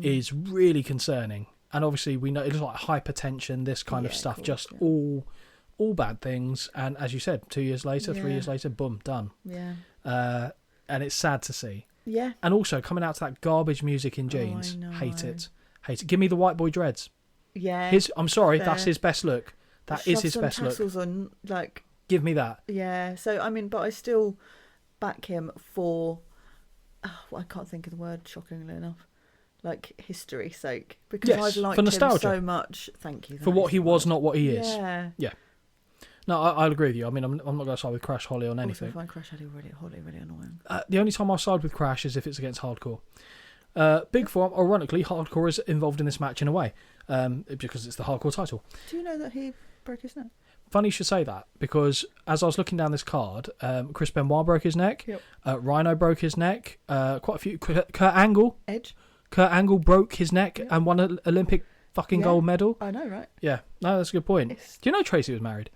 is really concerning. And obviously we know it looks like hypertension, this kind of Yeah, stuff, course, just yeah. all bad things. And as you said, 2 years later, 3 Yeah. years later, boom, done. Yeah. And it's sad to see. Yeah. And also coming out to that garbage music in jeans, know. hate it. Give me the white boy dreads. Yeah. I'm sorry, fair. that's his best look. That is Shove his some best look. tassels on, like. Give me that. Yeah. So I mean, but I still back him for. I can't think of the word. Shockingly enough, like history's sake, because Yes, I've liked for nostalgia. him so much. Thank you. For that what is he the was, word. not what he is. Yeah. No, I'll agree with you. I mean, I'm not going to side with Crash Holly on Also, anything. I find Crash Holly really annoying. The only time I'll side with Crash is if it's against Hardcore. Big Four, ironically, Hardcore is involved in this match in a way, because it's the Hardcore title. Do you know that he broke his neck? Funny you should say that, because as I was looking down this card, Chris Benoit broke his neck, Yep. Rhino broke his neck, quite a few. Kurt Angle broke his neck and won an Olympic fucking Yeah. gold medal. I know, right? Yeah, no, that's a good point. It's- Do you know Tracy was married?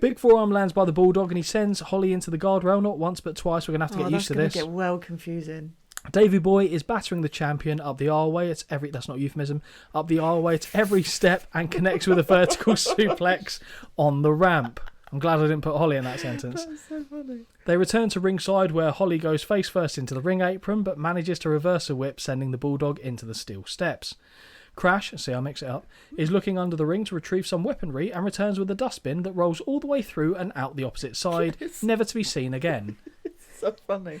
Big forearm lands by the Bulldog and he sends Holly into the guardrail not once but twice. We're going to have to get used to this. That's going to get well confusing. Davey Boy is battering the champion up the aisleway. That's not a euphemism. Up the aisleway, it's every step and connects with a vertical suplex on the ramp. I'm glad I didn't put Holly in that sentence. That's so funny. They return to ringside where Holly goes face first into the ring apron but manages to reverse a whip, sending the Bulldog into the steel steps. Crash, see I mix it up, is looking under the ring to retrieve some weaponry and returns with a dustbin that rolls all the way through and out the opposite side, never to be seen again. So funny.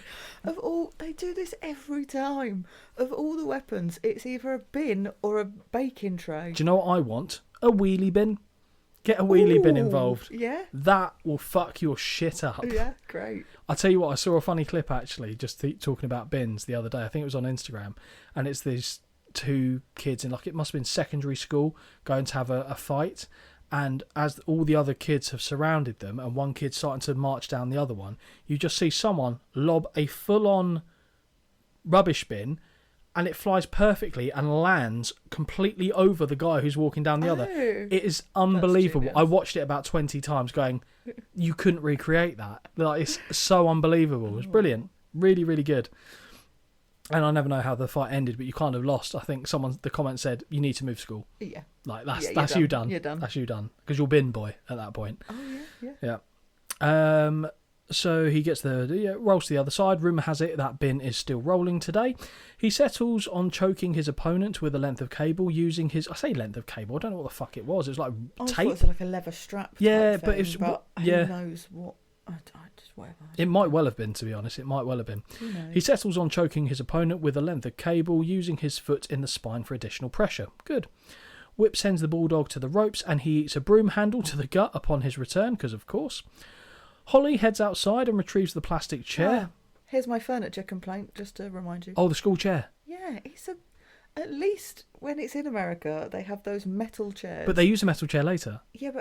They do this every time. Of all the weapons, it's either a bin or a baking tray. Do you know what I want? A wheelie bin. Get a wheelie bin Ooh, involved. Yeah. That will fuck your shit up. Yeah, great. I'll tell you what, I saw a funny clip actually, just talking about bins the other day. I think it was on Instagram. And it's these two kids in, like, it must have been secondary school, going to have a fight. And as all the other kids have surrounded them and one kid's starting to march down the other one, you just see someone lob a full-on rubbish bin and it flies perfectly and lands completely over the guy who's walking down the other. Oh, It is unbelievable. genius. I watched it about 20 times going, you couldn't recreate that. Like, it's so unbelievable. It's brilliant. Really, really good. And I never know how the fight ended, but you kind of lost. I think the comment said, you need to move school. Yeah. Like, that's you done. You're done. That's you done. Because you're bin boy at that point. Oh, yeah. Yeah. So he gets rolls to the other side. Rumour has it that bin is still rolling today. He settles on choking his opponent with a length of cable using his... I say length of cable. I don't know what the fuck it was. It was like I tape. thought it was like a leather strap. Yeah, type but thing, it's... who knows what... I just whatever. It might well have been, to be honest. It might well have been. Who knows? He settles on choking his opponent with a length of cable using his foot in the spine for additional pressure. Good. Whip sends the Bulldog to the ropes and he eats a broom handle to the gut upon his return, because of course. Holly heads outside and retrieves the plastic chair. Here's my furniture complaint, just to remind you. Oh, the school chair. Yeah, at least when it's in America, they have those metal chairs. But they use a metal chair later. Yeah,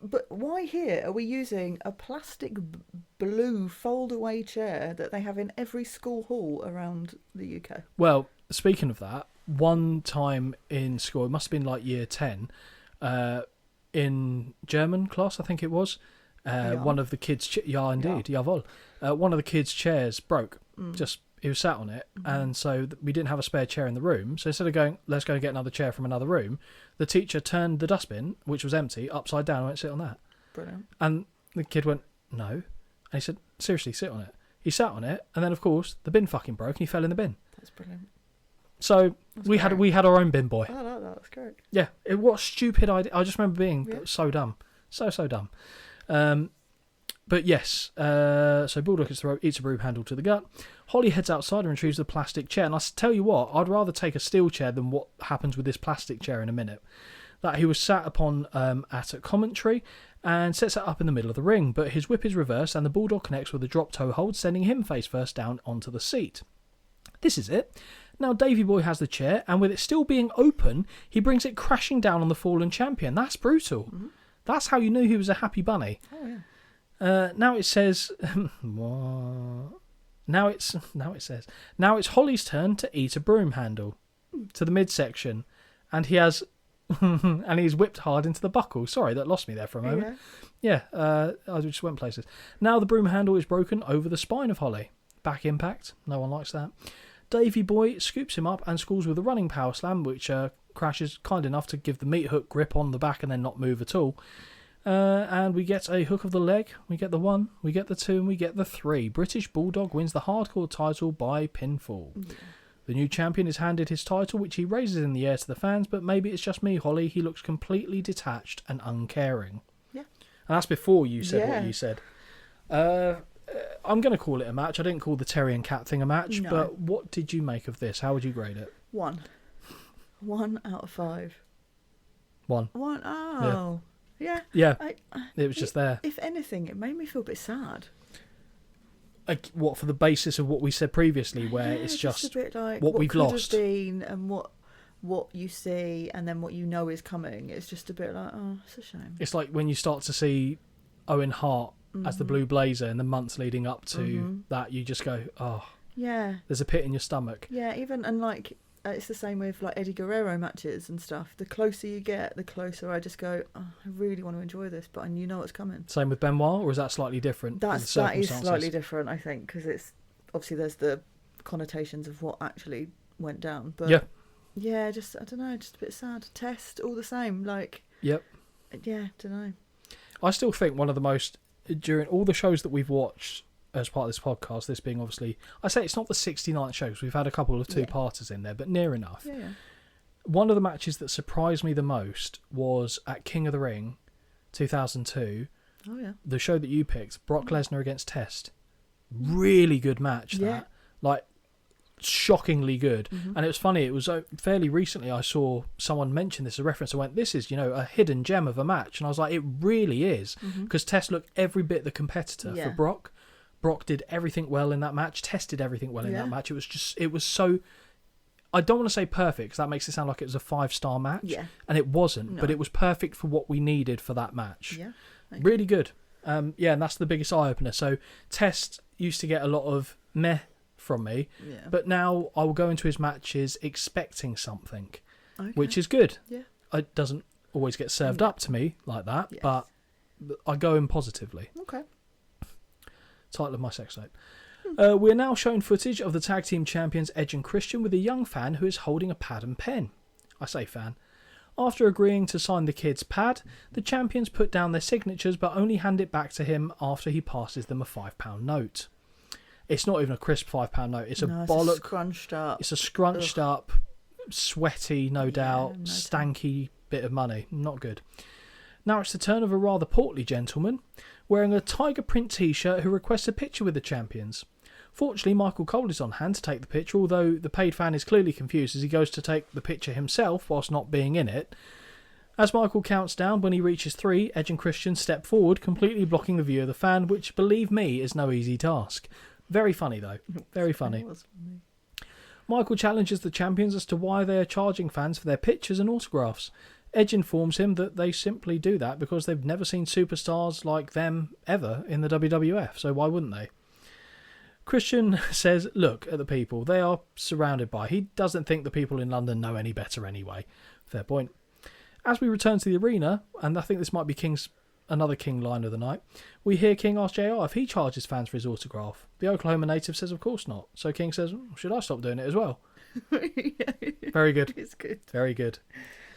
but why here are we using a plastic blue fold-away chair that they have in every school hall around the UK? Well, speaking of that, one time in school, it must have been like year 10, in German class, I think it was, one of the kids... yeah, indeed, jawohl. One of the kids' chairs broke. Just, he was sat on it, and so we didn't have a spare chair in the room. So instead of going, let's go and get another chair from another room, the teacher turned the dustbin, which was empty, upside down and went, sit on that. Brilliant. And the kid went, no. And he said, seriously, sit on it. He sat on it, and then, of course, the bin fucking broke, and he fell in the bin. That's brilliant. So we had our own bin boy. I like that. That's great. Yeah, what a stupid idea. I just remember being so dumb. So dumb. But yes, so Bulldog eats a broom handle to the gut. Holly heads outside and retrieves the plastic chair. And I tell you what, I'd rather take a steel chair than what happens with this plastic chair in a minute. That he was sat upon at a commentary and sets it up in the middle of the ring. But his whip is reversed and the Bulldog connects with a drop toe hold, sending him face first down onto the seat. This is it. Now Davey Boy has the chair, and with it still being open, he brings it crashing down on the fallen champion. That's brutal. Mm-hmm. That's how you knew he was a happy bunny. Oh yeah. Now it says, now it's Holly's turn to eat a broom handle to the midsection, and he has, and he's whipped hard into the buckle. Sorry, that lost me there for a moment. Yeah, I just went places. Now the broom handle is broken over the spine of Holly. Back impact. No one likes that. Davey Boy scoops him up and scores with a running power slam, which crashes kind enough to give the meat hook grip on the back and then not move at all. And we get a hook of the leg. We get the 1, we get the 2, and we get the 3. British Bulldog wins the hardcore title by pinfall. Yeah. The new champion is handed his title, which he raises in the air to the fans, but maybe it's just me, Holly. He looks completely detached and uncaring. Yeah. And that's before you said what you said. I'm going to call it a match. I didn't call the Terry and Cat thing a match, but what did you make of this? How would you grade it? 1. 1 out of 5. 1. 1. Oh. Yeah. Yeah. It was just there. If anything, it made me feel a bit sad. What, for the basis of what we said previously, where it's just a bit like what we've lost. Have been and what you see and then what you know is coming. It's just a bit like, oh, it's a shame. It's like when you start to see Owen Hart as the Blue Blazer in the months leading up to that, you just go, oh. Yeah. There's a pit in your stomach. Yeah, even, and like, it's the same with like Eddie Guerrero matches and stuff. The closer you get, the closer I just go, oh, I really want to enjoy this, but you know what's coming. Same with Benoit, or is that slightly different? That is slightly different, I think, because it's obviously there's the connotations of what actually went down. But yeah, just I don't know, just a bit sad. Test all the same, like yeah, don't know. I still think one of the most, during all the shows that we've watched as part of this podcast, this being obviously, I say it's not the 69th show, because we've had a couple of two-parters in there, but near enough. Yeah. One of the matches that surprised me the most was at King of the Ring 2002. Oh, yeah. The show that you picked, Brock Lesnar against Test. Really good match, that. Like, shockingly good. And it was funny, it was fairly recently I saw someone mention this as a reference. I went, this is, a hidden gem of a match. And I was like, it really is. Because Test looked every bit the competitor for Brock. Brock did everything well in that match, tested everything well in that match. It was so, I don't want to say perfect, because that makes it sound like it was a 5-star match. Yeah. And it wasn't, but it was perfect for what we needed for that match. Yeah. Okay. Really good. And that's the biggest eye-opener. So Test used to get a lot of meh from me, but now I will go into his matches expecting something, which is good. Yeah. It doesn't always get served up to me like that, but I go in positively. Okay. Title of my sex tape. We're now shown footage of the tag team champions Edge and Christian with a young fan who is holding a pad and pen. I say fan. After agreeing to sign the kid's pad, the champions put down their signatures but only hand it back to him after he passes them a £5 note. It's not even a crisp £5 note. It's a bollock. It's scrunched up. It's a scrunched up, sweaty, no doubt, stanky bit of money. Not good. Now it's the turn of a rather portly gentleman wearing a tiger print t-shirt who requests a picture with the champions. Fortunately, Michael Cole is on hand to take the picture, although the paid fan is clearly confused as he goes to take the picture himself whilst not being in it. As Michael counts down, when he reaches 3, Edge and Christian step forward, completely blocking the view of the fan, which, believe me, is no easy task. Very funny, though. Very funny. Michael challenges the champions as to why they are charging fans for their pictures and autographs. Edge informs him that they simply do that because they've never seen superstars like them ever in the WWF, so why wouldn't they? Christian says, look at the people they are surrounded by. He doesn't think the people in London know any better anyway. Fair point. As we return to the arena, and I think this might be another King line of the night, we hear King ask JR if he charges fans for his autograph. The Oklahoma native says of course not. So King says, should I stop doing it as well? Very good. It's good. Very good.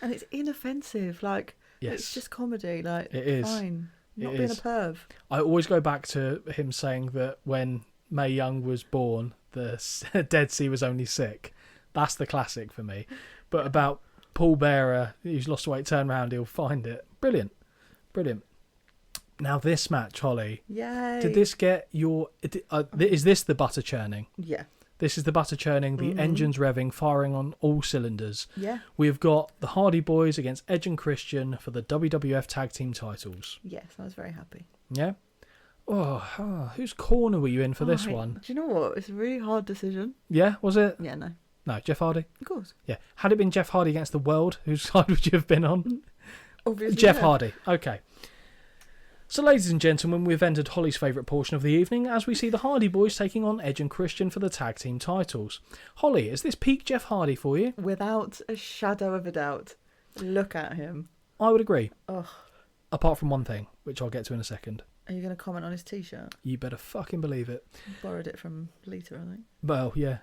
And it's inoffensive. Like, yes. It's just comedy. Like, it is. Fine. Not it being is. a perv. I always go back to him saying that when Mae Young was born, the Dead Sea was only sick. That's the classic for me. But about Paul Bearer, who's lost weight, turn around, he'll find it. Brilliant. Brilliant. Now this match, Holly. Yay. Did this get your... is this the butter churning? Yeah. This is the butter churning, the engines revving, firing on all cylinders. Yeah. We've got the Hardy Boys against Edge and Christian for the WWF Tag Team titles. Yes, I was very happy. Yeah? Whose corner were you in for this one? Do you know what? It's a really hard decision. Yeah, was it? Yeah, no. No, Jeff Hardy? Of course. Yeah. Had it been Jeff Hardy against the world, whose side would you have been on? Obviously, Jeff Hardy. Okay. So, ladies and gentlemen, we've entered Holly's favourite portion of the evening as we see the Hardy Boys taking on Edge and Christian for the tag team titles. Holly, is this peak Jeff Hardy for you? Without a shadow of a doubt. Look at him. I would agree. Ugh. Apart from one thing, which I'll get to in a second. Are you going to comment on his t-shirt? You better fucking believe it. Borrowed it from Lita, I think. Well, yeah.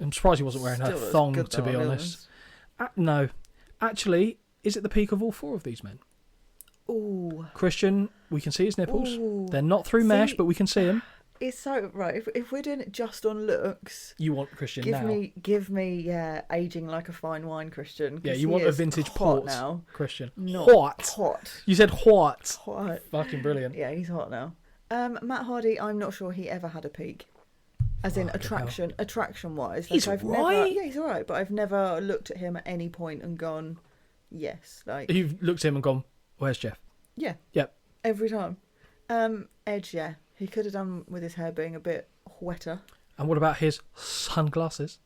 I'm surprised he wasn't wearing her thong, to be honest. No. Actually, is it the peak of all 4 of these men? Ooh. Christian, we can see his nipples. Ooh. They're not through mesh, but we can see them. It's so right. If we're doing it just on looks, you want Christian give me, yeah, aging like a fine wine, Christian. Yeah, you want a vintage port now, Christian. Not hot. You said hot. Hot. Fucking brilliant. Yeah, he's hot now. Matt Hardy, I'm not sure he ever had a peak, as in attraction wise. Like, He's right. Yeah, he's all right. But I've never looked at him at any point and gone, yes. Like you've looked at him and gone, where's Jeff? Yeah. Yep. Every time. Edge, yeah. He could have done with his hair being a bit wetter. And what about his sunglasses?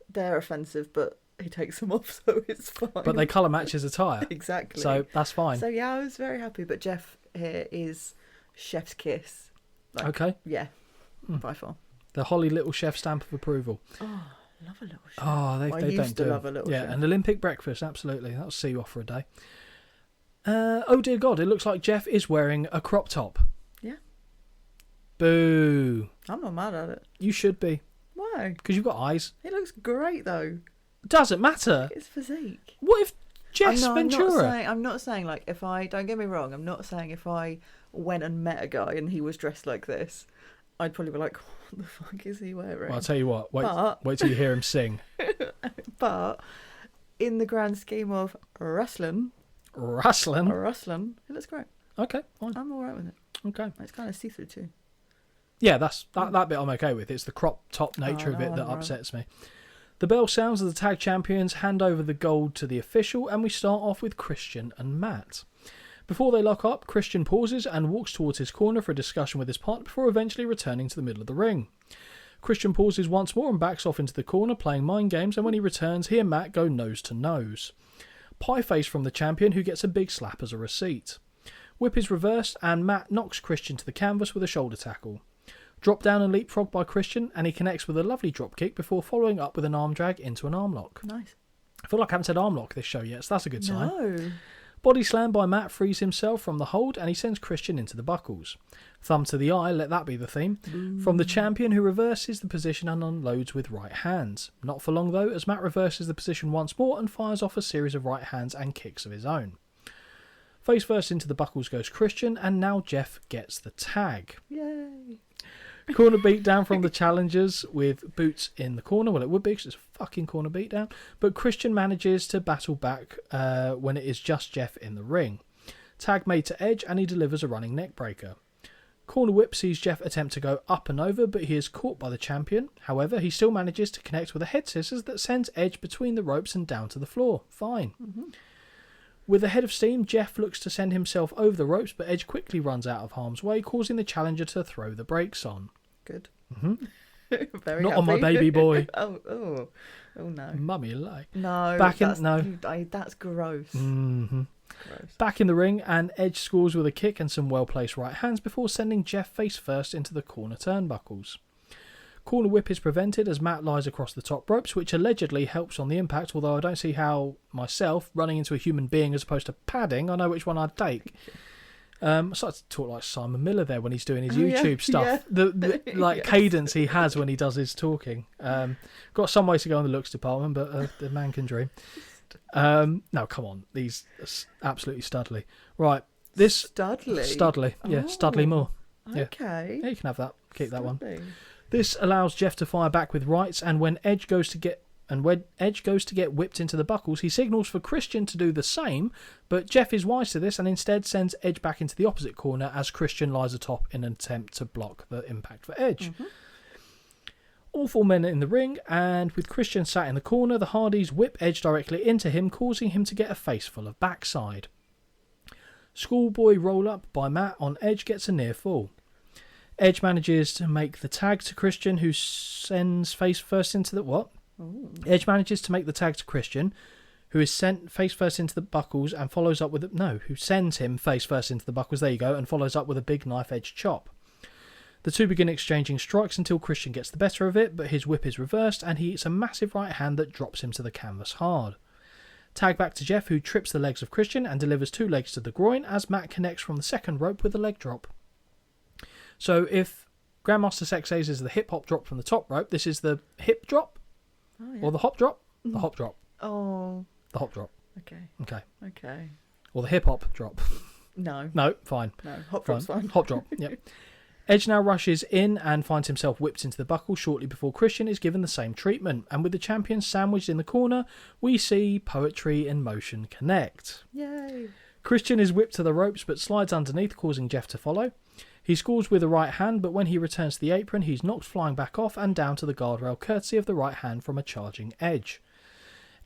They're offensive, but he takes them off, so it's fine. But they colour match his attire. Exactly. So that's fine. So yeah, I was very happy. But Jeff here is chef's kiss. Like, okay. Yeah, by far. The Holly Little Chef stamp of approval. Oh, love a little chef. Oh, they used don't to do love a little yeah, chef. an Olympic breakfast, absolutely. That'll see you off for a day. Oh dear God, it looks like Jeff is wearing a crop top. Yeah. Boo. I'm not mad at it. You should be. Why? Because you've got eyes. He looks great though. Doesn't matter. Look at his physique. What if Jess Ventura? I'm not saying like if I, don't get me wrong, I'm not saying if I went and met a guy and he was dressed like this, I'd probably be like, what the fuck is he wearing? Well, I'll tell you what, wait till you hear him sing. But in the grand scheme of wrestling, it looks great. Okay, fine. I'm alright with it. Okay. It's kind of see-through too. Yeah, that bit I'm okay with. It's the crop top nature of it that upsets me. The bell sounds as the tag champions hand over the gold to the official, and we start off with Christian and Matt. Before they lock up, Christian pauses and walks towards his corner for a discussion with his partner before eventually returning to the middle of the ring. Christian pauses once more and backs off into the corner playing mind games, and when he returns, he and Matt go nose to nose. Pie face from the champion, who gets a big slap as a receipt. Whip is reversed and Matt knocks Christian to the canvas with a shoulder tackle. Drop down and leapfrog by Christian, and he connects with a lovely drop kick before following up with an arm drag into an arm lock. Nice. I feel like I haven't said arm lock this show yet, so that's a good sign. No. Body slam by Matt frees himself from the hold and he sends Christian into the buckles. Thumb to the eye, let that be the theme, from the champion, who reverses the position and unloads with right hands. Not for long though, as Matt reverses the position once more and fires off a series of right hands and kicks of his own. Face first into the buckles goes Christian, and now Jeff gets the tag. Yay. Corner beatdown from the challengers with boots in the corner. Well, it would be because it's a fucking corner beatdown. But Christian manages to battle back when it is just Jeff in the ring. Tag made to Edge and he delivers a running neck breaker. Corner whip sees Jeff attempt to go up and over, but he is caught by the champion. However, he still manages to connect with a head scissors that sends Edge between the ropes and down to the floor. Fine. Mm-hmm. With a head of steam, Jeff looks to send himself over the ropes, but Edge quickly runs out of harm's way, causing the challenger to throw the brakes on. Good. Mm-hmm. Very Not happy. on my baby boy. Oh no. Mummy like. No. That's gross. Mm-hmm. Gross. Back in the ring, and Edge scores with a kick and some well-placed right hands before sending Jeff face first into the corner turnbuckles. Corner whip is prevented as Matt lies across the top ropes, which allegedly helps on the impact, although I don't see how myself, running into a human being as opposed to padding, I know which one I'd take. I started to talk like Simon Miller there when he's doing his YouTube stuff. Yeah. The Yes. cadence he has when he does his talking. Got some ways to go in the looks department, but the man can dream. No, come on. He's absolutely studly. Right. Studley? Studley. Yeah, Studley Moore. Yeah. Okay. Yeah, you can have that. Keep that one. Studley. This allows Jeff to fire back with rights, and when Edge goes to get whipped into the buckles, he signals for Christian to do the same, but Jeff is wise to this and instead sends Edge back into the opposite corner as Christian lies atop in an attempt to block the impact for Edge. Mm-hmm. All four men are in the ring, and with Christian sat in the corner, the Hardys whip Edge directly into him, causing him to get a face full of backside. Schoolboy roll-up by Matt on Edge gets a near fall. Edge manages to make the tag to Christian, who sends face first into the... What? Ooh. Edge manages to make the tag to Christian, who is sent face first into the buckles and follows up with... who sends him face first into the buckles, there you go, and follows up with a big knife edge chop. The two begin exchanging strikes until Christian gets the better of it, but his whip is reversed and he hits a massive right hand that drops him to the canvas hard. Tag back to Jeff, who trips the legs of Christian and delivers two legs to the groin as Matt connects from the second rope with a leg drop. So if Grandmaster Sexays is the hip hop drop from the top rope, this is the hip drop? Oh, yeah. Or the hop drop? The hop drop. Oh. The hop drop. Okay. Or the hip hop drop. No. No, fine. No, hop drop's fine. Hop drop, yep. Edge now rushes in and finds himself whipped into the buckle shortly before Christian is given the same treatment. And with the champion sandwiched in the corner, we see poetry in motion connect. Yay. Christian is whipped to the ropes but slides underneath, causing Jeff to follow. He scores with a right hand, but when he returns to the apron, he's knocked flying back off and down to the guardrail, courtesy of the right hand from a charging Edge.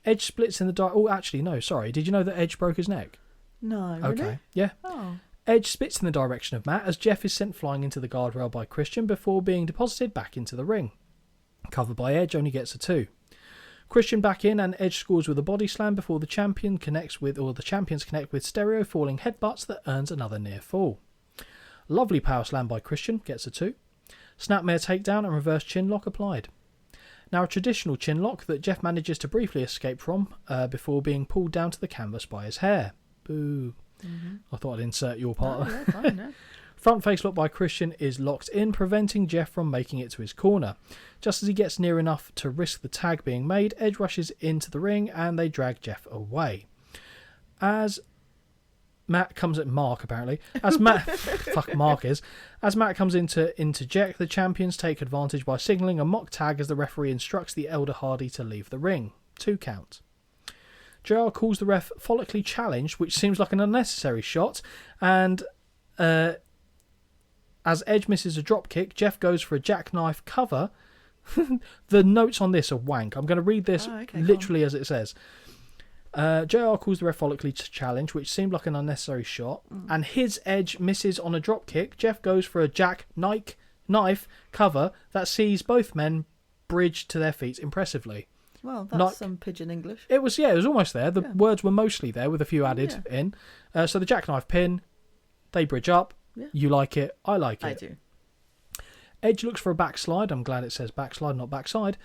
Edge splits in the... Oh, actually, no, sorry. Did you know that Edge broke his neck? No, Okay, really? yeah. Oh. Edge spits in the direction of Matt as Jeff is sent flying into the guardrail by Christian before being deposited back into the ring. Covered by Edge, only gets a 2. Christian back in and Edge scores with a body slam before the champions connect with stereo falling headbutts that earns another near fall. Lovely power slam by Christian, gets a 2. Snapmare takedown and reverse chin lock applied. Now a traditional chin lock that Jeff manages to briefly escape from before being pulled down to the canvas by his hair. Boo. Mm-hmm. I thought I'd insert your part. Oh, yeah, fine, yeah. Front face lock by Christian is locked in, preventing Jeff from making it to his corner. Just as he gets near enough to risk the tag being made, Edge rushes into the ring and they drag Jeff away. As Matt comes at Mark, apparently. As Matt As Matt comes in to interject, the champions take advantage by signalling a mock tag as the referee instructs the Elder Hardy to leave the ring. 2 count. JR calls the ref follically challenged, which seems like an unnecessary shot, and as Edge misses a drop kick, Jeff goes for a jackknife cover. The notes on this are wank. I'm going to read this literally as it says. JR calls the ref follically challenge, which seemed like an unnecessary shot, and his Edge misses on a drop kick. Jeff goes for a jackknife cover that sees both men bridge to their feet impressively. Well, that's some pigeon English. It was almost there. The words were mostly there with a few added in. So the jackknife pin, they bridge up. Yeah. You like it, I like it. I do. Edge looks for a backslide. I'm glad it says backslide, not backside.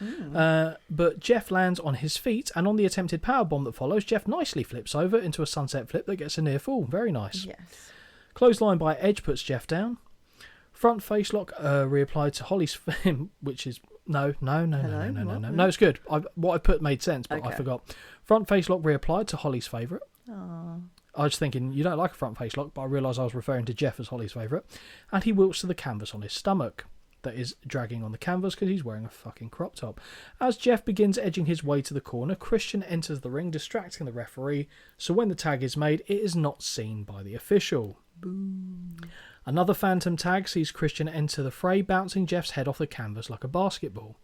But Jeff lands on his feet, and on the attempted powerbomb that follows, Jeff nicely flips over into a sunset flip that gets a near fall. Very nice. Yes. Clothesline by Edge puts Jeff down. Front face lock reapplied to Holly's, which is no. No, it's good. What I put made sense, but I forgot. Front face lock reapplied to Holly's favourite. I was thinking, you don't like a front face lock, but I realised I was referring to Jeff as Holly's favourite. And he wilts to the canvas on his stomach. That is dragging on the canvas because he's wearing a fucking crop top. As Jeff begins edging his way to the corner, Christian enters the ring, distracting the referee, so when the tag is made, it is not seen by the official. Boom. Another phantom tag sees Christian enter the fray, bouncing Jeff's head off the canvas like a basketball.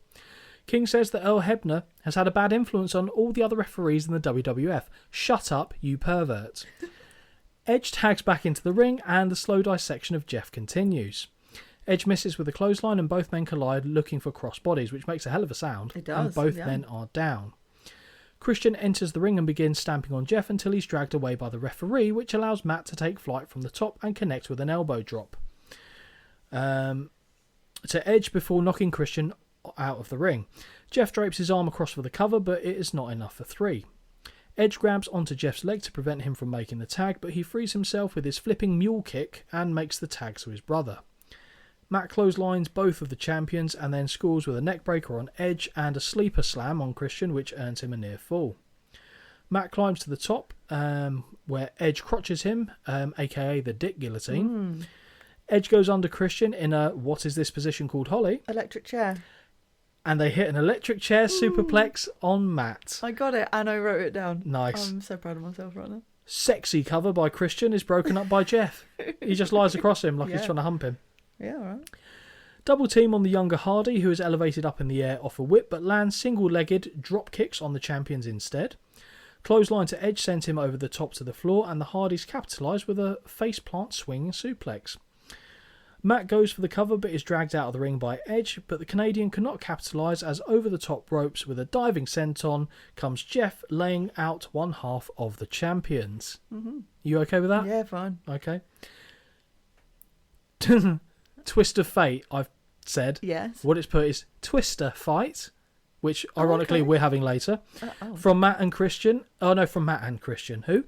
King says that Earl Hebner has had a bad influence on all the other referees in the WWF. Shut up, you pervert. Edge tags back into the ring, and the slow dissection of Jeff continues. Edge misses with a clothesline, and both men collide, looking for cross bodies, which makes a hell of a sound. It does, and both men are down. Christian enters the ring and begins stamping on Jeff until he's dragged away by the referee, which allows Matt to take flight from the top and connect with an elbow drop to Edge before knocking Christian out of the ring. Jeff drapes his arm across for the cover, but it is not enough for 3. Edge grabs onto Jeff's leg to prevent him from making the tag, but he frees himself with his flipping mule kick and makes the tag to his brother. Matt clotheslines both of the champions and then scores with a neckbreaker on Edge and a sleeper slam on Christian, which earns him a near fall. Matt climbs to the top, where Edge crotches him, aka the dick guillotine. Edge goes under Christian in a, what is this position called, Holly? Electric chair. And they hit an electric chair superplex on Matt. I got it and I wrote it down. Nice. I'm so proud of myself right now. Sexy cover by Christian is broken up by Jeff. He just lies across him like he's trying to hump him. Yeah, all right. Double team on the younger Hardy, who is elevated up in the air off a whip, but lands single-legged drop kicks on the champions instead. Clothesline to Edge sent him over the top to the floor, and the Hardys capitalise with a faceplant swinging suplex. Matt goes for the cover, but is dragged out of the ring by Edge, but the Canadian cannot capitalise as over the top ropes with a diving senton comes Jeff, laying out one half of the champions. You okay with that? Yeah, fine. Okay. Twist of Fate, I've said. Yes. What it's put is Twister Fight, which ironically we're having later. From Matt and Christian. Oh no, from Matt and Christian. Who?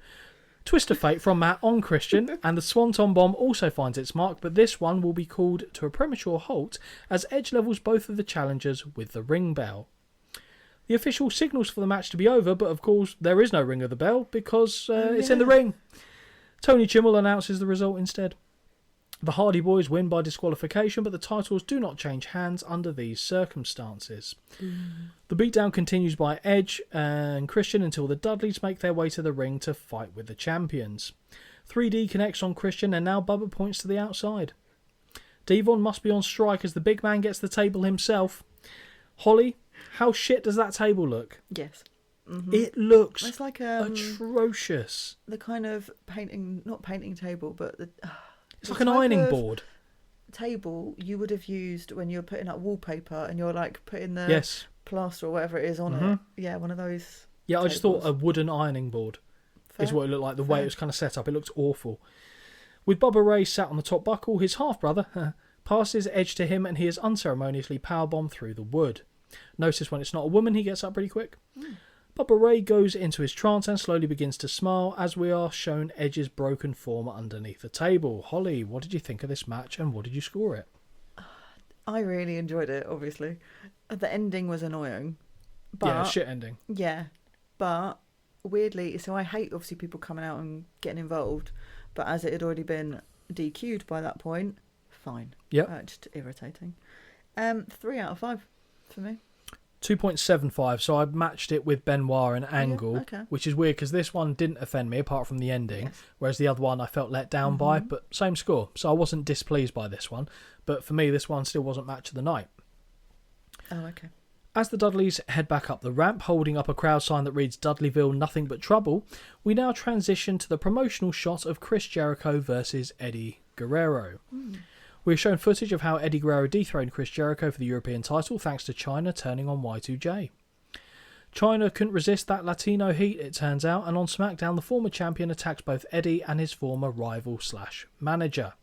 Twist of Fate from Matt on Christian, and the Swanton Bomb also finds its mark, but this one will be called to a premature halt as Edge levels both of the challengers with the ring bell. The official signals for the match to be over, but of course there is no ring of the bell because it's in the ring. Tony Chimmel announces the result instead. The Hardy Boys win by disqualification, but the titles do not change hands under these circumstances. The beatdown continues by Edge and Christian until the Dudleys make their way to the ring to fight with the champions. 3D connects on Christian, and now Bubba points to the outside. Devon must be on strike as the big man gets the table himself. Holly, how shit does that table look? Yes. It looks It's like atrocious. the kind of not painting table, but It's like an ironing board. Table you would have used when you're putting up wallpaper and you're like putting the plaster or whatever it is on it. Yeah, one of those. Yeah, I just thought a wooden ironing board Fair. is what it looked like. The way it was kind of set up, it looked awful. With Bubba Ray sat on the top buckle, his half-brother passes Edge to him and he is unceremoniously powerbombed through the wood. Notice when it's not a woman, he gets up pretty quick. Bubba Ray goes into his trance and slowly begins to smile as we are shown Edge's broken form underneath the table. Holly, what did you think of this match and what did you score it? I really enjoyed it, obviously. The ending was annoying. But, yeah, shit ending. Yeah, but weirdly, so I hate obviously people coming out and getting involved, but as it had already been DQ'd by that point, fine. Yep. Just irritating. 3 out of 5 for me. 2.75, so I matched it with Benoit and Angle, okay. which is weird because this one didn't offend me apart from the ending, whereas the other one I felt let down by, but same score. So I wasn't displeased by this one, but for me this one still wasn't match of the night. Oh, okay. As the Dudleys head back up the ramp, holding up a crowd sign that reads Dudleyville Nothing But Trouble, we now transition to the promotional shot of Chris Jericho versus Eddie Guerrero. We're shown footage of how Eddie Guerrero dethroned Chris Jericho for the European title thanks to China turning on Y2J. China couldn't resist that Latino heat, it turns out, and on SmackDown the former champion attacks both Eddie and his former rival/manager.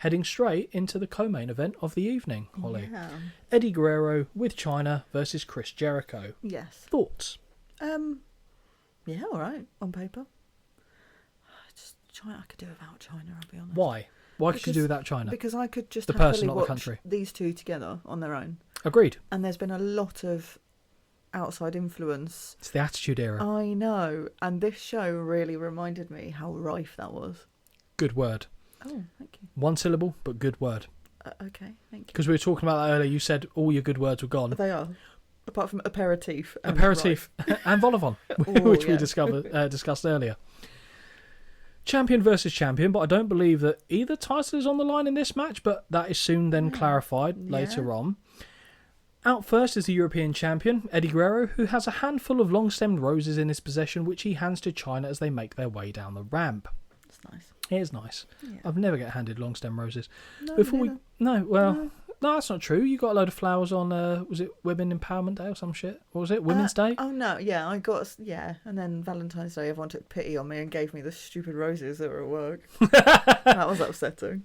heading straight into the co-main event of the evening, Holly. Yeah. Eddie Guerrero with China versus Chris Jericho. Yes. Thoughts? Yeah, all right, on paper. Just China, I could do without China, I'll be honest. Why? Why could you do without China? Because I could just The happily person, not the watch country. these two together on their own. Agreed. And there's been a lot of outside influence. It's the Attitude Era. I know, and this show really reminded me how rife that was. Good word. Oh, thank you. One syllable, but good word. Okay, thank you. Because we were talking about that earlier. You said all your good words were gone. They are, apart from aperitif. And Aperitif and Volivon, which we yeah. discussed earlier. Champion versus champion, but I don't believe that either title is on the line in this match, but that is soon then clarified later on. Out first is the European champion, Eddie Guerrero, who has a handful of long-stemmed roses in his possession, which he hands to China as they make their way down the ramp. That's nice. It is nice. Yeah. I've never get handed long-stem roses. No, No, that's not true. You got a load of flowers on, was it Women Empowerment Day or some shit? What was it? Women's Day? Oh no, yeah, I got, and then Valentine's Day everyone took pity on me and gave me the stupid roses that were at work. That was upsetting.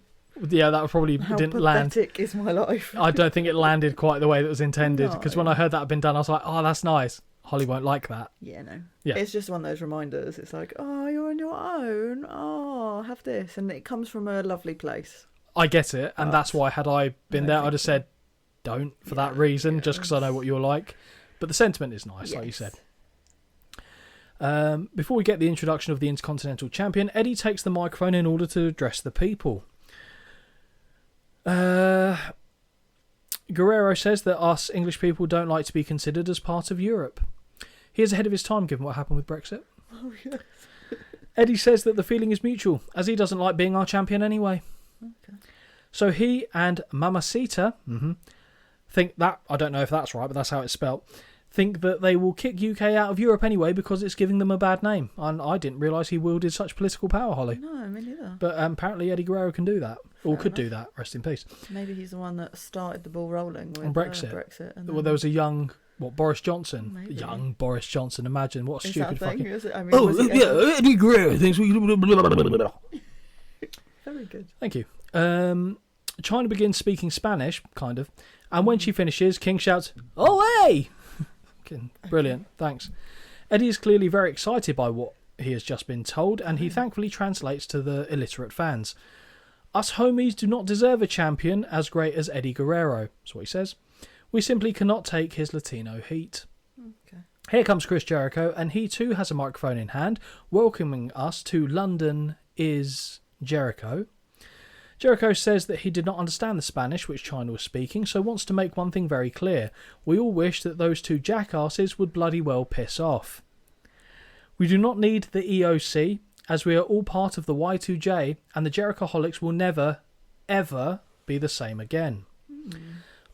Yeah, that probably How didn't land. pathetic is my life? I don't think it landed quite the way that was intended, because when No. I heard that had been done, I was like, oh, that's nice. Holly won't like that. Yeah, no. Yeah. It's just one of those reminders. It's like, oh, you're on your own. Oh, have this. And it comes from a lovely place. I get it, and that's why had I been No, there, I'd thank have said, don't, for that reason, just because I know what you're like. But the sentiment is nice, like you said. Before we get the introduction of the Intercontinental Champion, Eddie takes the microphone in order to address the people. Guerrero says that us English people don't like to be considered as part of Europe. He is ahead of his time given what happened with Brexit. Oh, yes. Eddie says that the feeling is mutual, as he doesn't like being our champion anyway. Okay. So he and Mamacita think that, I don't know if that's right, but that's how it's spelt, think that they will kick UK out of Europe anyway because it's giving them a bad name. And I didn't realise he wielded such political power, Holly. No, me neither. But apparently Eddie Guerrero can do that. Or could do that. Rest in peace. Maybe he's the one that started the ball rolling with On Brexit. Brexit and Well, there was a young, Boris Johnson? Maybe. Young Boris Johnson. Imagine what a Is stupid that a thing? fucking... Is it? I mean, was he ever- Eddie Guerrero thinks we... Very good. Thank you. China begins speaking Spanish, kind of, and when she finishes, King shouts, "Ole!" Brilliant, thanks. Eddie is clearly very excited by what he has just been told, and he thankfully translates to the illiterate fans. Us homies do not deserve a champion as great as Eddie Guerrero, that's what he says. We simply cannot take his Latino heat. Okay. Here comes Chris Jericho, and he too has a microphone in hand, welcoming us to London is Jericho. Jericho says that he did not understand the Spanish which China was speaking, so wants to make one thing very clear. We all wish that those two jackasses would bloody well piss off. We do not need the EOC, as we are all part of the Y2J, and the Jerichoholics will never, ever be the same again.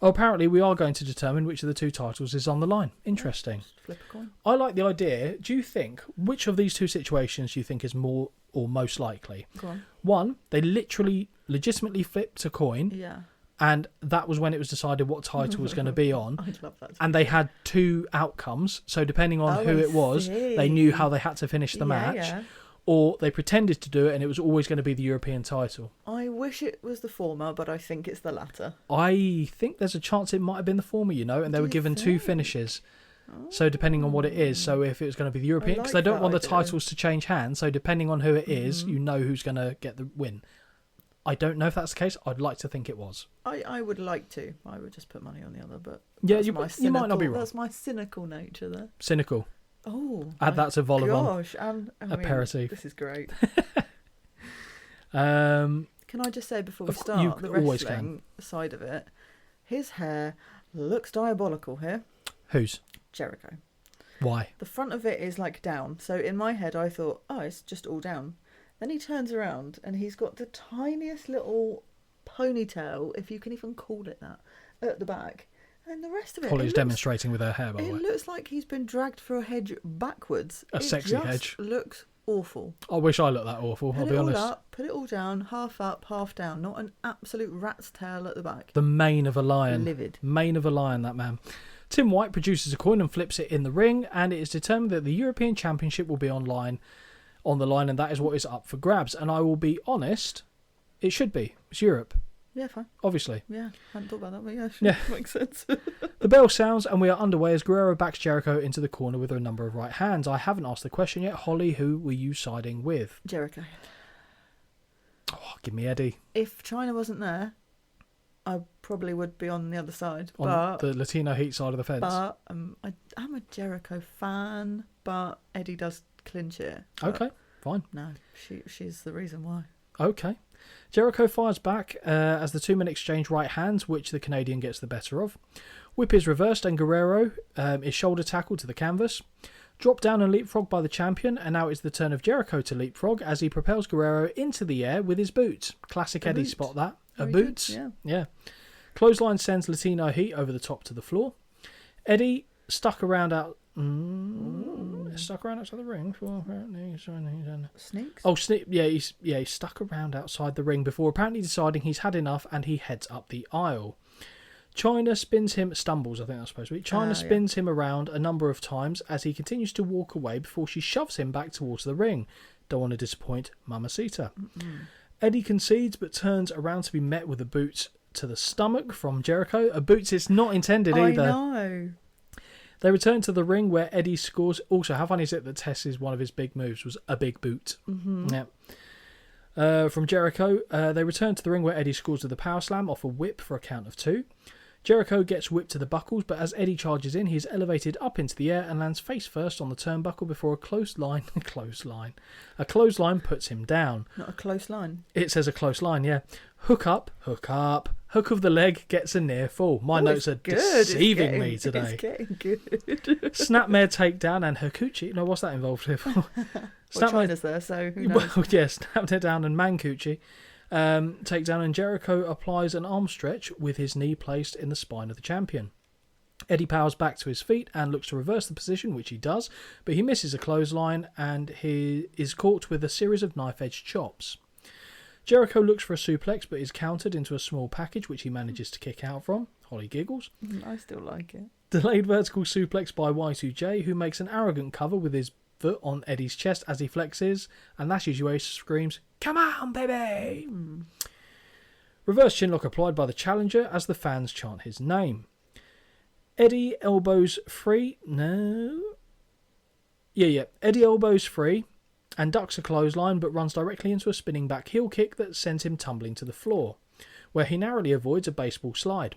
Oh, apparently we are going to determine which of the two titles is on the line. Interesting. Flip a coin. I like the idea. Do you think, which of these two situations do you think is more or most likely? Go on. One, they legitimately flipped a coin, Yeah. and that was when it was decided what title was going to be on. I'd love that. And they had two outcomes, so depending on Oh, who I it was, they knew how they had to finish the match. Yeah. Or they pretended to do it, and it was always going to be the European title. I wish it was the former, but I think it's the latter. I think there's a chance it might have been the former, and they were given two finishes. So depending on what it is, so if it was going to be the European, because they don't want the titles to change hands, so depending on who it is, you know who's going to get the win. I don't know if that's the case. I'd like to think it was. I would like to. I would just put money on the other, but Yeah, that's you my might not be wrong. That's my cynical nature there. Cynical. Oh, Add that to Volivon. gosh, and I mean, Aperitif. this is great. Um, Can I just say before we Of course, you start the always wrestling side of it, his hair looks diabolical here. whose? Jericho. Why? The front of it is like down. So in my head, I thought, oh, it's just all down. Then he turns around and he's got the tiniest little ponytail, if you can even call it that, at the back. And the rest of it, Holly's it looks, demonstrating with her hair, by the it way. looks like he's been dragged through a hedge backwards. A sexy hedge. Looks awful. I wish I looked that awful, I'll Put be it all honest. up, put it all down, half up, half down. Not an absolute rat's tail at the back. The mane of a lion. Livid. Mane of a lion, that man. Tim White produces a coin and flips it in the ring, and it is determined that the European Championship will be on the line, and that is what is up for grabs. And I will be honest, it should be. It's Europe, Yeah, fine. obviously. Yeah, hadn't thought about that, but yeah, sure. Yeah. Makes sense. The bell sounds and we are underway as Guerrero backs Jericho into the corner with a number of right hands. I haven't asked the question yet. Holly, who were you siding with? Jericho. Oh, give me Eddie. If China wasn't there, I probably would be on the other side. On but the Latino Heat side of the fence. I'm a Jericho fan, but Eddie does clinch it. But Okay, fine. No, she's the reason why. Okay. Jericho fires back as the two men exchange right hands, which the Canadian gets the better of. Whip is reversed and Guerrero is shoulder tackled to the canvas. Drop down and leapfrog by the champion, and now it's the turn of Jericho to leapfrog as he propels Guerrero into the air with his boots. Classic Eddie spot that. Very Boots. good, Yeah. Clothesline sends Latino Heat over the top to the floor. Eddie stuck around outside the ring. Sneaks? Oh, he's stuck around outside the ring before apparently deciding he's had enough, and he heads up the aisle. China stumbles, I think that's supposed to be. China spins him around a number of times as he continues to walk away before she shoves him back towards the ring. Don't want to disappoint Mamacita. Eddie concedes but turns around to be met with a boot to the stomach from Jericho. A boot it's not intended either. I know. They return to the ring where Eddie scores. Also, how funny is it that Tess's one of his big moves was a big boot? Yeah. From Jericho, they return to the ring where Eddie scores with a power slam off a whip for a count of 2. Jericho gets whipped to the buckles, but as Eddie charges in, he is elevated up into the air and lands face first on the turnbuckle before a clothesline puts him down. Not a close line. It says a close line, yeah. Hook up. Hook of the leg gets a near fall. My notes are deceiving me today. It's getting good. Snapmare takedown and Hakuchi. No, what's that involved with? Well, China's there, so who knows? Well, yeah, Snapmare down and Mancucci. Takedown, and Jericho applies an arm stretch with his knee placed in the spine of the champion. Eddie powers back to his feet and looks to reverse the position, which he does, but he misses a clothesline and he is caught with a series of knife-edge chops. Jericho looks for a suplex but is countered into a small package which he manages to kick out from. Holly giggles. I still like it. Delayed vertical suplex by Y2J, who makes an arrogant cover with his foot on Eddie's chest as he flexes, and Lash's UA screams, "Come on, baby!" Reverse chinlock applied by the challenger as the fans chant his name. Eddie elbows free. Eddie elbows free and ducks a clothesline but runs directly into a spinning back heel kick that sends him tumbling to the floor, where he narrowly avoids a baseball slide.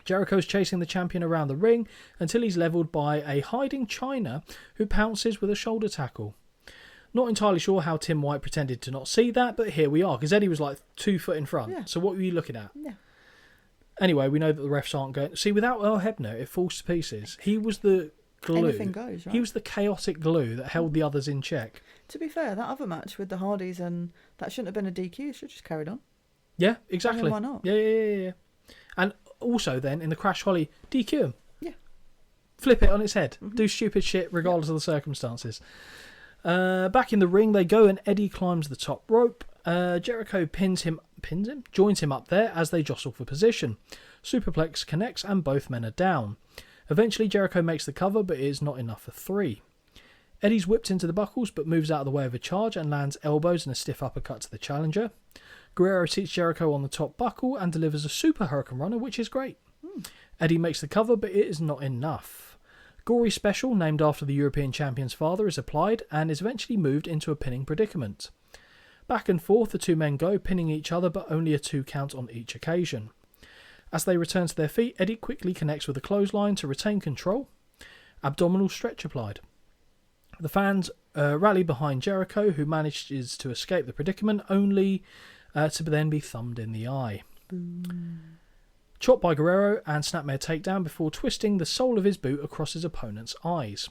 Jericho's chasing the champion around the ring until he's levelled by a hiding China who pounces with a shoulder tackle. Not entirely sure how Tim White pretended to not see that, but here we are, because Eddie was like 2 foot in front. Yeah. So what were you looking at? Yeah. Anyway, we know that the refs aren't going... See, without Earl Hebner, it falls to pieces. He was the glue. Anything goes, right? He was the chaotic glue that held the others in check. To be fair, that other match with the Hardys, and that shouldn't have been a DQ. It should have just carried on. Yeah, exactly. I mean, why not? Yeah. And also then, in the Crash Holly, DQ him. Yeah. Flip it on its head. Do stupid shit regardless of the circumstances. Back in the ring they go and Eddie climbs the top rope. Jericho joins him up there as they jostle for position. Superplex connects and both men are down. Eventually Jericho makes the cover, but it is not enough for 3. Eddie's whipped into the buckles but moves out of the way of a charge and lands elbows and a stiff uppercut to the challenger. Guerrero seats Jericho on the top buckle and delivers a super hurricane runner, which is great. Eddie makes the cover, but it is not enough. Gory Special, named after the European champion's father, is applied and is eventually moved into a pinning predicament. Back and forth the two men go, pinning each other, but only a 2 count on each occasion. As they return to their feet, Eddie quickly connects with a clothesline to retain control. Abdominal stretch applied. The fans rally behind Jericho, who manages to escape the predicament, only to then be thumbed in the eye. Chop by Guerrero and snapmare takedown before twisting the sole of his boot across his opponent's eyes.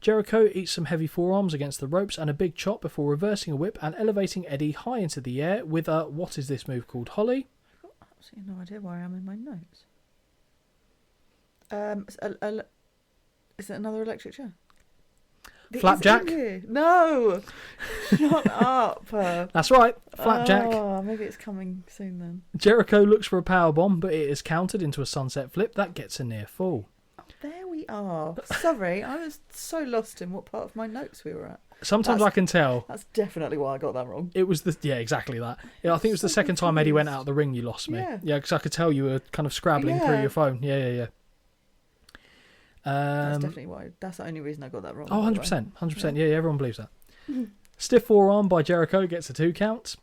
Jericho eats some heavy forearms against the ropes and a big chop before reversing a whip and elevating Eddie high into the air with a, what is this move called, Holly? I've got absolutely no idea where I am in my notes. Is it another electric chair? Flapjack? No! Shut up! That's right, Flapjack. Oh, maybe it's coming soon then. Jericho looks for a powerbomb, but it is countered into a sunset flip that gets a near fall. Oh, there we are. Sorry, I was so lost in what part of my notes we were at. Sometimes I can tell. That's definitely why I got that wrong. It was exactly that. Yeah, I think it was the second time Eddie went out of the ring you lost me. Yeah. Yeah, because I could tell you were kind of scrabbling through your phone. Yeah. That's definitely why. That's the only reason I got that wrong. Oh, 100%. 100%. Yeah, everyone believes that. Stiff forearm by Jericho gets a 2 count.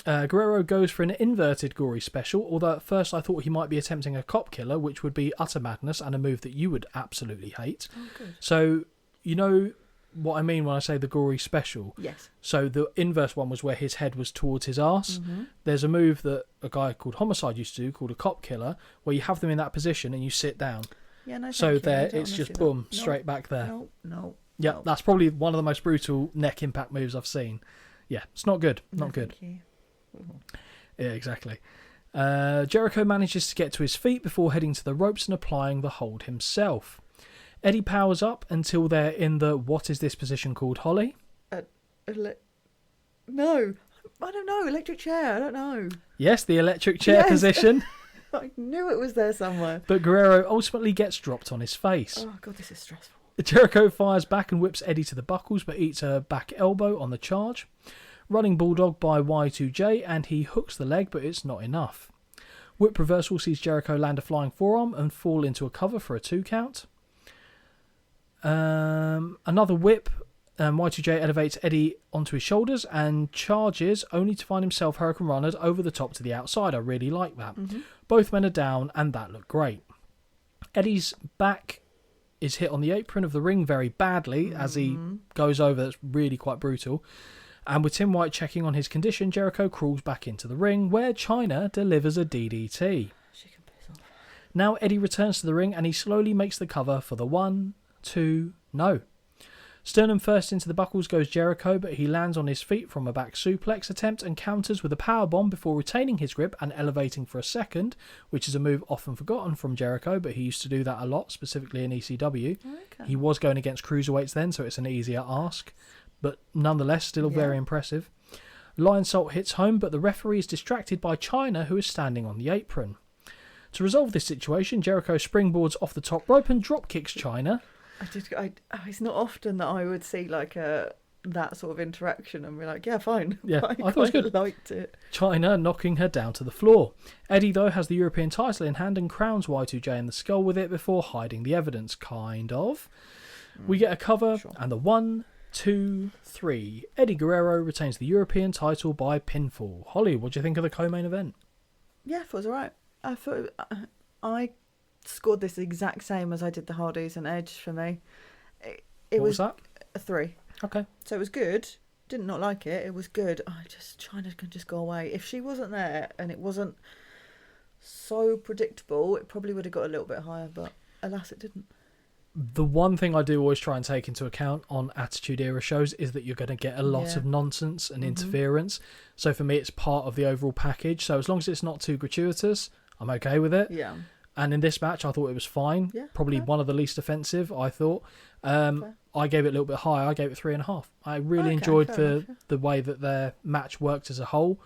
Guerrero goes for an inverted gory special, although at first I thought he might be attempting a cop killer, which would be utter madness and a move that you would absolutely hate. Oh, good. So, you know what I mean when I say the gory special? Yes. So the inverse one was where his head was towards his arse. Mm-hmm. There's a move that a guy called Homicide used to do called a cop killer, where you have them in that position and you sit down. Yeah, no, So thank you. I there, don't it's wanna just see that. boom, No, straight back there. No. Yeah, that's probably one of the most brutal neck impact moves I've seen. Yeah, it's not good. Not good. Thank you. Yeah, exactly. Jericho manages to get to his feet before heading to the ropes and applying the hold himself. Eddie powers up until they're in the what is this position called, Holly? No, I don't know. Electric chair. I don't know. Yes, the electric chair position. I knew it was there somewhere. But Guerrero ultimately gets dropped on his face. Oh god, this is stressful. Jericho fires back and whips Eddie to the buckles, but eats a back elbow on the charge. Running bulldog by Y2J, and he hooks the leg, but it's not enough. Whip reversal sees Jericho land a flying forearm and fall into a cover for a 2 count. Another whip. Y2J elevates Eddie onto his shoulders and charges, only to find himself Hurricane Runnered over the top to the outside. I really like that. Mm-hmm. Both men are down, and that looked great. Eddie's back is hit on the apron of the ring very badly as he goes over. That's really quite brutal. And with Tim White checking on his condition, Jericho crawls back into the ring, where Chyna delivers a DDT. She can piss off. Now Eddie returns to the ring, and he slowly makes the cover for the 1, 2, no. Sternum first into the buckles goes Jericho, but he lands on his feet from a back suplex attempt and counters with a powerbomb before retaining his grip and elevating for a second, which is a move often forgotten from Jericho, but he used to do that a lot, specifically in ECW. Okay. He was going against cruiserweights then, so it's an easier ask, but nonetheless still very impressive. Lion Salt hits home, but the referee is distracted by Chyna, who is standing on the apron. To resolve this situation, Jericho springboards off the top rope and drop kicks Chyna. It's not often that I would see like that sort of interaction and be like, yeah, fine. Yeah, I thought it was good. Liked it. Chyna knocking her down to the floor. Eddie, though, has the European title in hand and crowns Y2J in the skull with it before hiding the evidence, kind of. We get a cover, and the 1, 2, 3. Eddie Guerrero retains the European title by pinfall. Holly, what do you think of the co-main event? Yeah, I thought it was alright. I thought I scored this exact same as I did the Hardys and Edge for me. It What was that? a 3. Okay. So it was good. Did not like it. It was good. Chyna can just go away. If she wasn't there and it wasn't so predictable, it probably would have got a little bit higher, but alas, it didn't. The one thing I do always try and take into account on Attitude Era shows is that you're going to get a lot of nonsense and interference. So for me, it's part of the overall package. So as long as it's not too gratuitous, I'm okay with it. Yeah. And in this match, I thought it was fine. Yeah, Probably one of the least offensive, I thought. I gave it a little bit higher. I gave it 3.5. I really enjoyed the way that their match worked as a whole.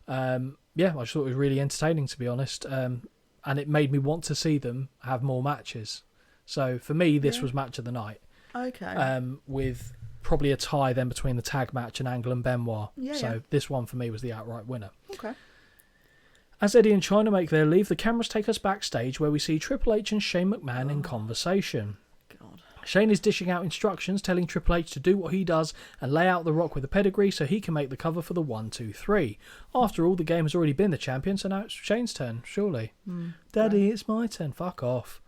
I just thought it was really entertaining, to be honest. And it made me want to see them have more matches. So for me, this was match of the night. Okay. With probably a tie then between the tag match and Angle and Benoit. Yeah, this one for me was the outright winner. Okay. As Eddie and Chyna make their leave, the cameras take us backstage where we see Triple H and Shane McMahon in conversation. God. Shane is dishing out instructions, telling Triple H to do what he does and lay out The Rock with a pedigree so he can make the cover for the 1, 2, 3. After all, the game has already been the champion, so now it's Shane's turn, surely. Daddy, it's my turn. Fuck off.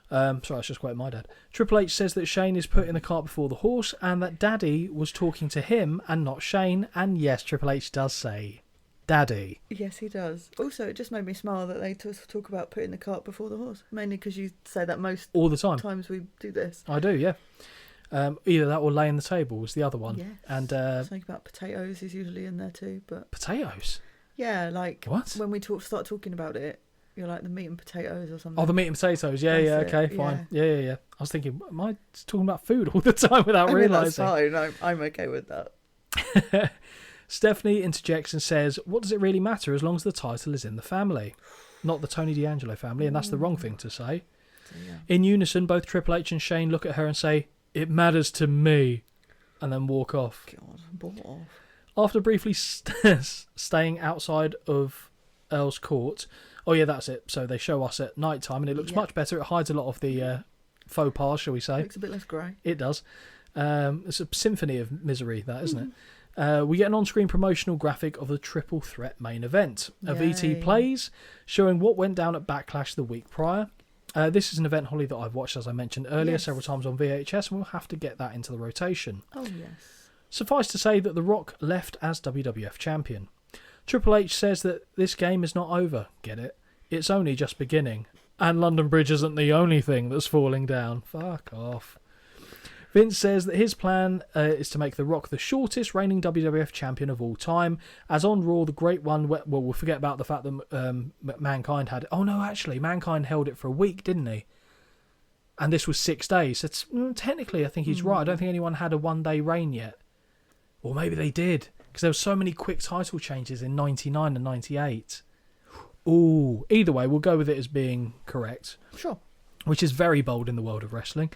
Sorry, that's just quoting my dad. Triple H says that Shane is putting the cart before the horse and that Daddy was talking to him and not Shane. And yes, Triple H does say Daddy. Yes, he does. Also, it just made me smile that they talk about putting the cart before the horse. Mainly because you say that most all the time. Times we do this. I do, yeah. Either that or laying the table was the other one. Yes. And something about potatoes is usually in there too. But potatoes? Yeah, like what? When we start talking about it, you're like the meat and potatoes or something. Oh, the meat and potatoes. Yeah, That's okay, it, fine. Yeah. I was thinking, am I talking about food all the time without realising? That's fine. I'm okay with that. Stephanie interjects and says, what does it really matter as long as the title is in the family? Not the Tony D'Angelo family, and that's the wrong thing to say. Yeah. In unison, both Triple H and Shane look at her and say, it matters to me. and then walk off. God, I'm bored off. After briefly staying outside of Earl's court. Oh yeah, that's it. So they show us at night time, and it looks much better. It hides a lot of the faux pas, shall we say. Looks a bit less grey. It does. It's a symphony of misery, that, isn't it? We get an on-screen promotional graphic of the Triple Threat main event. A VT plays, showing what went down at Backlash the week prior. This is an event, Holly, that I've watched, as I mentioned earlier, several times on VHS, and we'll have to get that into the rotation. Oh, yes. Suffice to say that The Rock left as WWF champion. Triple H says that this game is not over. Get it? It's only just beginning. And London Bridge isn't the only thing that's falling down. Fuck off. Vince says that his plan is to make The Rock the shortest reigning WWF champion of all time, as on Raw, the Great One... Well, we'll forget about the fact that Mankind had it. Oh, no, actually, Mankind held it for a week, didn't he? And this was 6 days. So technically, I think he's right. I don't think anyone had a one-day reign yet. Or maybe they did, because there were so many quick title changes in 99 and 98. Ooh, either way, we'll go with it as being correct. Sure. Which is very bold in the world of wrestling.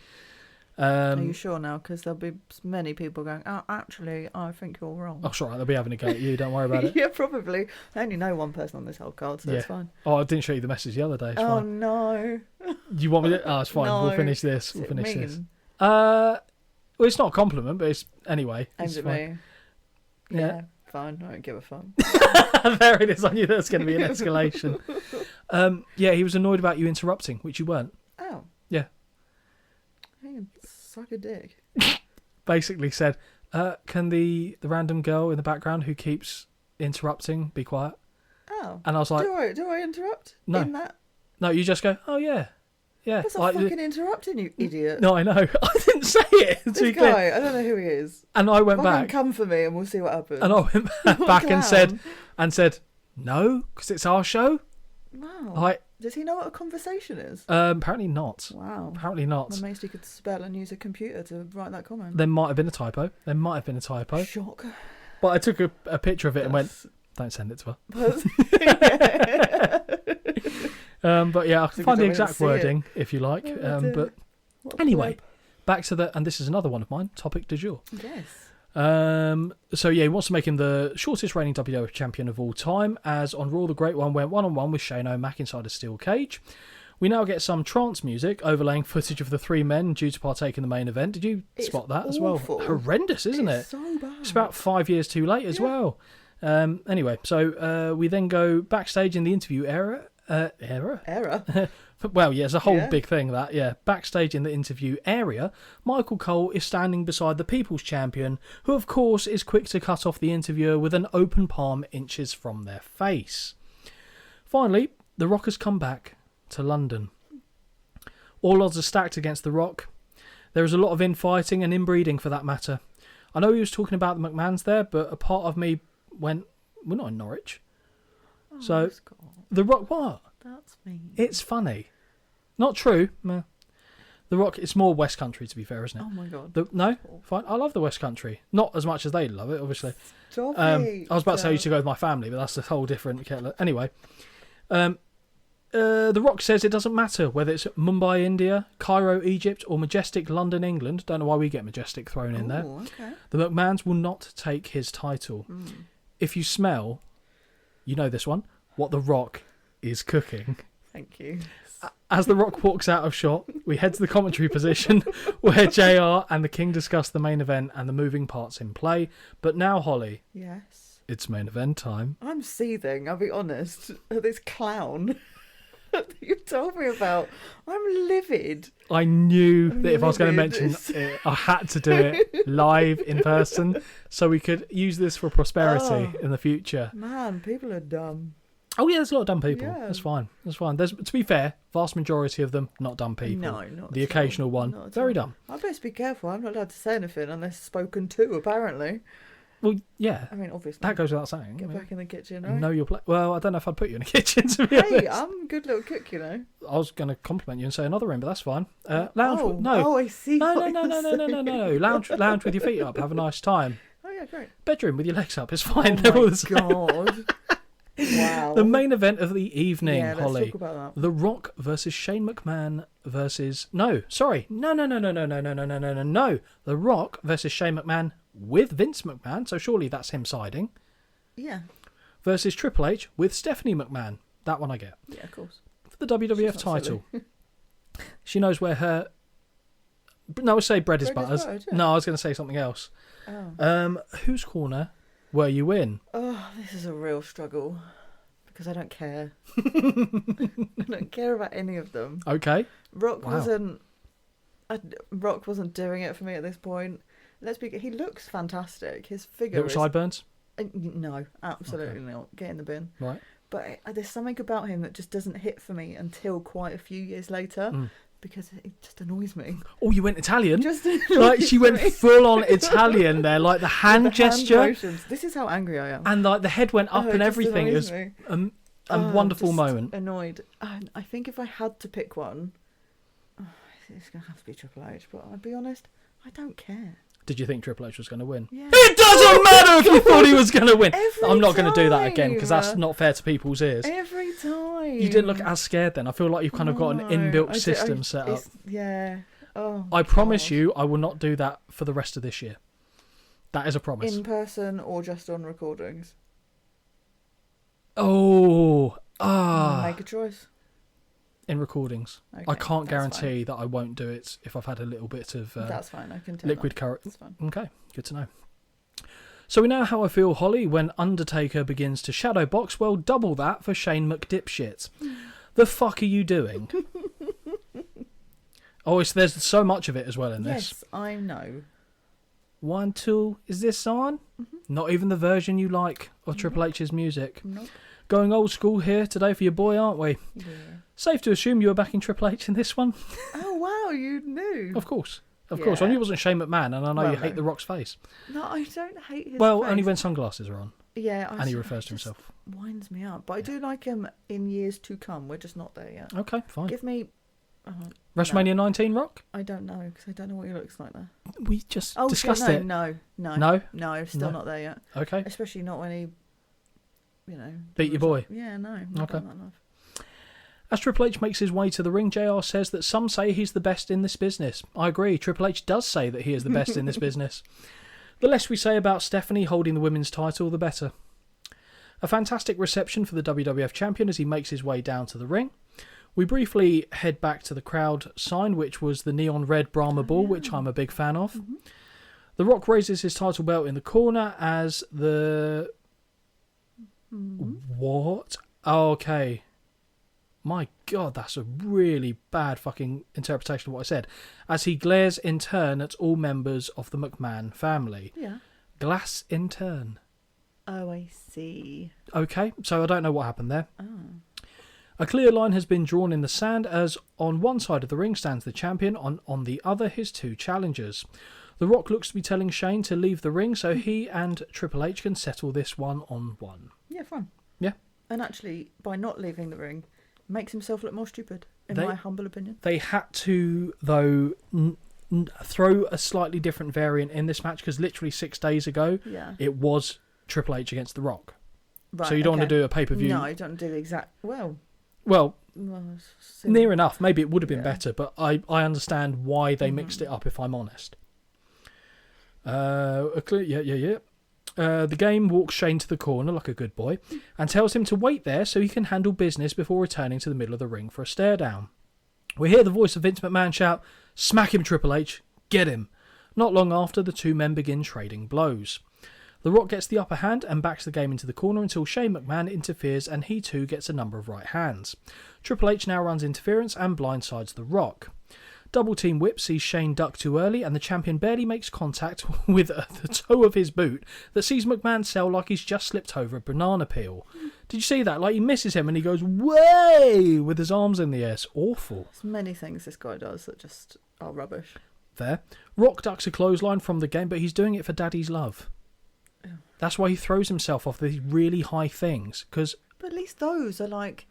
Are you sure now? Because there'll be many people going, oh, actually, I think you're wrong. Oh, sorry, they'll be having a go at you, don't worry about it. Yeah, probably. I only know one person on this whole card, so it's fine. Oh, I didn't show you the message the other day. It's fine. No. You want me to... Oh, it's fine. No. We'll finish this. We'll Is it finish mean? this. Well, it's not a compliment, but it's... Anyway. Aimed It's at fine. me. Yeah. Fine. I don't give a fuck. There it is. I knew there was going to be an escalation. Yeah, he was annoyed about you interrupting, which you weren't. Oh. Yeah. You can suck a dick. Basically said, can the random girl in the background who keeps interrupting be quiet? Oh. And I was like... Do I interrupt? No. In that? No, you just go, oh, yeah. Yeah. That's not fucking interrupting, you idiot. No, I know. I didn't say it. To be This clear. guy, I don't know who he is. And I went Fucking back. come for me and we'll see what happens. And I went back and said, no, because it's our show. Wow. Like, Does he know what a conversation is? apparently not. Wow. Apparently not. Amazed he could spell and use a computer to write that comment. There might have been a typo. Shock. But I took a picture of it and went, don't send it to her. But yeah, I can find the exact wording if you like. But anyway, back to the... And this is another one of mine. Topic du jour. Yes. So yeah, he wants to make him the shortest reigning WWF champion of all time, as on Raw the Great One went one-on-one with Shane O'Mac inside a steel cage. We now get some trance music overlaying footage of the three men due to partake in the main event. Did you spot that as well? awful. Horrendous, isn't it? So bad. It's about 5 years too late as well. Anyway, so we then go backstage in the interview era. Well, yeah, it's a whole big thing that, yeah. Backstage in the interview area, Michael Cole is standing beside the People's Champion, who of course is quick to cut off the interviewer with an open palm inches from their face. Finally, The Rock has come back to London. All odds are stacked against The Rock. There is a lot of infighting and inbreeding for that matter. I know he was talking about the McMahons there, but a part of me went, we're not in Norwich. So, Scott, The Rock, what? that's me. It's funny. Not true. Meh. The Rock, it's more West Country, to be fair, isn't it? Oh my god. No? Fine. I love the West Country. Not as much as they love it, obviously. Stop I it. was about to say I used to go with my family, but that's a whole different kettle. Anyway. The Rock says it doesn't matter whether it's Mumbai, India, Cairo, Egypt, or majestic London, England. Don't know why we get majestic thrown in there. Oh, okay. The McMahons will not take his title. If you smell, you know this one, what The Rock is cooking. Thank you. As The Rock walks out of shot, we head to the commentary position where JR and the King discuss the main event and the moving parts in play. But now, Holly, Yes. it's main event time. I'm seething, I'll be honest. This clown that you told me about. I'm livid. I knew that if I was going to livid. mention it, I had to do it live in person so we could use this for prosperity in the future. Man, people are dumb. Oh yeah, there's a lot of dumb people. Yeah. That's fine. There's, to be fair, vast majority of them not dumb people. No, not the at all. occasional one, Not at very all. dumb. I best be careful. I'm not allowed to say anything unless spoken to, apparently. Well, yeah, I mean, obviously. that goes without saying. Get I mean, back in the kitchen, right? know your place. Well, I don't know if I'd put you in a kitchen, to be Hey, honest. I'm a good little cook, you know. I was going to compliment you and say another room, but that's fine. Lounge. Oh, no. oh, I see. No. what you're saying. Lounge with your feet up. Have a nice time. Oh, yeah, great. Bedroom with your legs up. It's fine. Oh They're all my the same. God. Wow. The main event of the evening, Yeah, let's Holly. talk about that. The Rock versus Shane McMahon versus... No. The Rock versus Shane McMahon with Vince McMahon, so surely that's him siding, Yeah. versus Triple H with Stephanie McMahon. That one I get. Yeah, of course. For the WWF She's not title. She knows where her... No, I say bread is Bread is butters. buttered, yeah. No, I was going to say something else. Oh. Whose corner were you in? Oh, this is a real struggle. Because I don't care. I don't care about any of them. Okay. Rock Wow. wasn't doing it for me at this point. He looks fantastic. His figure Little is... sideburns? No, absolutely not. Get in the bin. Right. But there's something about him that just doesn't hit for me until quite a few years later. Because it just annoys me. Oh, you went Italian? Just like she went me. full on Italian there, like the hand The gesture. motions. This is how angry I am. And like the head went up Oh, and it just everything. It annoys was me. a wonderful just moment. Annoyed. I think if I had to pick one, it's going to have to be Triple H. But I'll be honest, I don't care. Did you think Triple H was going to win? Yeah. It doesn't matter if you thought he was going to win. Every I'm not going to do that again time. because that's not fair to people's ears. Every time. You didn't look as scared then. I feel like you've kind of got an No, inbuilt system set up. Yeah. Oh. I promise God. you, I will not do that for the rest of this year. That is a promise. In person or just on recordings? Make a choice. In recordings. Okay, I can't that's guarantee that I won't do it if I've had a little bit of That's fine. I can tell liquid that. courage. That's fine. Okay, good to know. So we know how I feel, Holly, when Undertaker begins to shadow box. Well, double that for Shane McDipshit. The fuck are you doing? Oh, there's so much of it as well in this. Yes, I know. 1, 2, is this on? Not even the version you like of Triple H's music. Nope. Going old school here today for your boy, aren't we? Yeah. Safe to assume you were backing Triple H in this one? Oh, wow, you knew. Of course. Of course. I Yeah. knew it wasn't Shane McMahon, and I know Well, you hate no. The Rock's face. No, I don't hate his Well, face. only when sunglasses are on, Yeah, and he refers to himself. Winds me up. But I do like him in years to come. We're just not there yet. Okay, fine. Give me... WrestleMania 19, Rock? I don't know, because I don't know what he looks like there. We just Oh, discussed shit, it. No, No? still No. not there yet. Okay. Especially not when he, Beat your boy. Yeah, no. Not Okay. done that enough. As Triple H makes his way to the ring, JR says that some say he's the best in this business. I agree. Triple H does say that he is the best in this business. The less we say about Stephanie holding the women's title, the better. A fantastic reception for the WWF champion as he makes his way down to the ring. We briefly head back to the crowd sign, which was the neon red Brahma Bull, which I'm a big fan of. The Rock raises his title belt in the corner as the... What? Oh, okay. My God, that's a really bad fucking interpretation of what I said. As he glares in turn at all members of the McMahon family. Yeah. Glass in turn. Oh, I see. Okay, so I don't know what happened there. Oh. A clear line has been drawn in the sand as on one side of the ring stands the champion, on the other his two challengers. The Rock looks to be telling Shane to leave the ring so he and Triple H can settle this one-on-one. Yeah, fine. Yeah. And actually, by not leaving the ring, makes himself look more stupid, in They- my humble opinion. They had to, though, throw a slightly different variant in this match because literally 6 days ago, Yeah. it was Triple H against The Rock. Right, So you don't want to do a pay-per-view. No, you don't do the exact... Well, Well, it's similar. near enough. Maybe it would have been Yeah. better, but I understand why they mixed it up, if I'm honest. The game walks Shane to the corner like a good boy and tells him to wait there so he can handle business before returning to the middle of the ring for a stare down. We hear the voice of Vince McMahon shout, "Smack him, Triple H! Get him!" Not long after, the two men begin trading blows. The Rock gets the upper hand and backs the game into the corner until Shane McMahon interferes and he too gets a number of right hands. Triple H now runs interference and blindsides The Rock. Double team whip sees Shane duck too early and the champion barely makes contact with the toe of his boot that sees McMahon sell like he's just slipped over a banana peel. Did you see that? Like he misses him and he goes way with his arms in the air. It's awful. There's many things this guy does that just are rubbish. There. Rock ducks a clothesline from the game, but he's doing it for Daddy's love. That's why he throws himself off these really high things, because But at least those are like...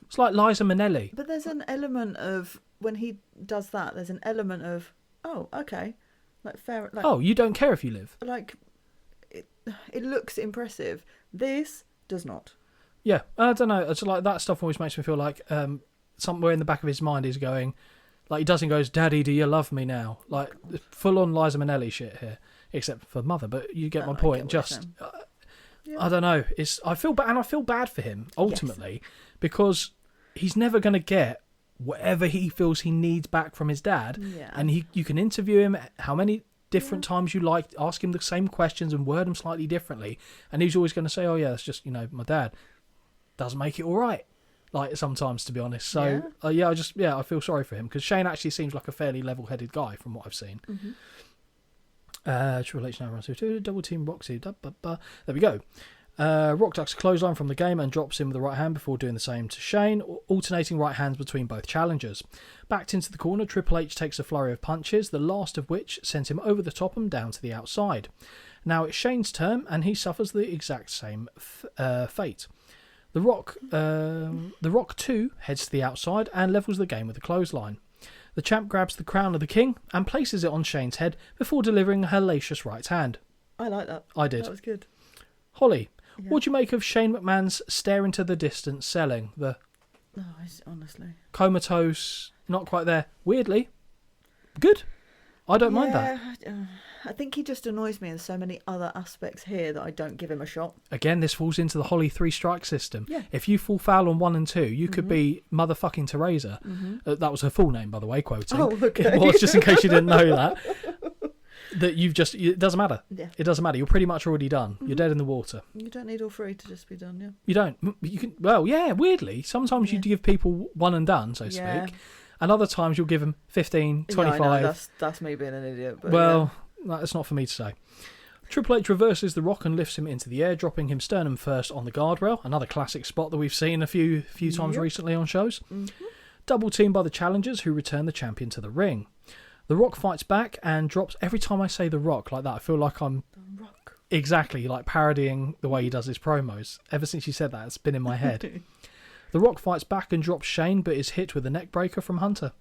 it's like Liza Minnelli. But there's an element of... When he does that, there's an element of... Oh, okay. Like fair... Like, Oh, you don't care if you live. Like... It looks impressive. This does not. Yeah, I don't know. It's like that stuff always makes me feel like somewhere in the back of his mind he's going, like he doesn't goes, "Daddy, do you love me now?" Like full on Liza Minnelli shit here, except for Mother. But you get my point. Just I don't know. I feel bad, and I feel bad for him ultimately because he's never going to get whatever he feels he needs back from his dad. Yeah. And you can interview him how many different times you like, ask him the same questions and word them slightly differently, and he's always going to say, "Oh yeah, that's just my dad." Doesn't make it all right. Like sometimes, to be honest. So I feel sorry for him because Shane actually seems like a fairly level-headed guy from what I've seen. Triple H now runs through double team Roxy. There we go. Rock ducks a clothesline from the game and drops in with the right hand before doing the same to Shane, alternating right hands between both challengers. Backed into the corner, Triple H takes a flurry of punches, the last of which sends him over the top and down to the outside. Now it's Shane's turn and he suffers the exact same fate. The Rock too heads to the outside and levels the game with a clothesline. The champ grabs the crown of the king and places it on Shane's head before delivering a hellacious right hand. I like that. I did. That was good. Holly, what do you make of Shane McMahon's stare into the distance selling? The honestly comatose, not quite there. Weirdly, good. I don't mind that. I think he just annoys me in so many other aspects here that I don't give him a shot. Again, this falls into the Holly 3-strike system. Yeah. If you fall foul on 1 and 2, you could be motherfucking Teresa. That was her full name, by the way, quoting. Oh, okay. It was, just in case you didn't know that. That it doesn't matter. Yeah. It doesn't matter. You're pretty much already done. You're dead in the water. You don't need all 3 to just be done, yeah. You don't. You can. Well, yeah, weirdly. Sometimes you give people 1 and done, so to speak. And other times you'll give them 15, 25. Yeah, I know, that's me being an idiot. But well, that's not for me to say. Triple H reverses the Rock and lifts him into the air, dropping him sternum first on the guardrail. Another classic spot that we've seen a few times recently on shows. Double team by the challengers, who return the champion to the ring. The Rock fights back and drops. Every time I say the Rock like that, I feel like I'm exactly like parodying the way he does his promos. Ever since you said that, it's been in my head. The Rock fights back and drops Shane, but is hit with a neck breaker from Hunter.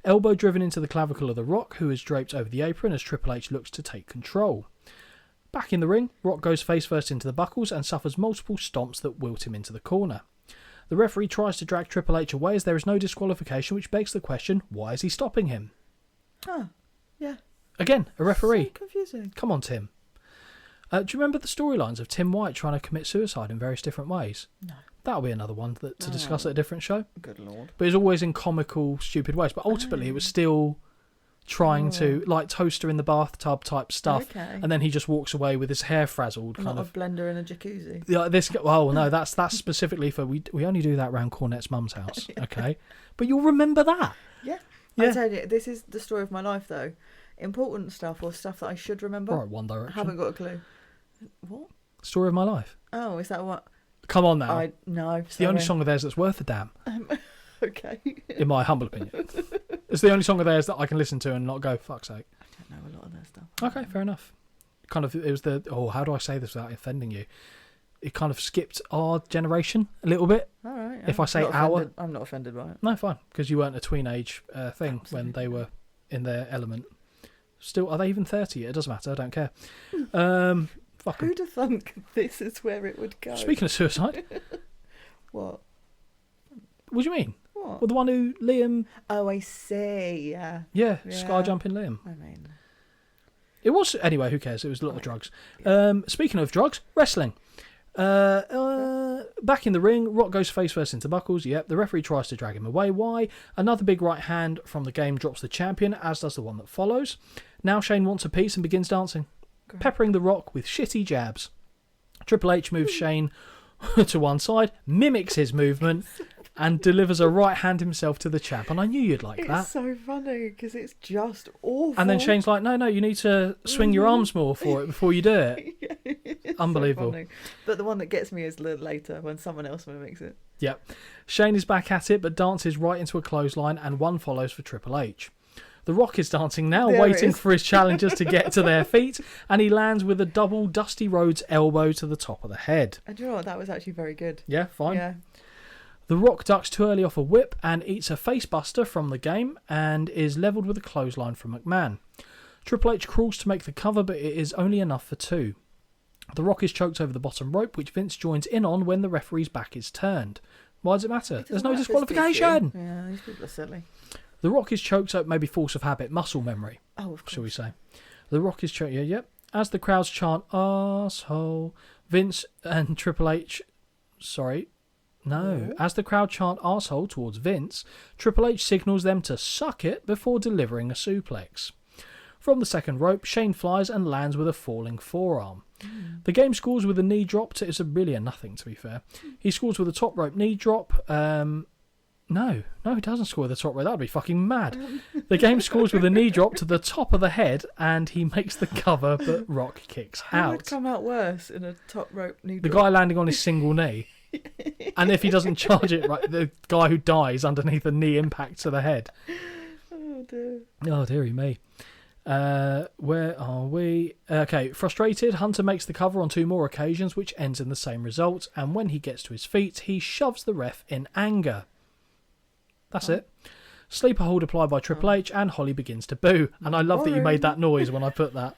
Elbow driven into the clavicle of the Rock, who is draped over the apron as Triple H looks to take control. Back in the ring, Rock goes face first into the buckles and suffers multiple stomps that wilt him into the corner. The referee tries to drag Triple H away as there is no disqualification, which begs the question, why is he stopping him? Oh, yeah. Again, a referee. So confusing. Come on, Tim. Do you remember the storylines of Tim White trying to commit suicide in various different ways? No. That'll be another one to discuss at a different show. Good lord. But it's always in comical, stupid ways. But ultimately, it was still trying to, like, toaster in the bathtub type stuff. Okay. And then he just walks away with his hair frazzled. Not a blender in a jacuzzi. Yeah, no, that's specifically for, we only do that around Cornette's mum's house, okay? But you'll remember that. Yeah. Yeah. I tell you, this is the story of my life, though. Important stuff or stuff that I should remember. Right, One Direction. I haven't got a clue. What? Story of my life. Oh, is that what? Come on now. No, It's the only song of theirs that's worth a damn. Okay. In my humble opinion. It's the only song of theirs that I can listen to and not go, fuck's sake. I don't know a lot of their stuff. Okay, fair enough. Kind of, it was how do I say this without offending you? It kind of skipped our generation a little bit. All right. If I say our... I'm not offended by it. No, fine, because you weren't a tween-age thing when they were in their element. Still, are they even 30 yet? It doesn't matter, I don't care. Fuck 'em. Who'd have thunk this is where it would go? Speaking of suicide... What? What do you mean? What? Well, the one who Liam... Oh, I see, yeah. Yeah, sky jumping Liam. I mean... It was... Anyway, who cares? It was a lot of drugs. Speaking of drugs, wrestling. Back in the ring, Rock goes face first into buckles. Yep, the referee tries to drag him away. Why? Another big right hand from the game drops the champion, as does the one that follows. Now Shane wants a piece and begins dancing, peppering the Rock with shitty jabs. Triple H moves Shane to one side, mimics his movement, and delivers a right hand himself to the champ. And I knew you'd like that. It's so funny because it's just awful. And then Shane's like, no, you need to swing your arms more for it before you do it. It's Unbelievable. So funny. But the one that gets me is a little later when someone else mimics it. Yep. Shane is back at it, but dances right into a clothesline, and one follows for Triple H. The Rock is dancing now, waiting for his challengers to get to their feet, and he lands with a double Dusty Rhodes elbow to the top of the head. And do you know what? That was actually very good. Yeah, fine. Yeah. The Rock ducks too early off a whip and eats a facebuster from the game and is levelled with a clothesline from McMahon. Triple H crawls to make the cover, but it is only enough for 2. The Rock is choked over the bottom rope, which Vince joins in on when the referee's back is turned. Why does it matter? There's no disqualification. Yeah, these people are silly. The Rock is choked up, maybe force of habit, muscle memory. Oh, of course. Shall we say? The Rock is choked. Yeah, yep. As the crowds chant "arsehole," Vince and Triple H. Sorry. No. As the crowd chant "arsehole" towards Vince, Triple H signals them to suck it before delivering a suplex. From the second rope, Shane flies and lands with a falling forearm. The game scores with a knee drop. It's really a nothing, to be fair. He scores with a top rope knee drop. No, he doesn't score with a top rope. That would be fucking mad. The game scores with a knee drop to the top of the head, and he makes the cover, but Rock kicks Who would out. come out worse in a top rope knee The drop? guy landing on his single knee. And if he doesn't charge it right, the guy who dies underneath a knee impact to the head. Oh, dear. Oh, dearie me. Where are we? Okay, frustrated, Hunter makes the cover on 2 more occasions, which ends in the same result, and when he gets to his feet, he shoves the ref in anger. That's it. Sleeper hold applied by Triple H, and Holly begins to boo. And I love that you made that noise when I put that.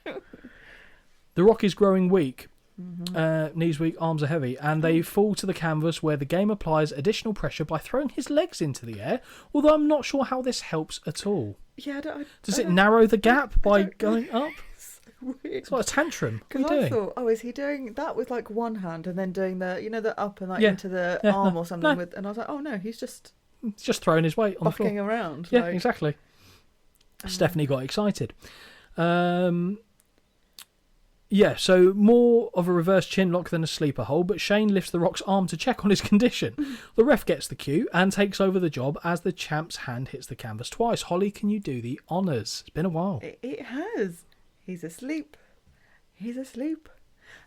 The Rock is growing weak. Knees weak, arms are heavy, and they fall to the canvas where the game applies additional pressure by throwing his legs into the air, although I'm not sure how this helps at all. Yeah, Does it narrow the gap by going up? Weird. It's like a tantrum. What Because are you I doing? thought, is he doing that with like one hand and then doing the up and Yeah. into the Yeah, arm no, or something no. with? And I was like, oh no, he's just It's just throwing his weight on the floor. bucking around. Yeah, like, exactly. Stephanie got excited. Yeah, so more of a reverse chin lock than a sleeper hold, but Shane lifts the Rock's arm to check on his condition. The ref gets the cue and takes over the job as the champ's hand hits the canvas twice. Holly, can you do the honours? It's been a while. It has. He's asleep. He's asleep.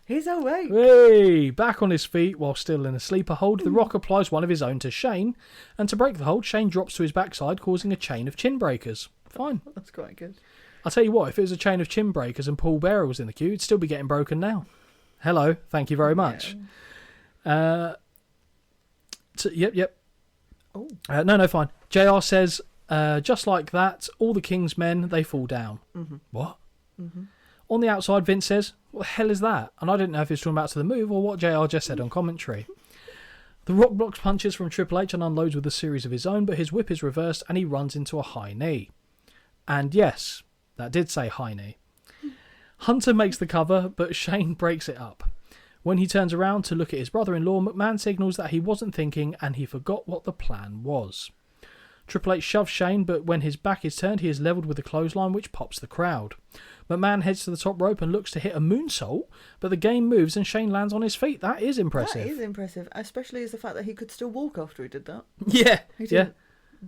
He's awake. Hey, back on his feet while still in a sleeper hold, the Rock applies one of his own to Shane, and to break the hold, Shane drops to his backside, causing a chain of chin breakers. Fine. That's quite good. I'll tell you what, if it was a chain of chin breakers and Paul Bearer was in the queue, it'd still be getting broken now. Hello, thank you very much. Yep. Oh. No, fine. JR says, just like that, all the King's men, they fall down. What? On the outside, Vince says, what the hell is that? And I didn't know if he was talking about to the move or what JR just said on commentary. The Rock blocks punches from Triple H and unloads with a series of his own, but his whip is reversed and he runs into a high knee. And yes, that did say high knee. Hunter makes the cover, but Shane breaks it up. When he turns around to look at his brother-in-law, McMahon signals that he wasn't thinking and he forgot what the plan was. Triple H shoves Shane, but when his back is turned, he is levelled with a clothesline which pops the crowd. McMahon heads to the top rope and looks to hit a moonsault, but the game moves and Shane lands on his feet. That is impressive. That is impressive, especially as the fact that he could still walk after he did that. Yeah, He yeah. didn't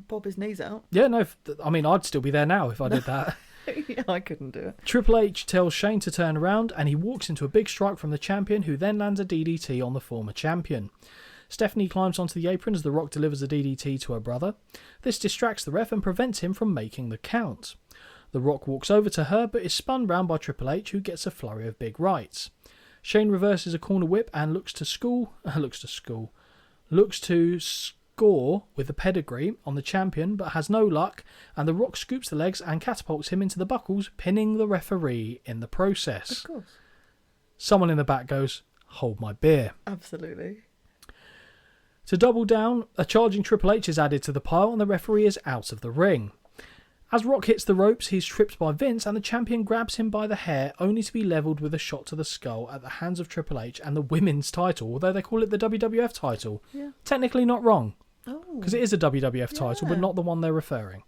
bob his knees out. Yeah, no, I mean, I'd still be there now if I did that. Yeah, I couldn't do it. Triple H tells Shane to turn around and he walks into a big strike from the champion, who then lands a DDT on the former champion. Stephanie climbs onto the apron as The Rock delivers a DDT to her brother. This distracts the ref and prevents him from making the count. The Rock walks over to her but is spun round by Triple H, who gets a flurry of big rights. Shane reverses a corner whip and looks to score with the pedigree on the champion, but has no luck, and The Rock scoops the legs and catapults him into the buckles, pinning the referee in the process. Of course. Someone in the back goes, "Hold my beer." Absolutely. To double down, a charging Triple H is added to the pile and the referee is out of the ring. As Rock hits the ropes, he's tripped by Vince and the champion grabs him by the hair, only to be levelled with a shot to the skull at the hands of Triple H and the women's title, although they call it the WWF title. Yeah. Technically not wrong, Oh. because it is a WWF title, but Yeah. not the one they're referring.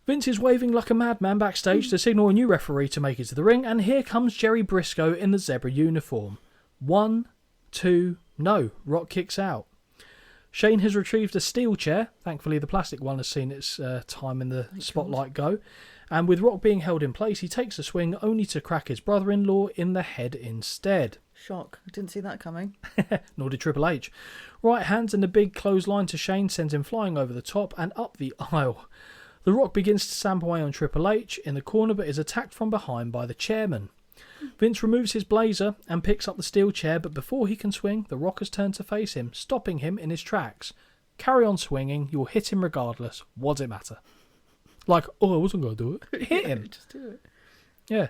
Vince is waving like a madman backstage to signal a new referee to make it to the ring, and here comes Jerry Briscoe in the zebra uniform. 1, 2, no. Rock kicks out. Shane has retrieved a steel chair. Thankfully, the plastic one has seen its time in the spotlight go. And with Rock being held in place, he takes a swing only to crack his brother-in-law in the head instead. Shock. I didn't see that coming. Nor did Triple H. Right hands and a big clothesline to Shane sends him flying over the top and up the aisle. The Rock begins to stamp away on Triple H in the corner, but is attacked from behind by the chairman. Vince removes his blazer and picks up the steel chair, but before he can swing, the Rock has turned to face him, stopping him in his tracks. Carry on swinging, you'll hit him regardless. What does it matter? Like, oh, I wasn't going to do it. Hit him. Just do it. Yeah.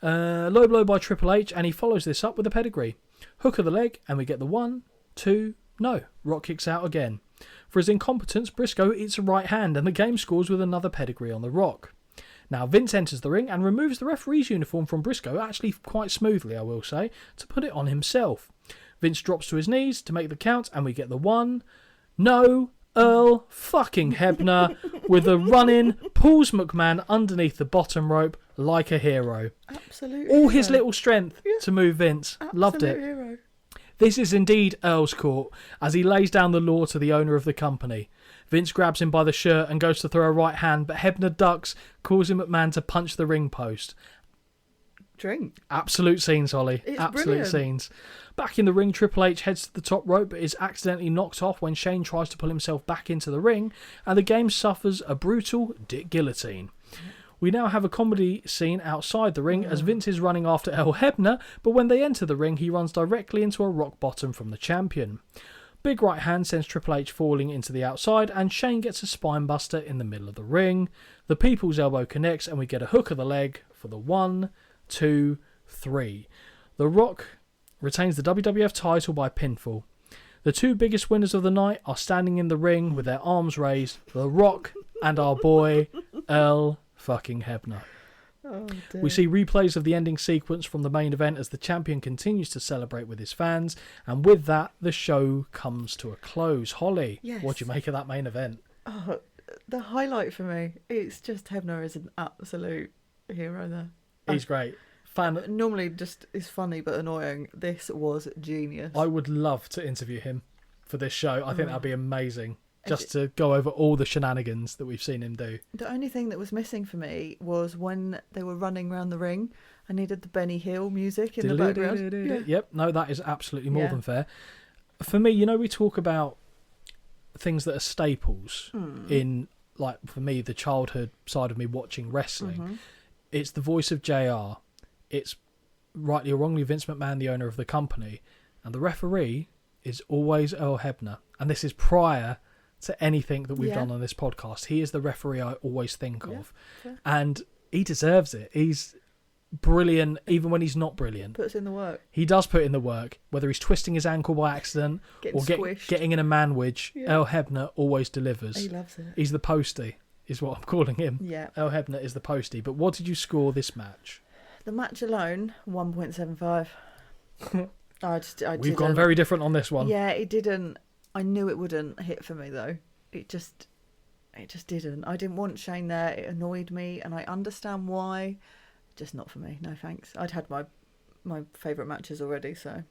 Low blow by Triple H, and he follows this up with a pedigree. Hook of the leg, and we get the 1, 2, no. Rock kicks out again. For his incompetence, Briscoe eats a right hand, and the game scores with another pedigree on the Rock. Now Vince enters the ring and removes the referee's uniform from Briscoe, actually quite smoothly, I will say, to put it on himself. Vince drops to his knees to make the count, and we get the 1, no. Earl fucking Hebner with a run-in, pulls McMahon underneath the bottom rope like a hero. Absolutely. All his little strength to move Vince. Loved it. Hero. This is indeed Earl's court, as he lays down the law to the owner of the company. Vince grabs him by the shirt and goes to throw a right hand, but Hebner ducks, causing McMahon to punch the ring post. Drink. Absolute scenes, Holly. It's Absolute brilliant. scenes. Back in the ring, Triple H heads to the top rope, but is accidentally knocked off when Shane tries to pull himself back into the ring, and the game suffers a brutal dick guillotine. We now have a comedy scene outside the ring as Vince is running after Earl Hebner, but when they enter the ring, he runs directly into a rock bottom from the champion. Big right hand sends Triple H falling into the outside, and Shane gets a spine buster in the middle of the ring. The People's Elbow connects, and we get a hook of the leg for the 1, 2, 3. The Rock retains the WWF title by pinfall. The two biggest winners of the night are standing in the ring with their arms raised, The Rock and our boy, Earl fucking Hebner. Oh, dear. We see replays of the ending sequence from the main event as the champion continues to celebrate with his fans, and with that, the show comes to a close. Holly, Yes. what do you make of that main event? Oh, the highlight for me, it's just Hebner is an absolute hero there. He's great. Fan. Normally just is funny but annoying. This was genius. I would love to interview him for this show. I think that'd be amazing. Just to go over all the shenanigans that we've seen him do. The only thing that was missing for me was when they were running around the ring, I needed the Benny Hill music in the background. Yeah. Yep, no, that is absolutely more Yeah. than fair. For me, we talk about things that are staples in, like, for me, the childhood side of me watching wrestling. It's the voice of JR. It's, rightly or wrongly, Vince McMahon, the owner of the company. And the referee is always Earl Hebner. And this is prior to anything that we've done on this podcast. He is the referee I always think of. Fair. And he deserves it. He's brilliant, even when he's not brilliant. Puts in the work. He does put in the work, whether he's twisting his ankle by accident Getting or squished. getting in a manwich. Yeah. Earl Hebner always delivers. He loves it. He's the postie, is what I'm calling him. Yeah. Earl Hebner is the postie. But what did you score this match? The match alone, 1.75. We've gone very different on this one. Yeah, it didn't. I knew it wouldn't hit for me though. It just didn't. I didn't want Shane there. It annoyed me, and I understand why. Just not for me. No thanks. I'd had my favourite matches already, so.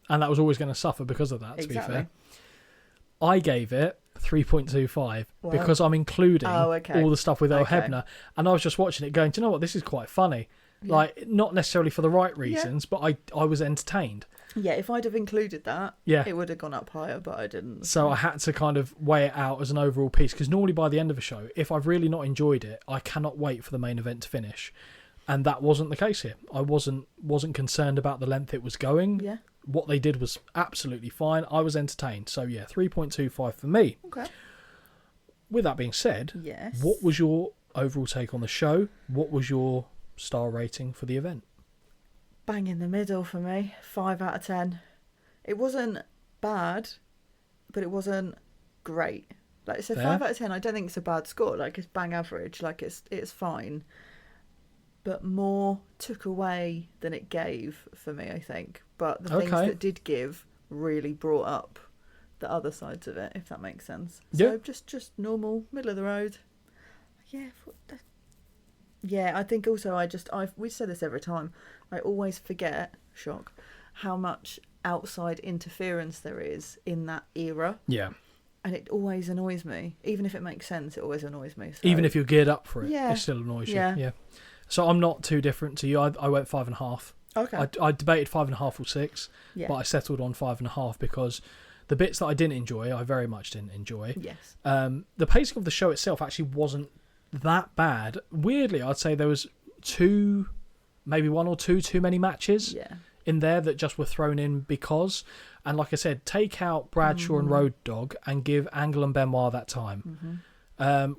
And that was always going to suffer because of that, to Exactly. be fair. I gave it 3.25 Wow. because I'm including Oh, okay. all the stuff with Earl Okay. Hebner. And I was just watching it going, do you know what? This is quite funny. Like, not necessarily for the right reasons, but I was entertained. Yeah, if I'd have included that, Yeah. it would have gone up higher, but I didn't. So I had to kind of weigh it out as an overall piece, because normally by the end of a show, if I've really not enjoyed it, I cannot wait for the main event to finish. And that wasn't the case here. I wasn't concerned about the length it was going. Yeah. What they did was absolutely fine. I was entertained. So yeah, 3.25 for me. Okay. With that being said, Yes. what was your overall take on the show? What was your star rating for the event? Bang in the middle for me. 5 out of 10. It wasn't bad, but it wasn't great. Like, so Fair. 5 out of 10, I don't think it's a bad score. Like, it's bang average. Like, it's fine. But more took away than it gave for me, I think. But the things Okay. that did give really brought up the other sides of it, if that makes sense. Yeah. So just normal, middle of the road. Yeah, I think also we say this every time. I always forget, shock, how much outside interference there is in that era. Yeah. And it always annoys me. Even if it makes sense, it always annoys me. So. Even if you're geared up for it, Yeah. it still annoys you. Yeah. Yeah. So I'm not too different to you. I went 5.5. Okay. I debated 5.5 or 6, Yeah. but I settled on 5.5 because the bits that I didn't enjoy, I very much didn't enjoy. Yes. The pacing of the show itself actually wasn't that bad. Weirdly, I'd say there was maybe one or two too many matches Yeah. in there that just were thrown in because. And like I said, take out Bradshaw and Road Dogg and give Angle and Benoit that time.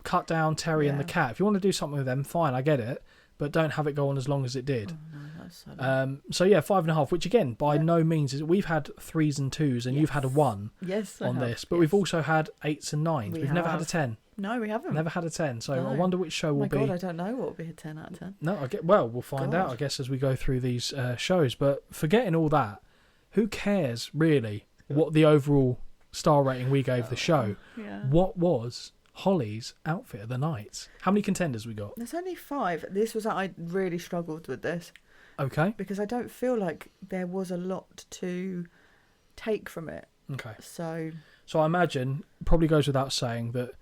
Cut down Terry and the Yeah. Cat. If you want to do something with them, fine, I get it. but don't have it go on as long as it did. Oh, no, that's so long. So yeah, 5.5, which again, by no means is. We've had 3s and 2s, and you've had a 1 Yes, on this, but we've also had 8s and 9s. We've never had a 10. No, we haven't. Never had a 10. So No. I wonder which show will be. My God, I don't know what will be a 10 out of 10. No, we'll find out, I guess, as we go through these shows. But forgetting all that, who cares really what the overall star rating we gave the show? Yeah. What was Holly's outfit of the night? How many contenders we got? There's only 5. I really struggled with this Okay. because I don't feel like there was a lot to take from it. Okay. So I imagine, probably goes without saying that,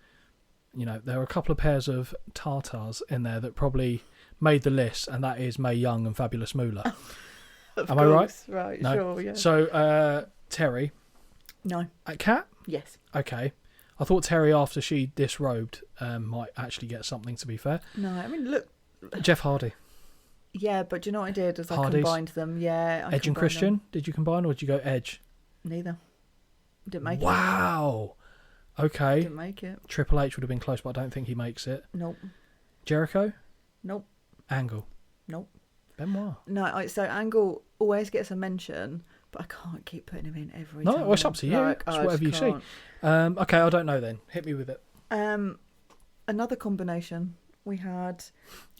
there are a couple of pairs of tartars in there that probably made the list, and that is Mae Young and Fabulous Moolah. Am I right? Right, No. sure, yeah. So, Terry. No. Kat? Yes. Okay. I thought Terry, after she disrobed, might actually get something, to be fair. No, I mean, look. Jeff Hardy. Yeah, but do you know what I did? Is I Hardys. combined them. Yeah. Edge and Christian? Did you combine, or did you go Edge? Neither. Didn't make it. Wow. Okay. Didn't make it. Triple H would have been close, but I don't think he makes it. Nope. Jericho? Nope. Angle? Nope. Benoit? No, so Angle always gets a mention, but I can't keep putting him in every time. No, well, it's up to you. Like, It's I whatever you just see. can't. Okay, I don't know then. Hit me with it. Another combination we had.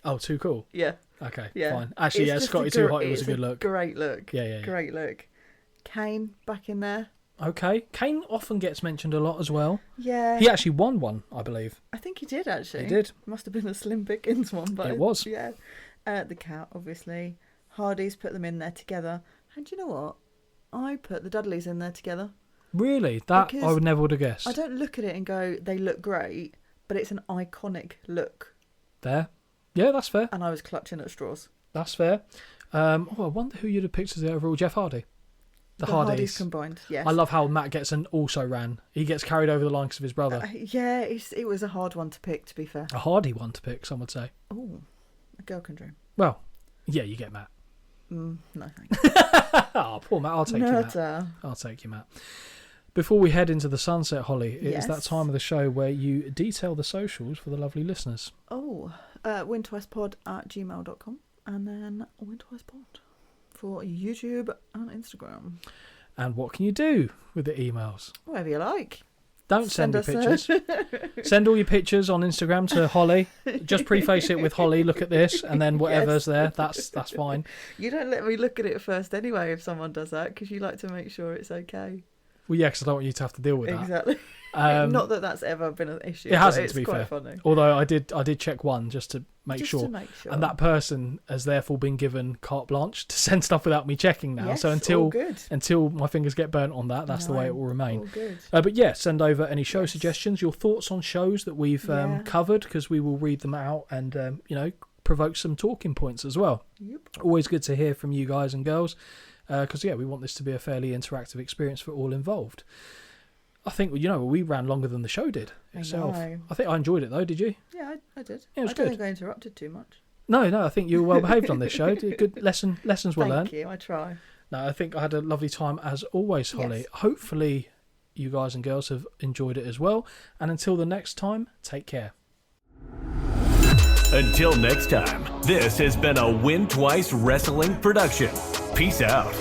Oh, too cool. Yeah. Okay, Yeah. fine. Actually, It's yeah, just Scotty Too Hot, it was a it's good look. Great look. Yeah. Great look. Kane back in there. Okay. Kane often gets mentioned a lot as well. Yeah. He actually won one, I believe. I think he did actually. He did. Must have been a Slim Pickens one, but It was. Yeah. The cat, obviously. Hardy's put them in there together. And you know what? I put the Dudleys in there together. Really? That Because I would never would have guessed. I don't look at it and go, they look great, but it's an iconic look. There. Yeah, that's fair. And I was clutching at straws. That's fair. I wonder who you'd have picked as the overall. Jeff Hardy. The Hardys. Combined, yes. I love how Matt gets an also ran. He gets carried over the line because of his brother. Yeah, it was a hard one to pick, to be fair. A hardy one to pick, some would say. Oh, a girl can dream. Well, yeah, you get Matt. No, thanks. Oh, poor Matt. I'll take you, Matt. I'll take you, Matt. Before we head into the sunset, Holly, it is that time of the show where you detail the socials for the lovely listeners. wintwistpod@gmail.com and then wintwistpod for YouTube and Instagram. And what can you do with the emails? Whatever you like. Don't send your us a- pictures. Send all your pictures on Instagram to Holly. Just preface it with Holly, look at this, and then whatever's there, that's fine. You don't let me look at it first anyway if someone does that, because you like to make sure it's okay. Well, yeah, because I don't want you to have to deal with that. Exactly. Not that that's ever been an issue. It hasn't, it's to be quite fair. Funny. Although I did check one just to make sure. And that person has therefore been given carte blanche to send stuff without me checking now. Yes, so all good. until my fingers get burnt on that, that's the way it will remain. All good. But yeah, send over any show suggestions, your thoughts on shows that we've covered, because we will read them out and provoke some talking points as well. Yep. Always good to hear from you guys and girls, because we want this to be a fairly interactive experience for all involved. I think we ran longer than the show did itself. I think I enjoyed it though. Did you? Yeah, I did. Yeah, it was I don't good. think I interrupted too much. No, I think you were well behaved on this show. Good lessons were learned. Thank you. I try. No, I think I had a lovely time as always, Holly. Yes. Hopefully, you guys and girls have enjoyed it as well. And until the next time, take care. Until next time, this has been a Win Twice Wrestling production. Peace out.